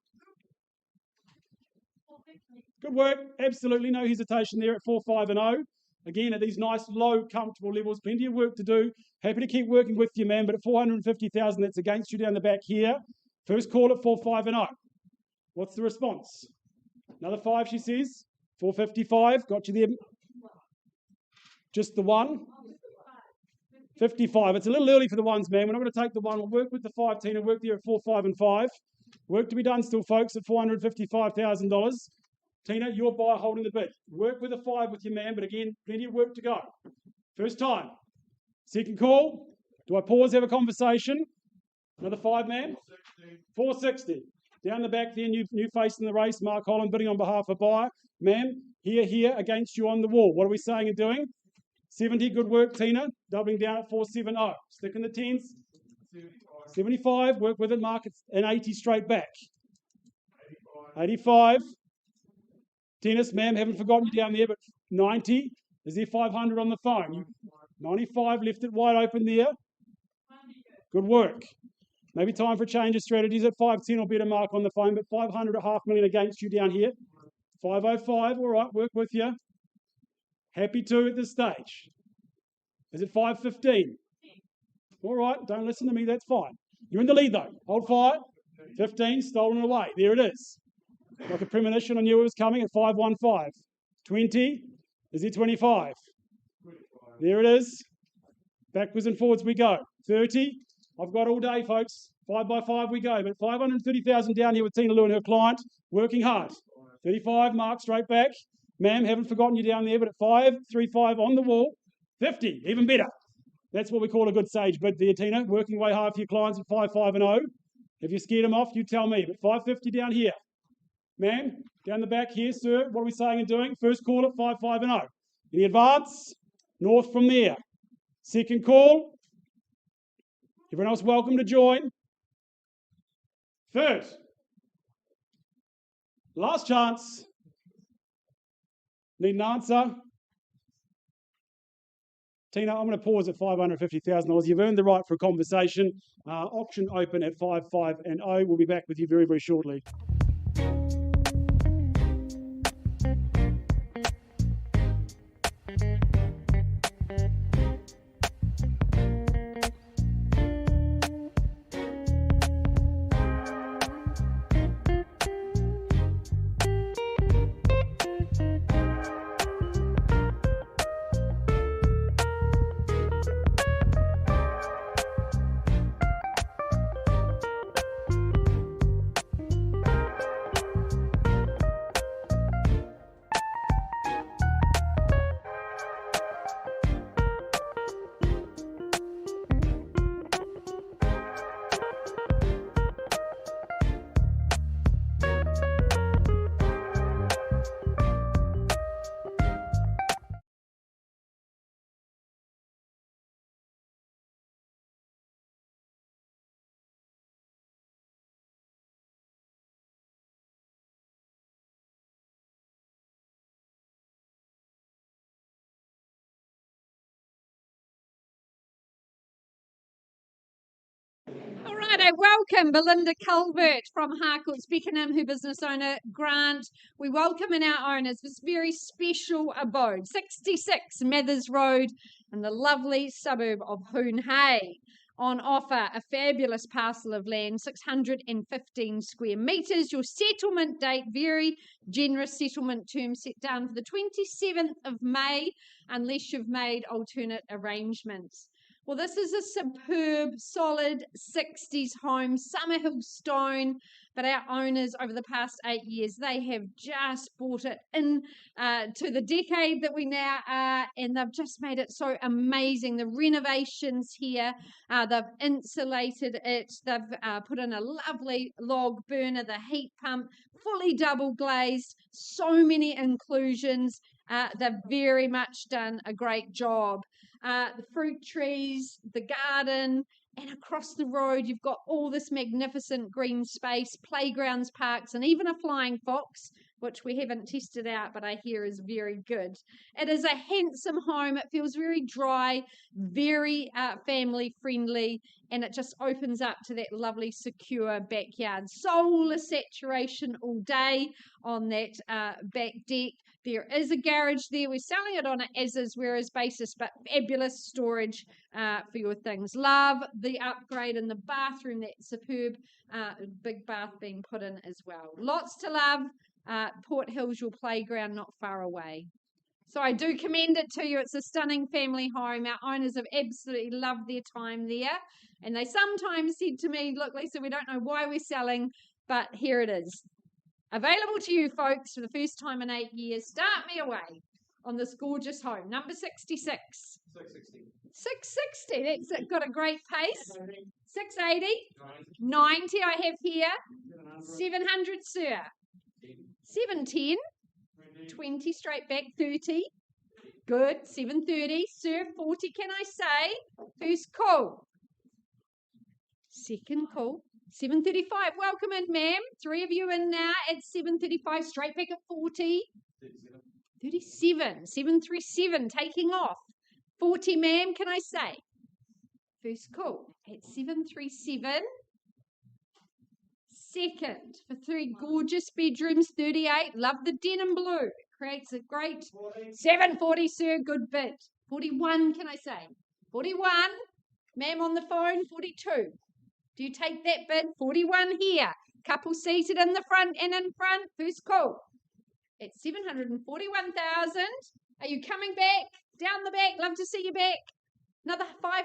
Good work. Absolutely no hesitation there at 4-5 and 0. Again, at these nice, low, comfortable levels. Plenty of work to do. Happy to keep working with you, man. But at 450,000, that's against you down the back here. First call at 4-5 and 0. What's the response? Another 5, she says. 455. Got you there. Just the 1. 55. It's a little early for the 1s, man. We're not going to take the 1. We'll work with the 5, Tina. Work there at 4-5 and 5. Work to be done still, folks, at $455,000. Tina, your buyer holding the bid. Work with a 5 with your man, but again, plenty of work to go. First time. Second call. Do I pause, have a conversation? Another 5, man. 460. Down the back there, new face in the race. Mark Holland bidding on behalf of buyer. Ma'am, here, against you on the wall. What are we saying and doing? 70, good work, Tina. Doubling down at 470. Stick in the 10s. 75, work with it, Mark. And 80 straight back. 85. Dennis, ma'am, haven't forgotten you down there, but 90. Is there 500 on the phone? 95, left it wide open there. Good work. Maybe time for a change of strategies at 510 or better, Mark, on the phone, but 500 at $500,000 against you down here. 505, all right, work with you. Happy to at this stage. Is it 515? All right, don't listen to me, that's fine. You're in the lead though. Hold fire. 15, stolen away. There it is. Like a premonition, I knew it was coming at 515. 20, is it 25? There it is. Backwards and forwards we go. 30, I've got all day, folks. 5 by 5 we go. But 530,000 down here with Tina Lou and her client, working hard. 35, Mark, straight back. Ma'am, haven't forgotten you down there, but at 535 on the wall. 50, even better. That's what we call a good sage bid there, Tina. Working way hard for your clients at 5-5 and 0. If you scared them off, you tell me. But 550 down here. Ma'am, down the back here, sir, what are we saying and doing? First call at 5-5 and 0. Any advance? North from there. Second call. Everyone else welcome to join. Third. Last chance. Need an answer. Tina, I'm going to pause at $550,000. You've earned the right for a conversation. Auction open at 5-5 and 0. We'll be back with you very, very shortly. I welcome Belinda Culvert from Harcourt's Beckenham, her business owner, Grant. We welcome in our owners this very special abode, 66 Mathers Road in the lovely suburb of Hoon Hay. On offer, a fabulous parcel of land, 615 square metres. Your settlement date, very generous settlement term set down for the 27th of May, unless you've made alternate arrangements. Well, this is a superb, solid 60s home, Summerhill stone, but our owners over the past 8 years, they have just brought it in to the decade that we now are, and they've just made it so amazing. The renovations here, they've insulated it, they've put in a lovely log burner, the heat pump, fully double glazed, so many inclusions. They've very much done a great job. The fruit trees, the garden, and across the road you've got all this magnificent green space, playgrounds, parks, and even a flying fox, which we haven't tested out, but I hear is very good. It is a handsome home. It feels very dry, very family friendly, and it just opens up to that lovely secure backyard. Solar saturation all day on that back deck. There is a garage there. We're selling it on an as-is, whereas basis, but fabulous storage for your things. Love the upgrade in the bathroom, that superb big bath being put in as well. Lots to love. Port Hills, your playground, not far away. So I do commend it to you. It's a stunning family home. Our owners have absolutely loved their time there. And they sometimes said to me, look, Lisa, we don't know why we're selling, but here it is. Available to you folks for the first time in 8 years. Start me away on this gorgeous home. Number 66. 660. 660. That's it. Got a great pace. 680. 90 I have here. 700, sir. 710. 20 straight back. 30. Good. 730. Sir, 40 can I say? First call. Second call. 735. Welcome in, ma'am. 3 of you in now at 735. Straight back at 40. 37. 737. Taking off. 40, ma'am. Can I say? First call at 737. Second for 3 gorgeous bedrooms. 38. Love the denim blue. It creates a great 740, sir. Good bid. 41. Can I say? 41. Ma'am on the phone. 42. Do you take that bid? 41 here. Couple seated in the front and in front. First call. It's 741,000. Are you coming back? Down the back. Love to see you back. Another $500.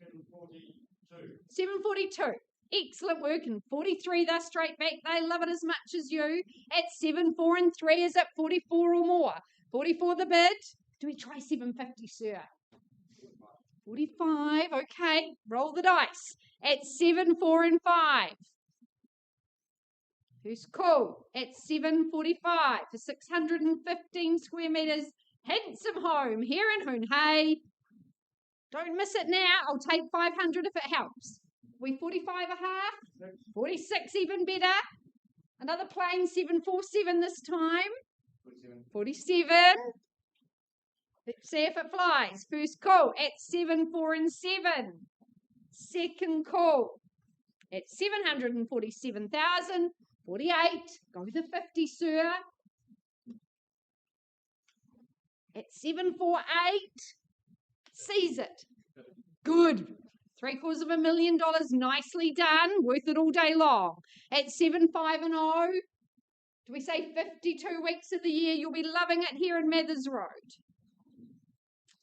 742. 742. Excellent work. And 43, they're straight back. They love it as much as you. At 7, 4 and 3, is it 44 or more? 44 the bid. Do we try 750, sir? 45, okay, roll the dice. At 7, 4 and 5. Who's cool? At 745 for 615 square metres. Handsome home here in Hoon Hay. Don't miss it now. I'll take 500 if it helps. We 45 a half? 46 even better. Another plain 747 this time. 47. Let's see if it flies. First call at 7, 4 and 7. Second call at 747,000. 48. Go the 50, sir. At 748. Seize it. Good. $750,000. Nicely done. Worth it all day long. At 7, 5 and 0. Do we say 52 weeks of the year? You'll be loving it here in Mathers Road.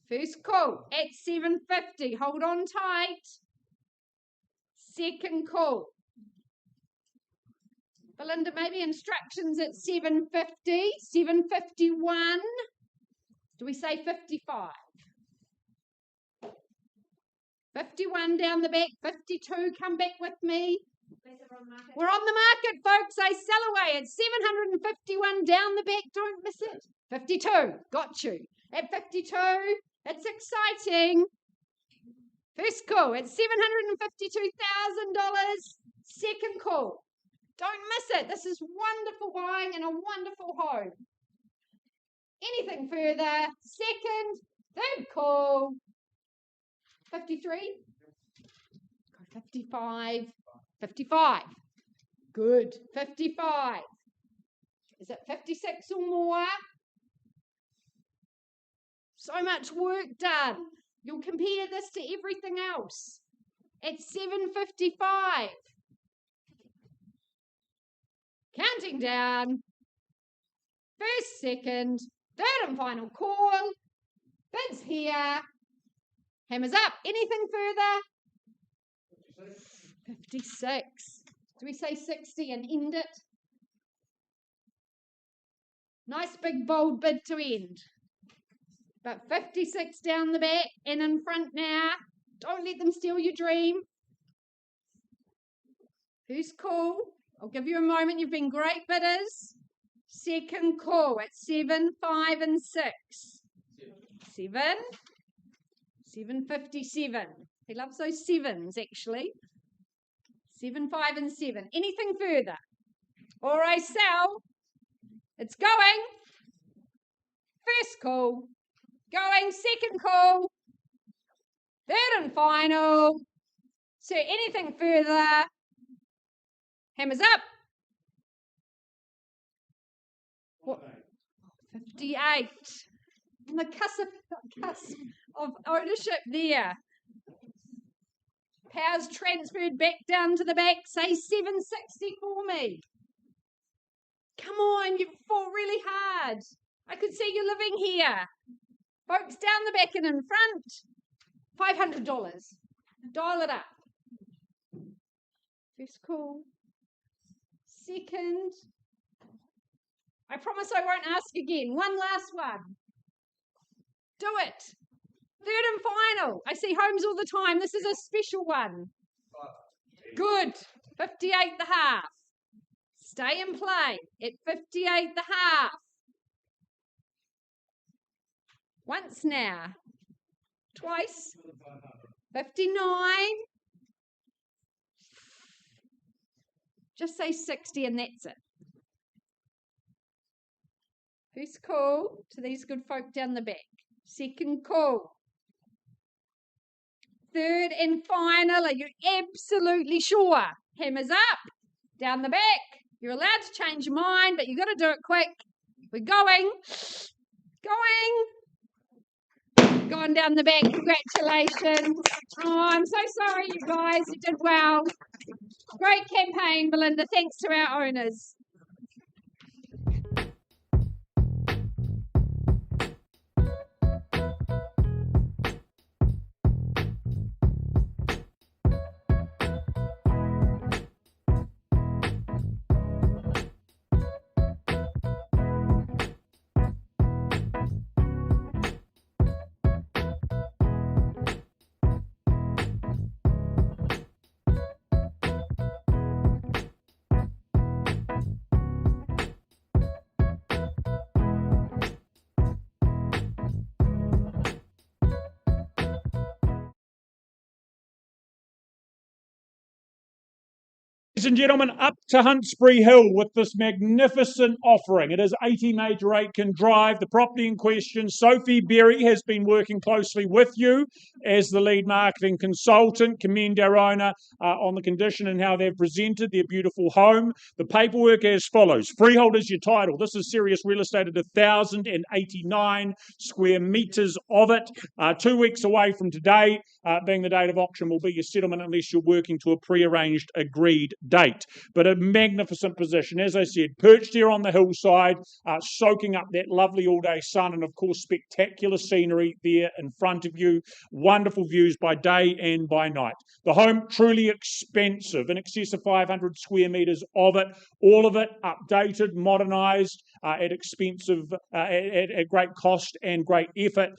First call at 750. Hold on tight. Second call. Belinda, maybe instructions at 750. 751. Do we say 55? 51 down the back. 52. Come back with me. We're on the market, folks. I sell away at 751 down the back. Don't miss it. 52. Got you. At 52. It's exciting. First call at $752,000. Second call. Don't miss it. This is wonderful buying and a wonderful home. Anything further? Second, third call. 53. Go 55. 55. Good. 55. Is it 56 or more? So much work done. You'll compare this to everything else. At 7:55. Counting down. First, second, third and final call. Bids here. Hammers up. Anything further? 56. Do we say 60 and end it? Nice big bold bid to end. But 56 down the back and in front now. Don't let them steal your dream. Who's call? I'll give you a moment. You've been great bidders. Second call at 7, 5 and 6. 7. 7:57. He loves those sevens, actually. 7, 5 and 7. Anything further? Or I sell. It's going. First call. Going. Second call. Third and final. So anything further? Hammers up. What? 58. On the cusp of ownership there. Powers transferred back down to the back. Say 760 for me. Come on, you fought really hard. I could see you living here. Folks down the back and in front. $500. Dial it up. First call. Second. I promise I won't ask again. One last one. Do it. Third and final. I see homes all the time. This is a special one. Good. 58.5. Stay in play at 58.5. Once now. Twice. 59. Just say 60 and that's it. First call to these good folk down the back. Second call. Third and final. Are you absolutely sure? Hammers up. Down the back. You're allowed to change your mind, but you've got to do it quick. We're going. Gone down the back. Congratulations. Oh, I'm so sorry, you guys. You did well. Great campaign, Belinda. Thanks to our owners. Ladies and gentlemen, up to Huntsbury Hill with this magnificent offering. It is 80 Major Aitken Drive. The property in question, Sophie Berry, has been working closely with you as the lead marketing consultant. Commend our owner on the condition and how they've presented their beautiful home. The paperwork as follows. Freehold is your title. This is serious real estate at 1,089 square metres of it. 2 weeks away from today, being the date of auction, will be your settlement unless you're working to a pre-arranged agreed date. But a magnificent position, as I said, perched here on the hillside, soaking up that lovely all-day sun, and of course spectacular scenery there in front of you. Wonderful views by day and by night. The home truly expensive, in excess of 500 square metres of it, all of it updated, modernised, at great cost and great effort.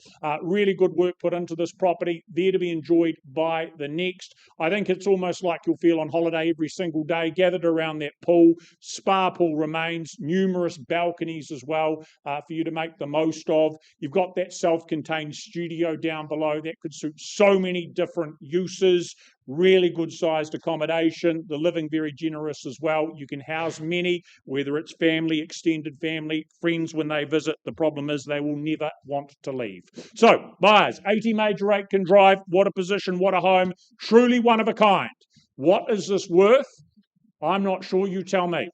Really good work put into this property, there to be enjoyed by the next. I think it's almost like you'll feel on holiday every single day, gathered around that pool. Spa pool remains, numerous balconies as well for you to make the most of. You've got that self-contained studio down below that could suit so many different uses. really good sized accommodation. The living very generous as well. You can house many, whether it's family, extended family, friends when they visit. The problem is they will never want to leave. So, buyers, 80 Major 8 can drive. What a position, what a home. Truly one of a kind. What is this worth? I'm not sure. You tell me.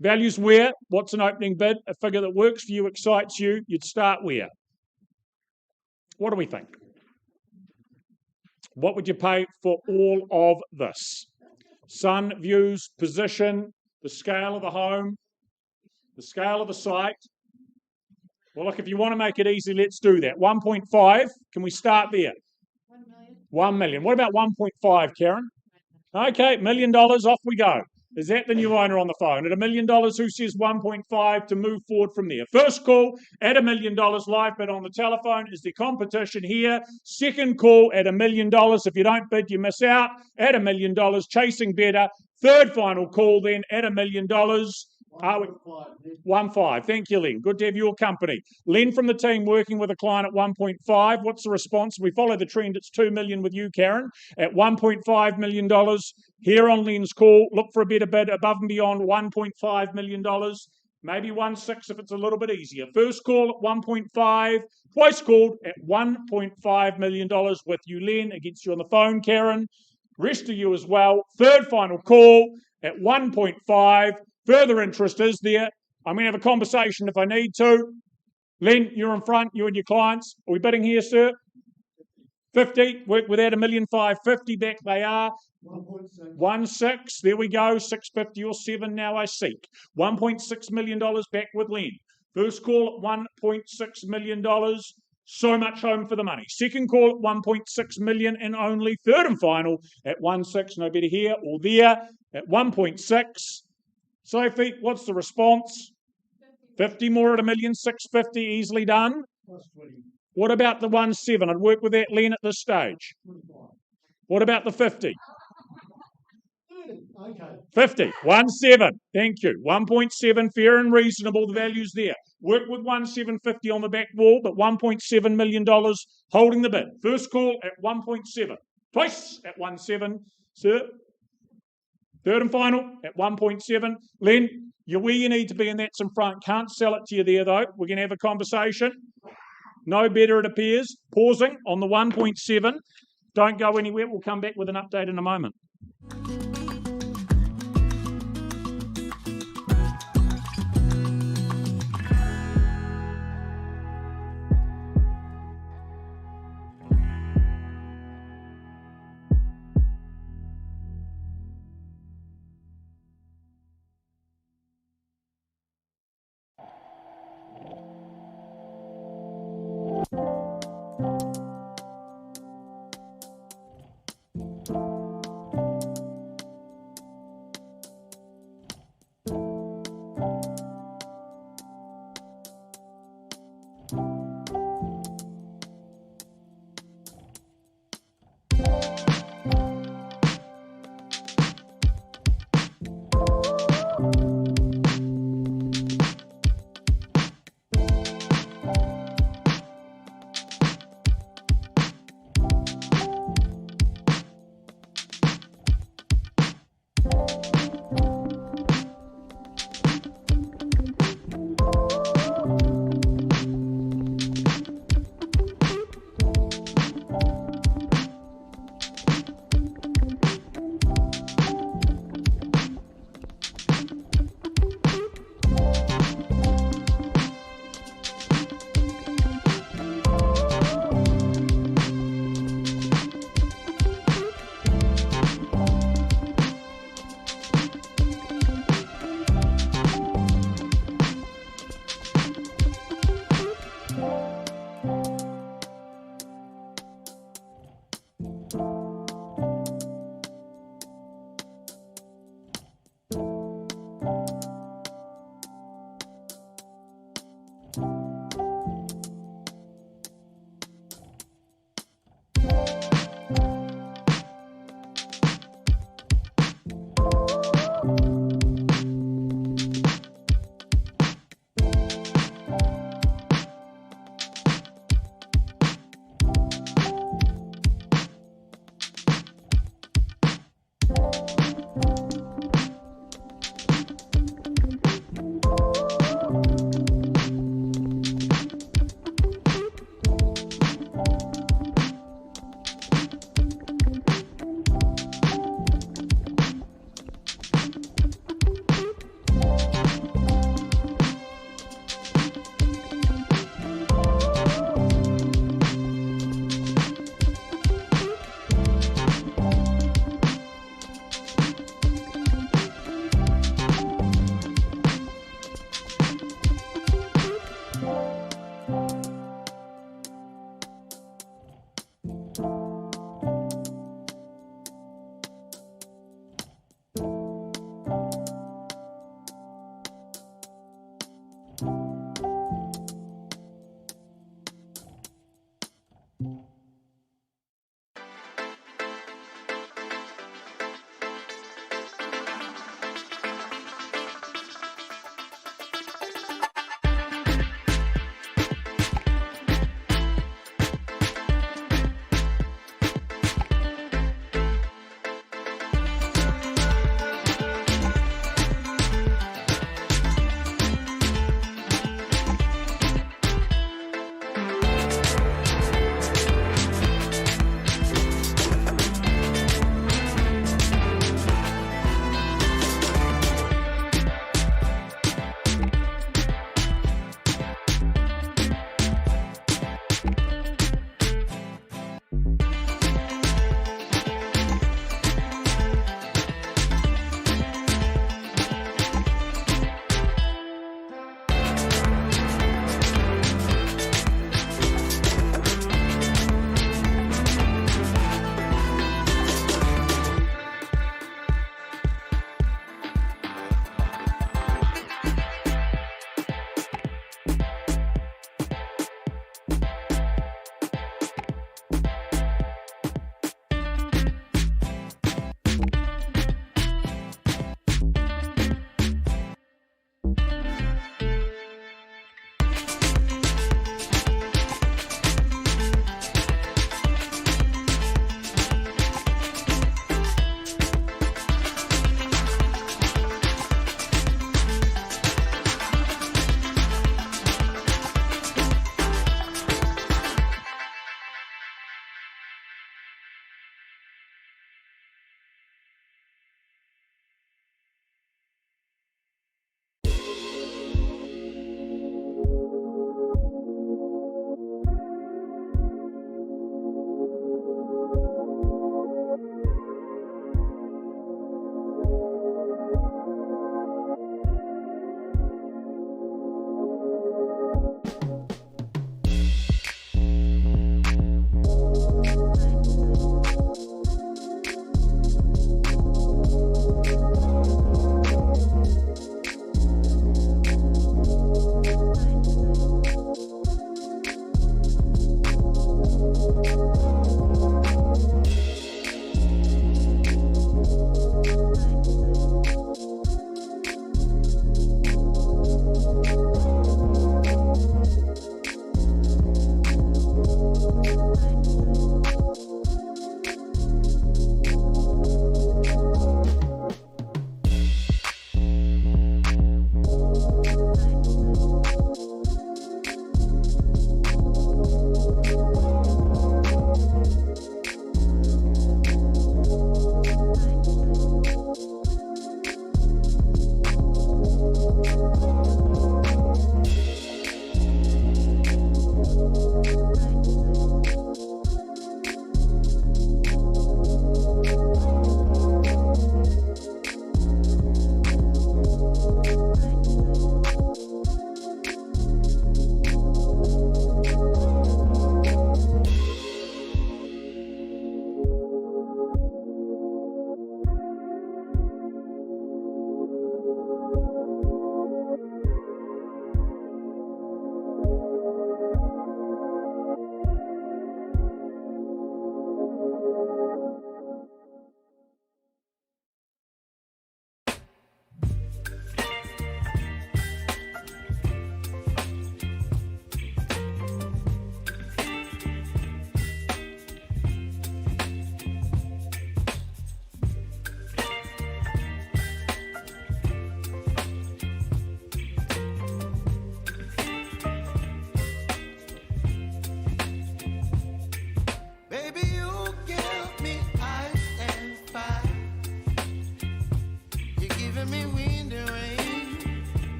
Values where? What's an opening bid? A figure that works for you, excites you. You'd start where? What do we think? What would you pay for all of this? Sun, views, position, the scale of the home, the scale of the site. Well, look, if you want to make it easy, let's do that. 1.5, can we start there? 1 million. 1 million. What about 1.5, Karen? Okay, $1 million, off we go. Is that the new owner on the phone? At $1 million, who says 1.5 to move forward from there? First call at $1 million live bid on the telephone is the competition here. Second call at $1 million. If you don't bid, you miss out. At $1 million, chasing better. Third final call then at $1 million. 1.5. Thank you, Len. Good to have your company. Len from the team working with a client at 1.5. What's the response? We follow the trend. It's 2 million with you, Karen, at $1.5 million. Here on Len's call, look for a better bid above and beyond $1.5 million. Maybe 1.6 if it's a little bit easier. First call at 1.5. Twice called at $1.5 million with you, Len, against you on the phone, Karen. Rest of you as well. Third final call at 1.5. Further interest is there. I'm going to have a conversation if I need to. Len, you're in front, you and your clients. Are we bidding here, sir? 50. Work without $1.5 million. 50 back they are. 1.6. There we go. 650 or 7 now I seek. $1.6 million back with Len. First call at $1.6 million. So much home for the money. Second call at 1.6 million and only. Third and final at 1.6. No better here or there at 1.6. Sophie, what's the response? 50 more at $1 million, 650 easily done. What about the 1.7? I'd work with that, Len, at this stage. What about the 50? 50, 1.7. Thank you. 1.7, fair and reasonable. The value's there. Work with 1.750 on the back wall, but $1.7 million holding the bid. First call at 1.7. Twice at 1.7, sir. Third and final at 1.7. Len, you're where you need to be, and that's in front. Can't sell it to you there, though. We're going to have a conversation. No better, it appears. Pausing on the 1.7. Don't go anywhere. We'll come back with an update in a moment.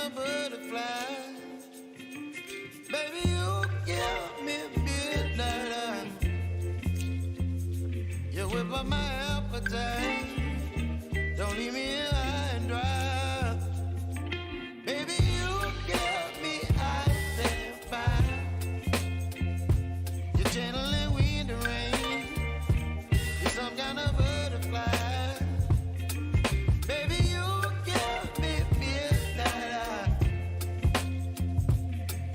of butterflies. Baby, you give me midnight. You whip up my appetite. Don't leave me here high and dry. Baby, you give me ice and fire. You're channeling wind and rain. You're some kind of butterfly. Baby, you give me midnight.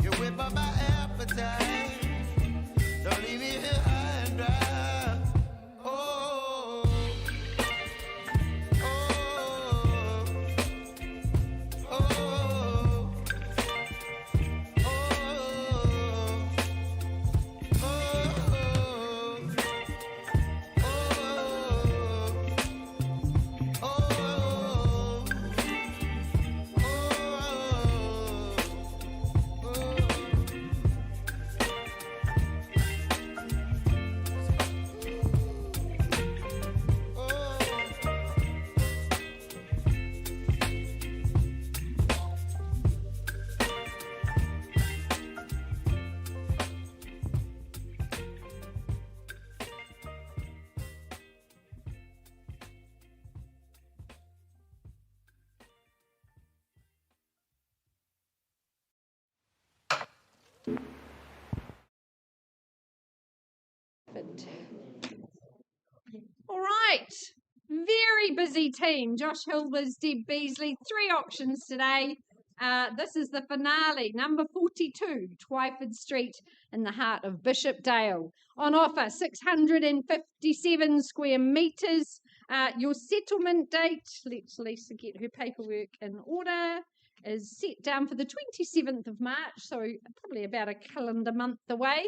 You whip up my appetite. Don't leave me here high and dry. Oh, oh, oh, oh, All right. Very busy team. Josh Hilbers, Deb Beasley, 3 auctions today. This is the finale, number 42, Twyford Street in the heart of Bishopdale. On offer, 657 square metres. Your settlement date, let's Lisa get her paperwork in order, is set down for the 27th of March, so probably about a calendar month away.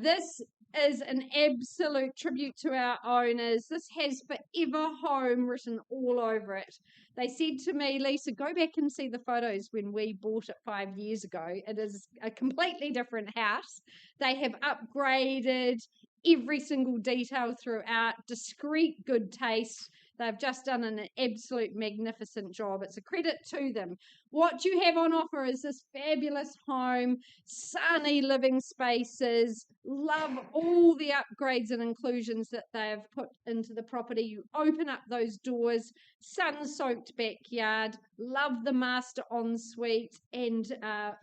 This is an absolute tribute to our owners. This has Forever Home written all over it. They said to me, Lisa, go back and see the photos when we bought it 5 years ago. It is a completely different house. They have upgraded every single detail throughout, discreet good taste. They've just done an absolute magnificent job. It's a credit to them. What you have on offer is this fabulous home, sunny living spaces. Love all the upgrades and inclusions that they have put into the property. You open up those doors, sun-soaked backyard. Love the master ensuite and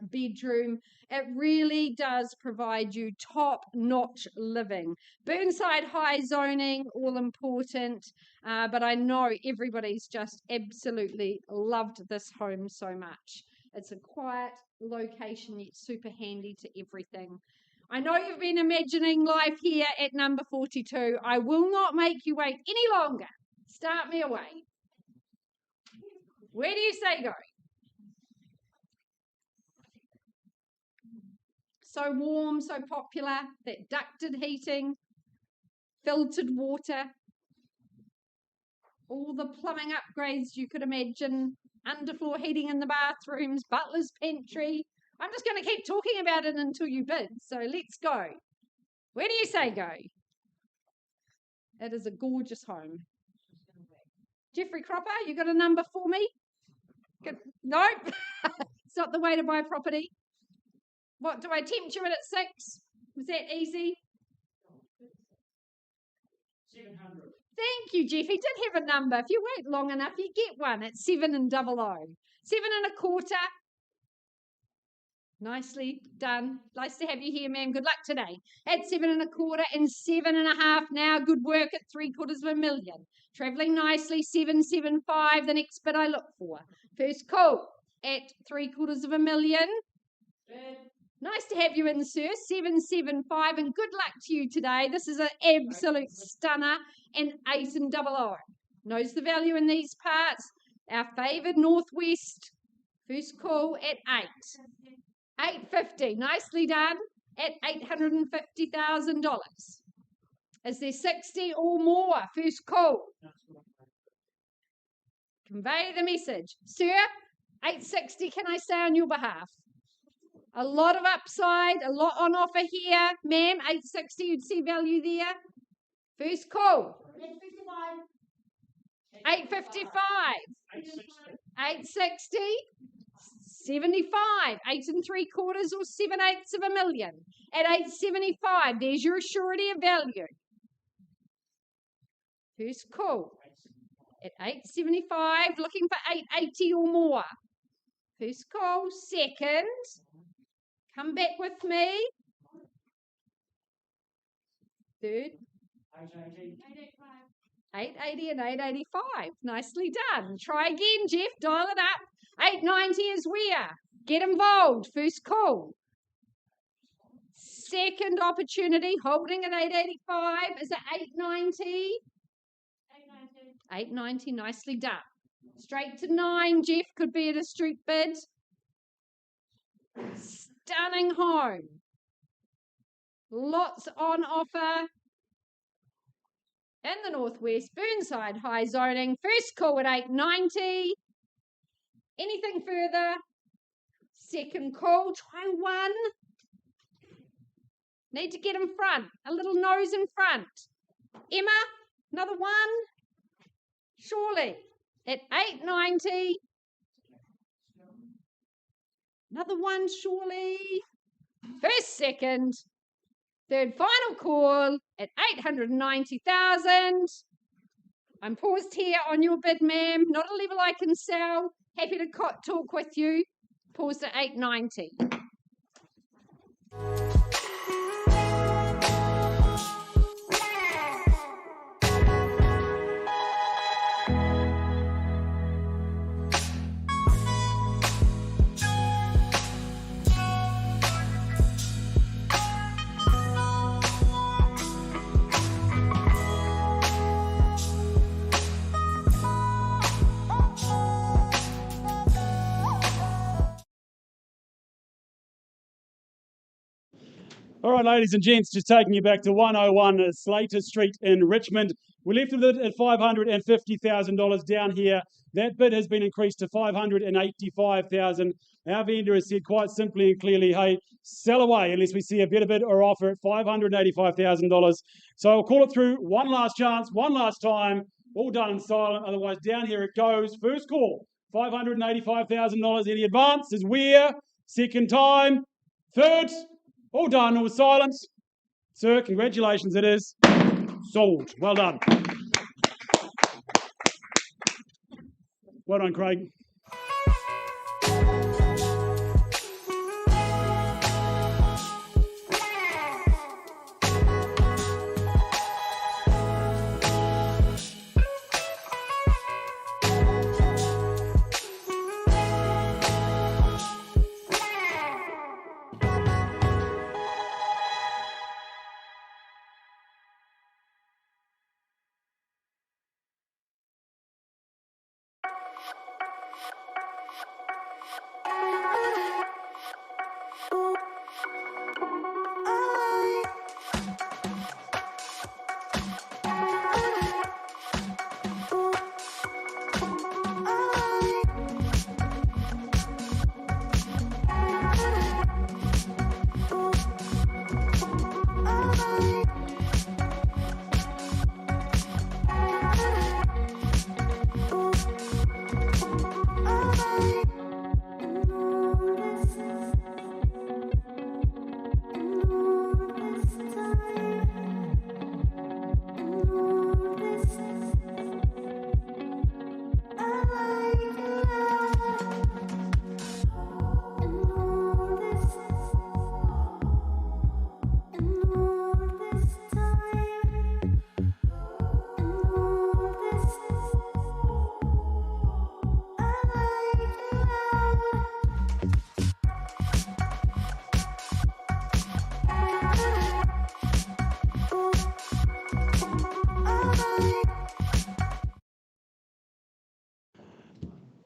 bedroom. It really does provide you top-notch living. Burnside high zoning, all important. But I know everybody's just absolutely loved this home so much. It's a quiet location, yet super handy to everything. I know you've been imagining life here at number 42. I will not make you wait any longer. Start me away. Where do you say go? So warm, so popular, that ducted heating, filtered water, all the plumbing upgrades you could imagine, underfloor heating in the bathrooms, butler's pantry. I'm just going to keep talking about it until you bid, so let's go. Where do you say go? It is a gorgeous home. Jeffrey Cropper, you got a number for me? No, it's not the way to buy property. What, do I tempt you in at 6? Was that easy? 700. Thank you, Jeff. He did have a number. If you wait long enough, you get one. It's 700. 7 1/4. Nicely done. Nice to have you here, ma'am. Good luck today. At 7 1/4 and 7 1/2 now. Good work at 750,000. Travelling nicely. 775. The next bid I look for. First call at 750,000. Nice to have you in, sir. 775, and good luck to you today. This is an absolute stunner, and 8 000. Knows the value in these parts. Our favoured Northwest. First call at 8. 850. Nicely done. At $850,000. Is there 60 or more? First call. Convey the message. Sir, 860, can I say on your behalf? A lot of upside, a lot on offer here. Ma'am, 860, you'd see value there. First call. 855. 860. 8.75, 8 3/4 or 7/8 of a million. At 8.75, there's your surety of value. First call. At 8.75, looking for 8.80 or more. First call, second. Come back with me. Third. 8.80 and 8.85. Nicely done. Try again, Jeff. Dial it up. 8.90 is where? Get involved. First call. Second opportunity. Holding at 8.85. Is it 8.90? 8.90. Nicely done. Straight to 9. Jeff could be at a street bid. Stunning home. Lots on offer. In the northwest, Burnside high zoning. First call at 8.90. Anything further? Second call, try one. Need to get in front. A little nose in front. Emma, another one. Surely at 8.90. Another one, surely. First, second. Third, final call at 890,000. I'm paused here on your bid, ma'am. Not a level I can sell. Happy to talk with you. Paused at 890. All right, ladies and gents, just taking you back to 101 Slater Street in Richmond. We left it at $550,000 down here. That bid has been increased to $585,000. Our vendor has said quite simply and clearly, hey, sell away unless we see a better bid or offer at $585,000. So I'll call it through. One last chance, one last time. All done in silent. Otherwise, down here it goes. First call, $585,000. Any advance is where? Second time. Third. All done, all silence. Sir, congratulations, it is sold. Well done. Well done, Craig.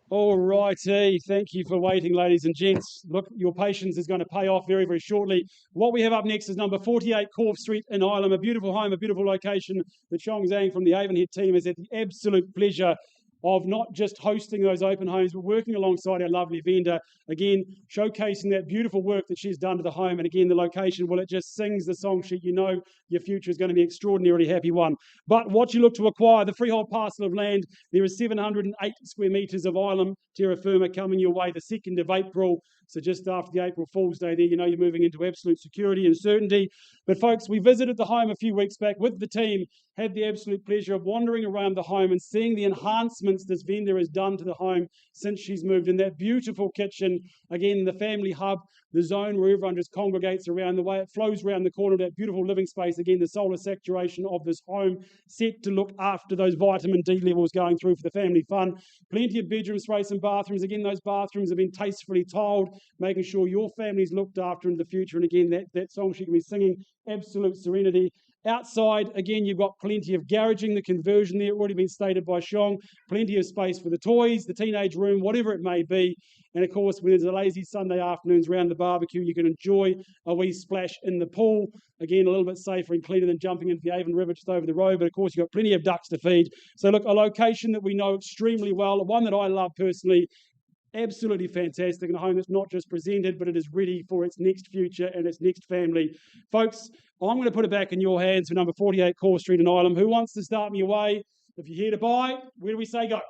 All righty. Thank you for waiting, ladies and gents. Look, your patience is going to pay off very, very shortly. What we have up next is number 48 Corf Street in Ilam, a beautiful home, a beautiful location. The Chongzang from the Avonhead team has had the absolute pleasure of not just hosting those open homes, but working alongside our lovely vendor, again, showcasing that beautiful work that she's done to the home. And again, the location, well, it just sings the song sheet. You know your future is going to be an extraordinarily happy one. But what you look to acquire, the freehold parcel of land, there is 708 square metres of Ilam terra firma coming your way the 2nd of April. So just after the April Fool's Day there, you know you're moving into absolute security and certainty. But folks, we visited the home a few weeks back with the team, had the absolute pleasure of wandering around the home and seeing the enhancements this vendor has done to the home since she's moved in. That beautiful kitchen, again, the family hub, the zone where everyone just congregates around, the way it flows around the corner of that beautiful living space. Again, the solar saturation of this home set to look after those vitamin D levels going through for the family fun. Plenty of bedroom space and bathrooms. Again, those bathrooms have been tastefully tiled, making sure your family's looked after in the future. And again, that song she can be singing, absolute serenity. Outside, again, you've got plenty of garaging, the conversion there, already been stated by Shong, plenty of space for the toys, the teenage room, whatever it may be. And of course, when there's a lazy Sunday afternoons around the barbecue, you can enjoy a wee splash in the pool. Again, a little bit safer and cleaner than jumping into the Avon River just over the road. But of course, you've got plenty of ducks to feed. So look, a location that we know extremely well, one that I love personally. Absolutely fantastic, and a home that's not just presented, but it is ready for its next future and its next family. Folks, I'm going to put it back in your hands for number 48 Core Street in Ilam. Who wants to start me away? If you're here to buy, where do we say go?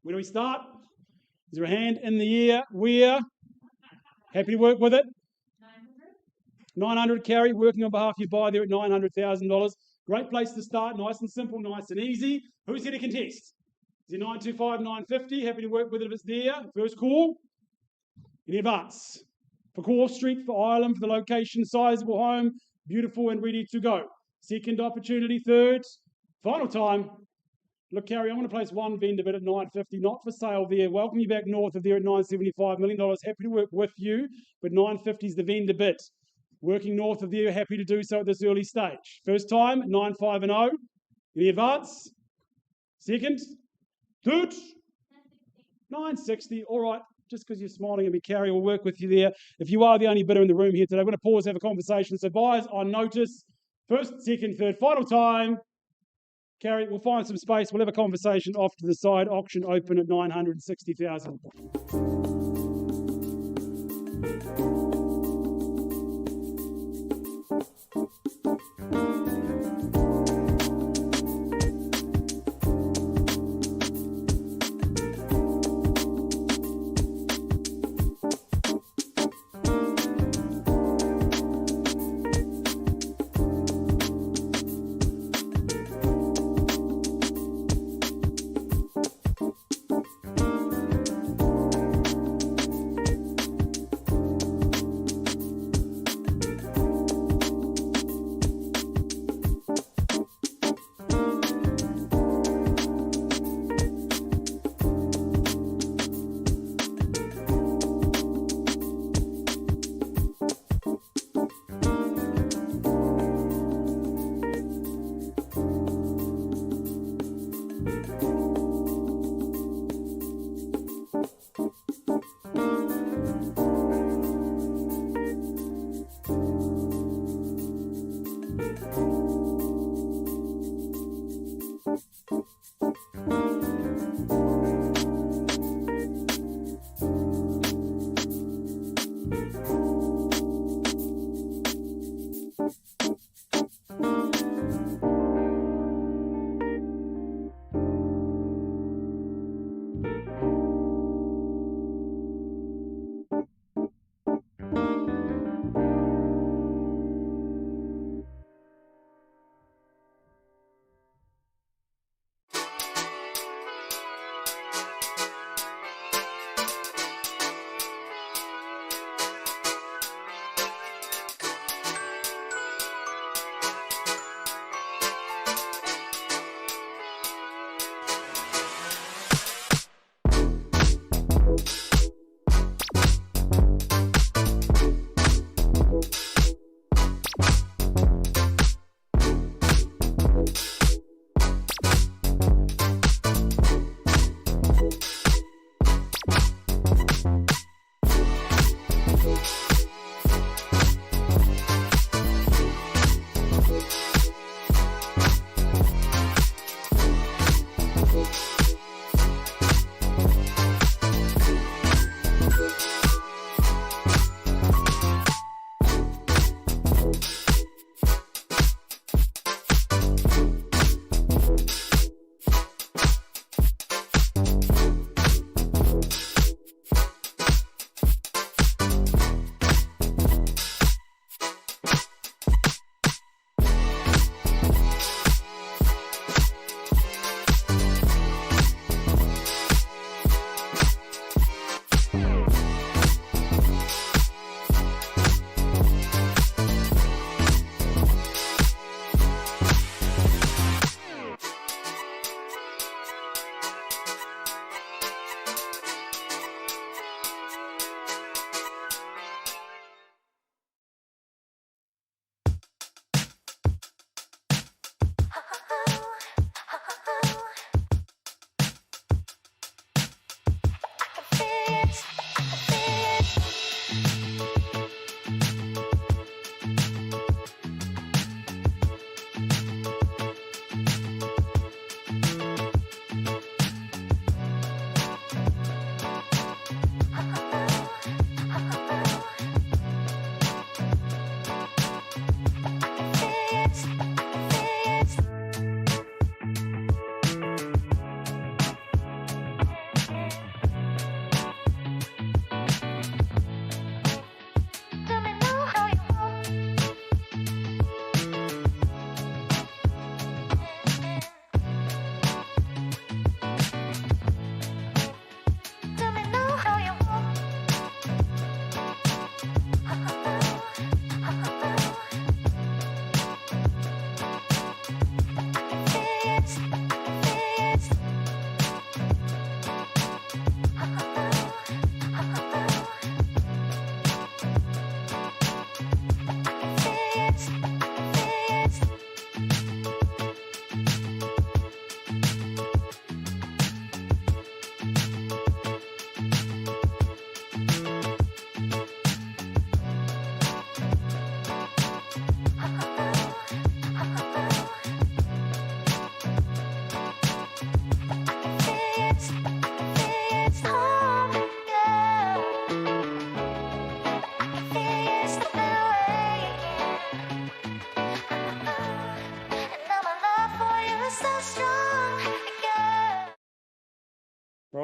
Where do we start? Is there a hand in the air? Where? Happy to work with it? 900 carry, working on behalf of your buyer there at $900,000. Great place to start, nice and simple, nice and easy. Who's here to contest? Is it 925, 950? Happy to work with it if it's there. First call. In advance. For Core Street, for Ilam, for the location, sizable home, beautiful and ready to go. Second opportunity, third. Final time. Look, Carrie, I'm going to place one vendor bid at 950, not for sale there. Welcome you back north of there at $975 million. Happy to work with you, but 950 is the vendor bid. Working north of there, happy to do so at this early stage. First time, 950. Any advance? Second? Third? 960. All right, just because you're smiling at me, Carrie, we'll work with you there. If you are the only bidder in the room here today, we're going to pause, have a conversation. So buyers on notice, first, second, third, final time. Carrie, we'll find some space. We'll have a conversation off to the side. Auction open at 960,000.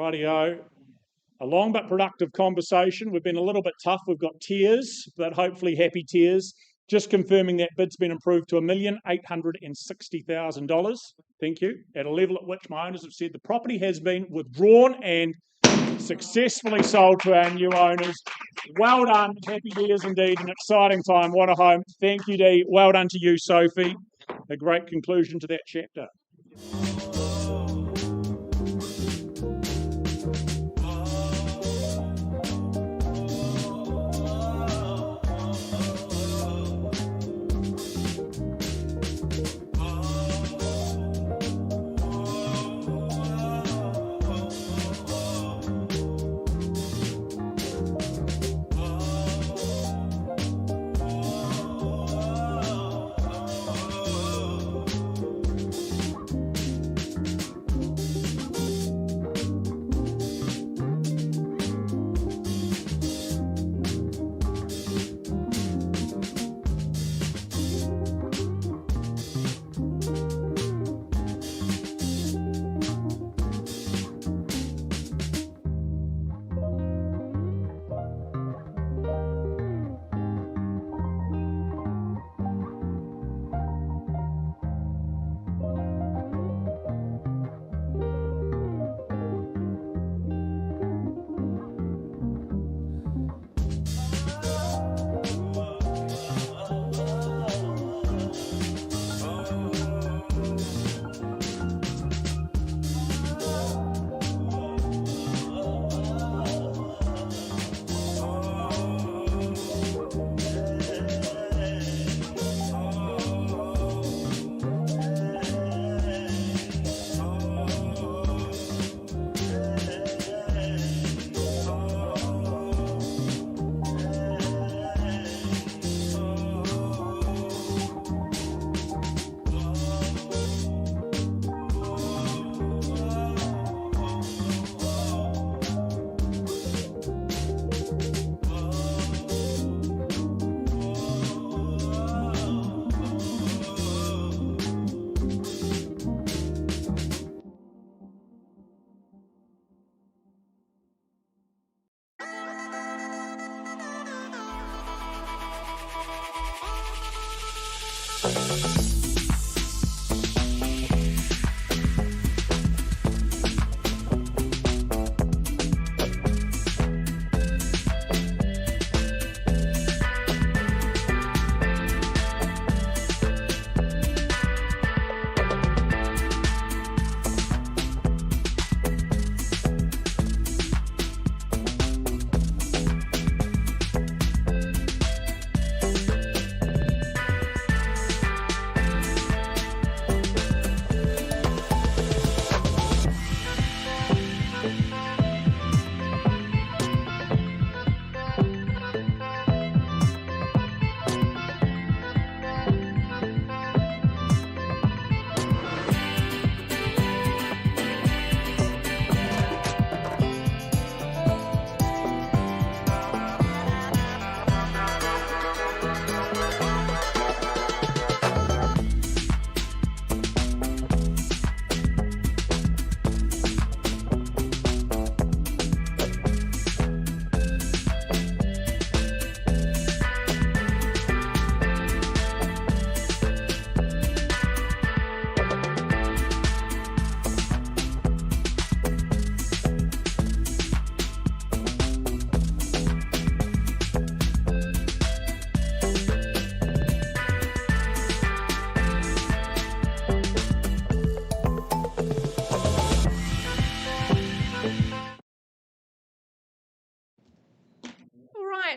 Rightio. A long but productive conversation. We've been a little bit tough. We've got tears, but hopefully happy tears. Just confirming that bid's been improved to $1,860,000. Thank you. At a level at which my owners have said the property has been withdrawn and successfully sold to our new owners. Well done. Happy days indeed. An exciting time. What a home. Thank you, Dee. Well done to you, Sophie. A great conclusion to that chapter.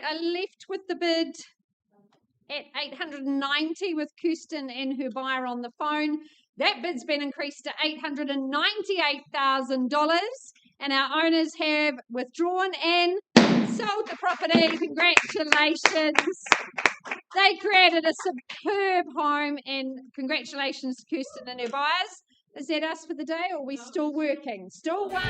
I left with the bid at $890 with Kirsten and her buyer on the phone. That bid's been increased to $898,000, and our owners have withdrawn and sold the property. Congratulations. They created a superb home, and congratulations to Kirsten and her buyers. Is that us for the day, or are we still working? Still one.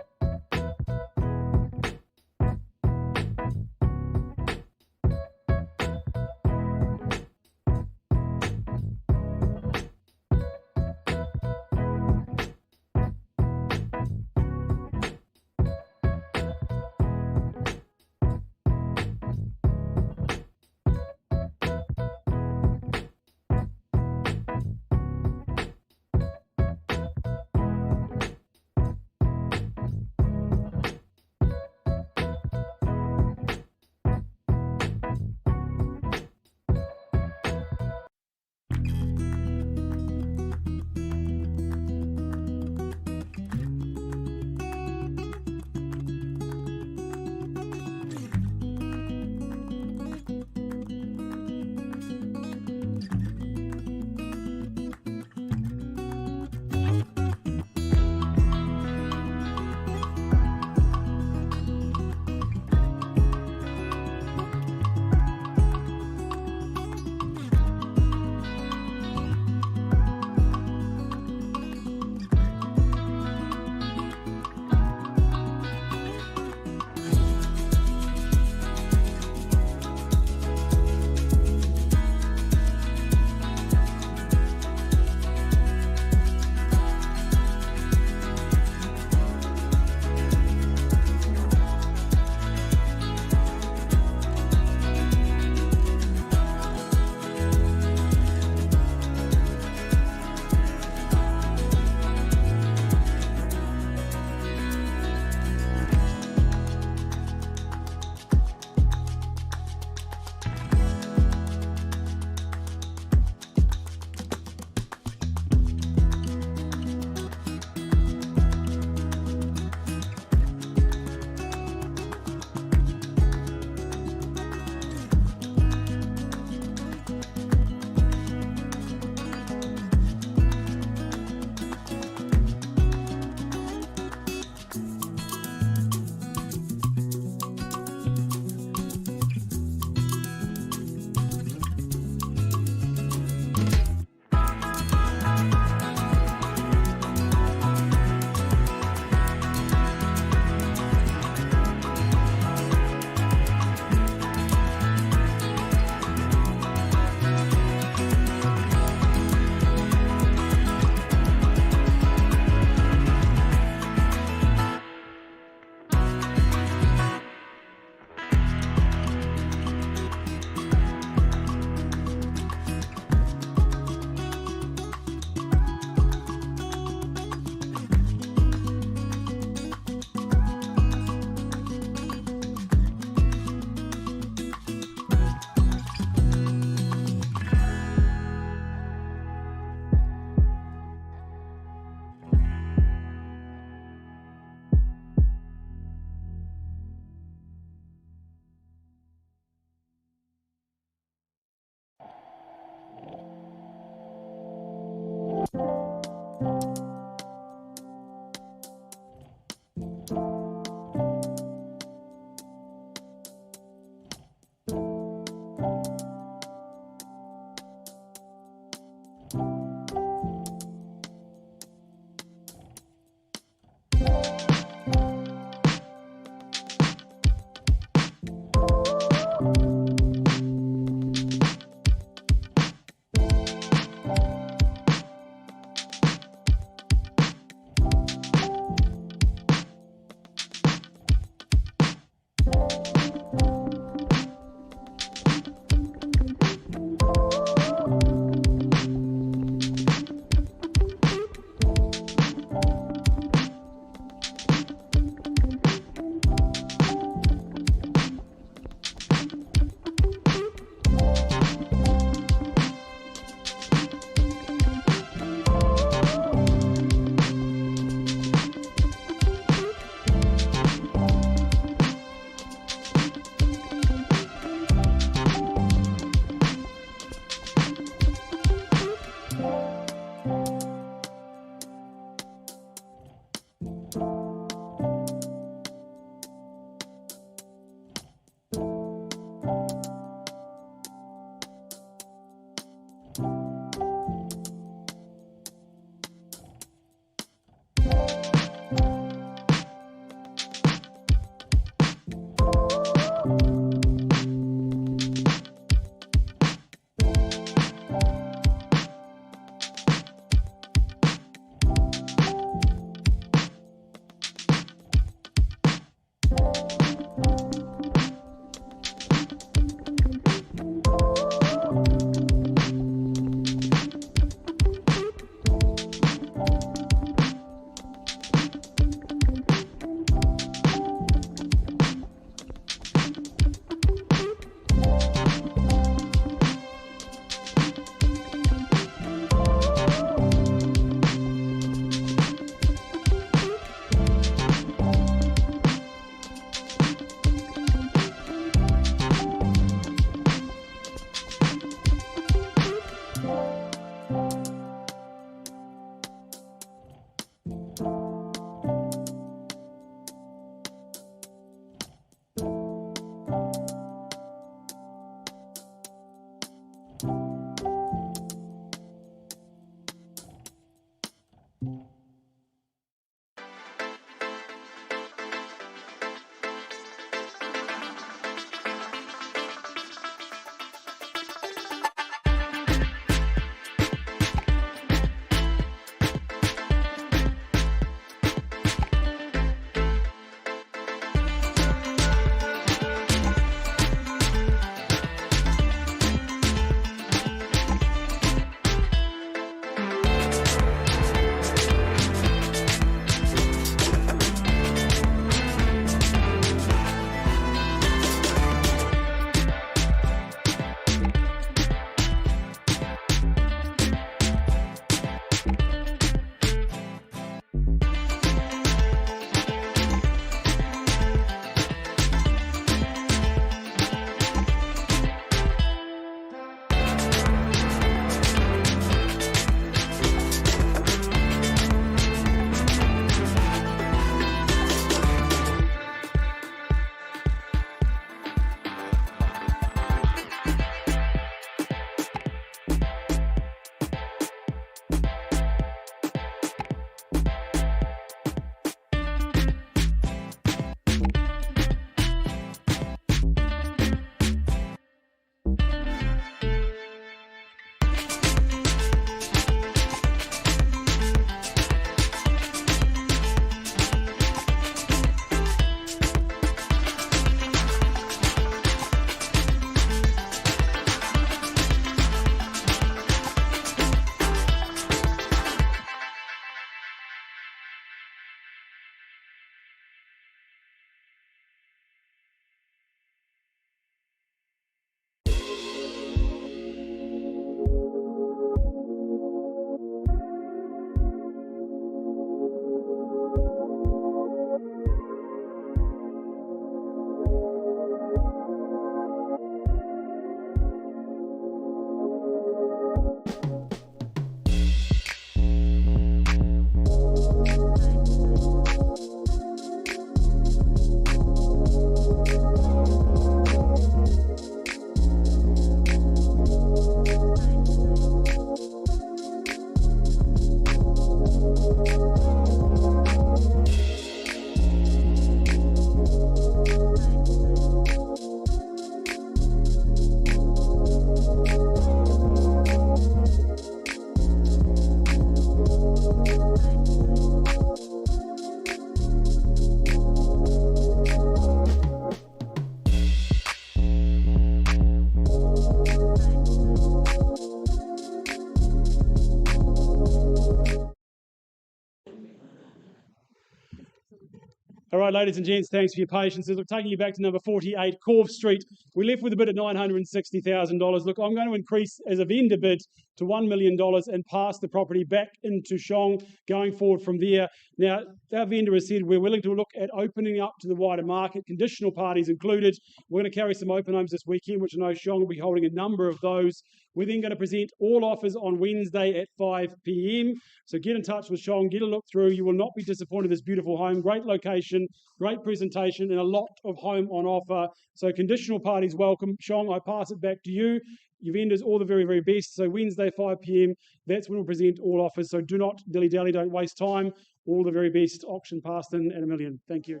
All right, ladies and gents, thanks for your patience. Look, taking you back to number 48, Corv Street. We left with a bid at $960,000. Look, I'm going to increase as a vendor bid to $1 million and pass the property back into Shong going forward from there. Now, our vendor has said we're willing to look at opening up to the wider market, conditional parties included. We're going to carry some open homes this weekend, which I know Shong will be holding a number of those. We're then going to present all offers on Wednesday at 5 p.m. So get in touch with Shong, get a look through. You will not be disappointed in this beautiful home. Great location, great presentation, and a lot of home on offer. So conditional parties welcome. Shong, I pass it back to you. Your vendors, all the very, very best. So Wednesday, 5 p.m, that's when we'll present all offers. So do not dilly-dally, don't waste time. All the very best. Auction passed in at $1 million. Thank you.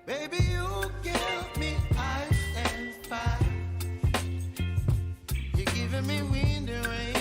Baby, you give me ice and fire. You're giving me wind and rain.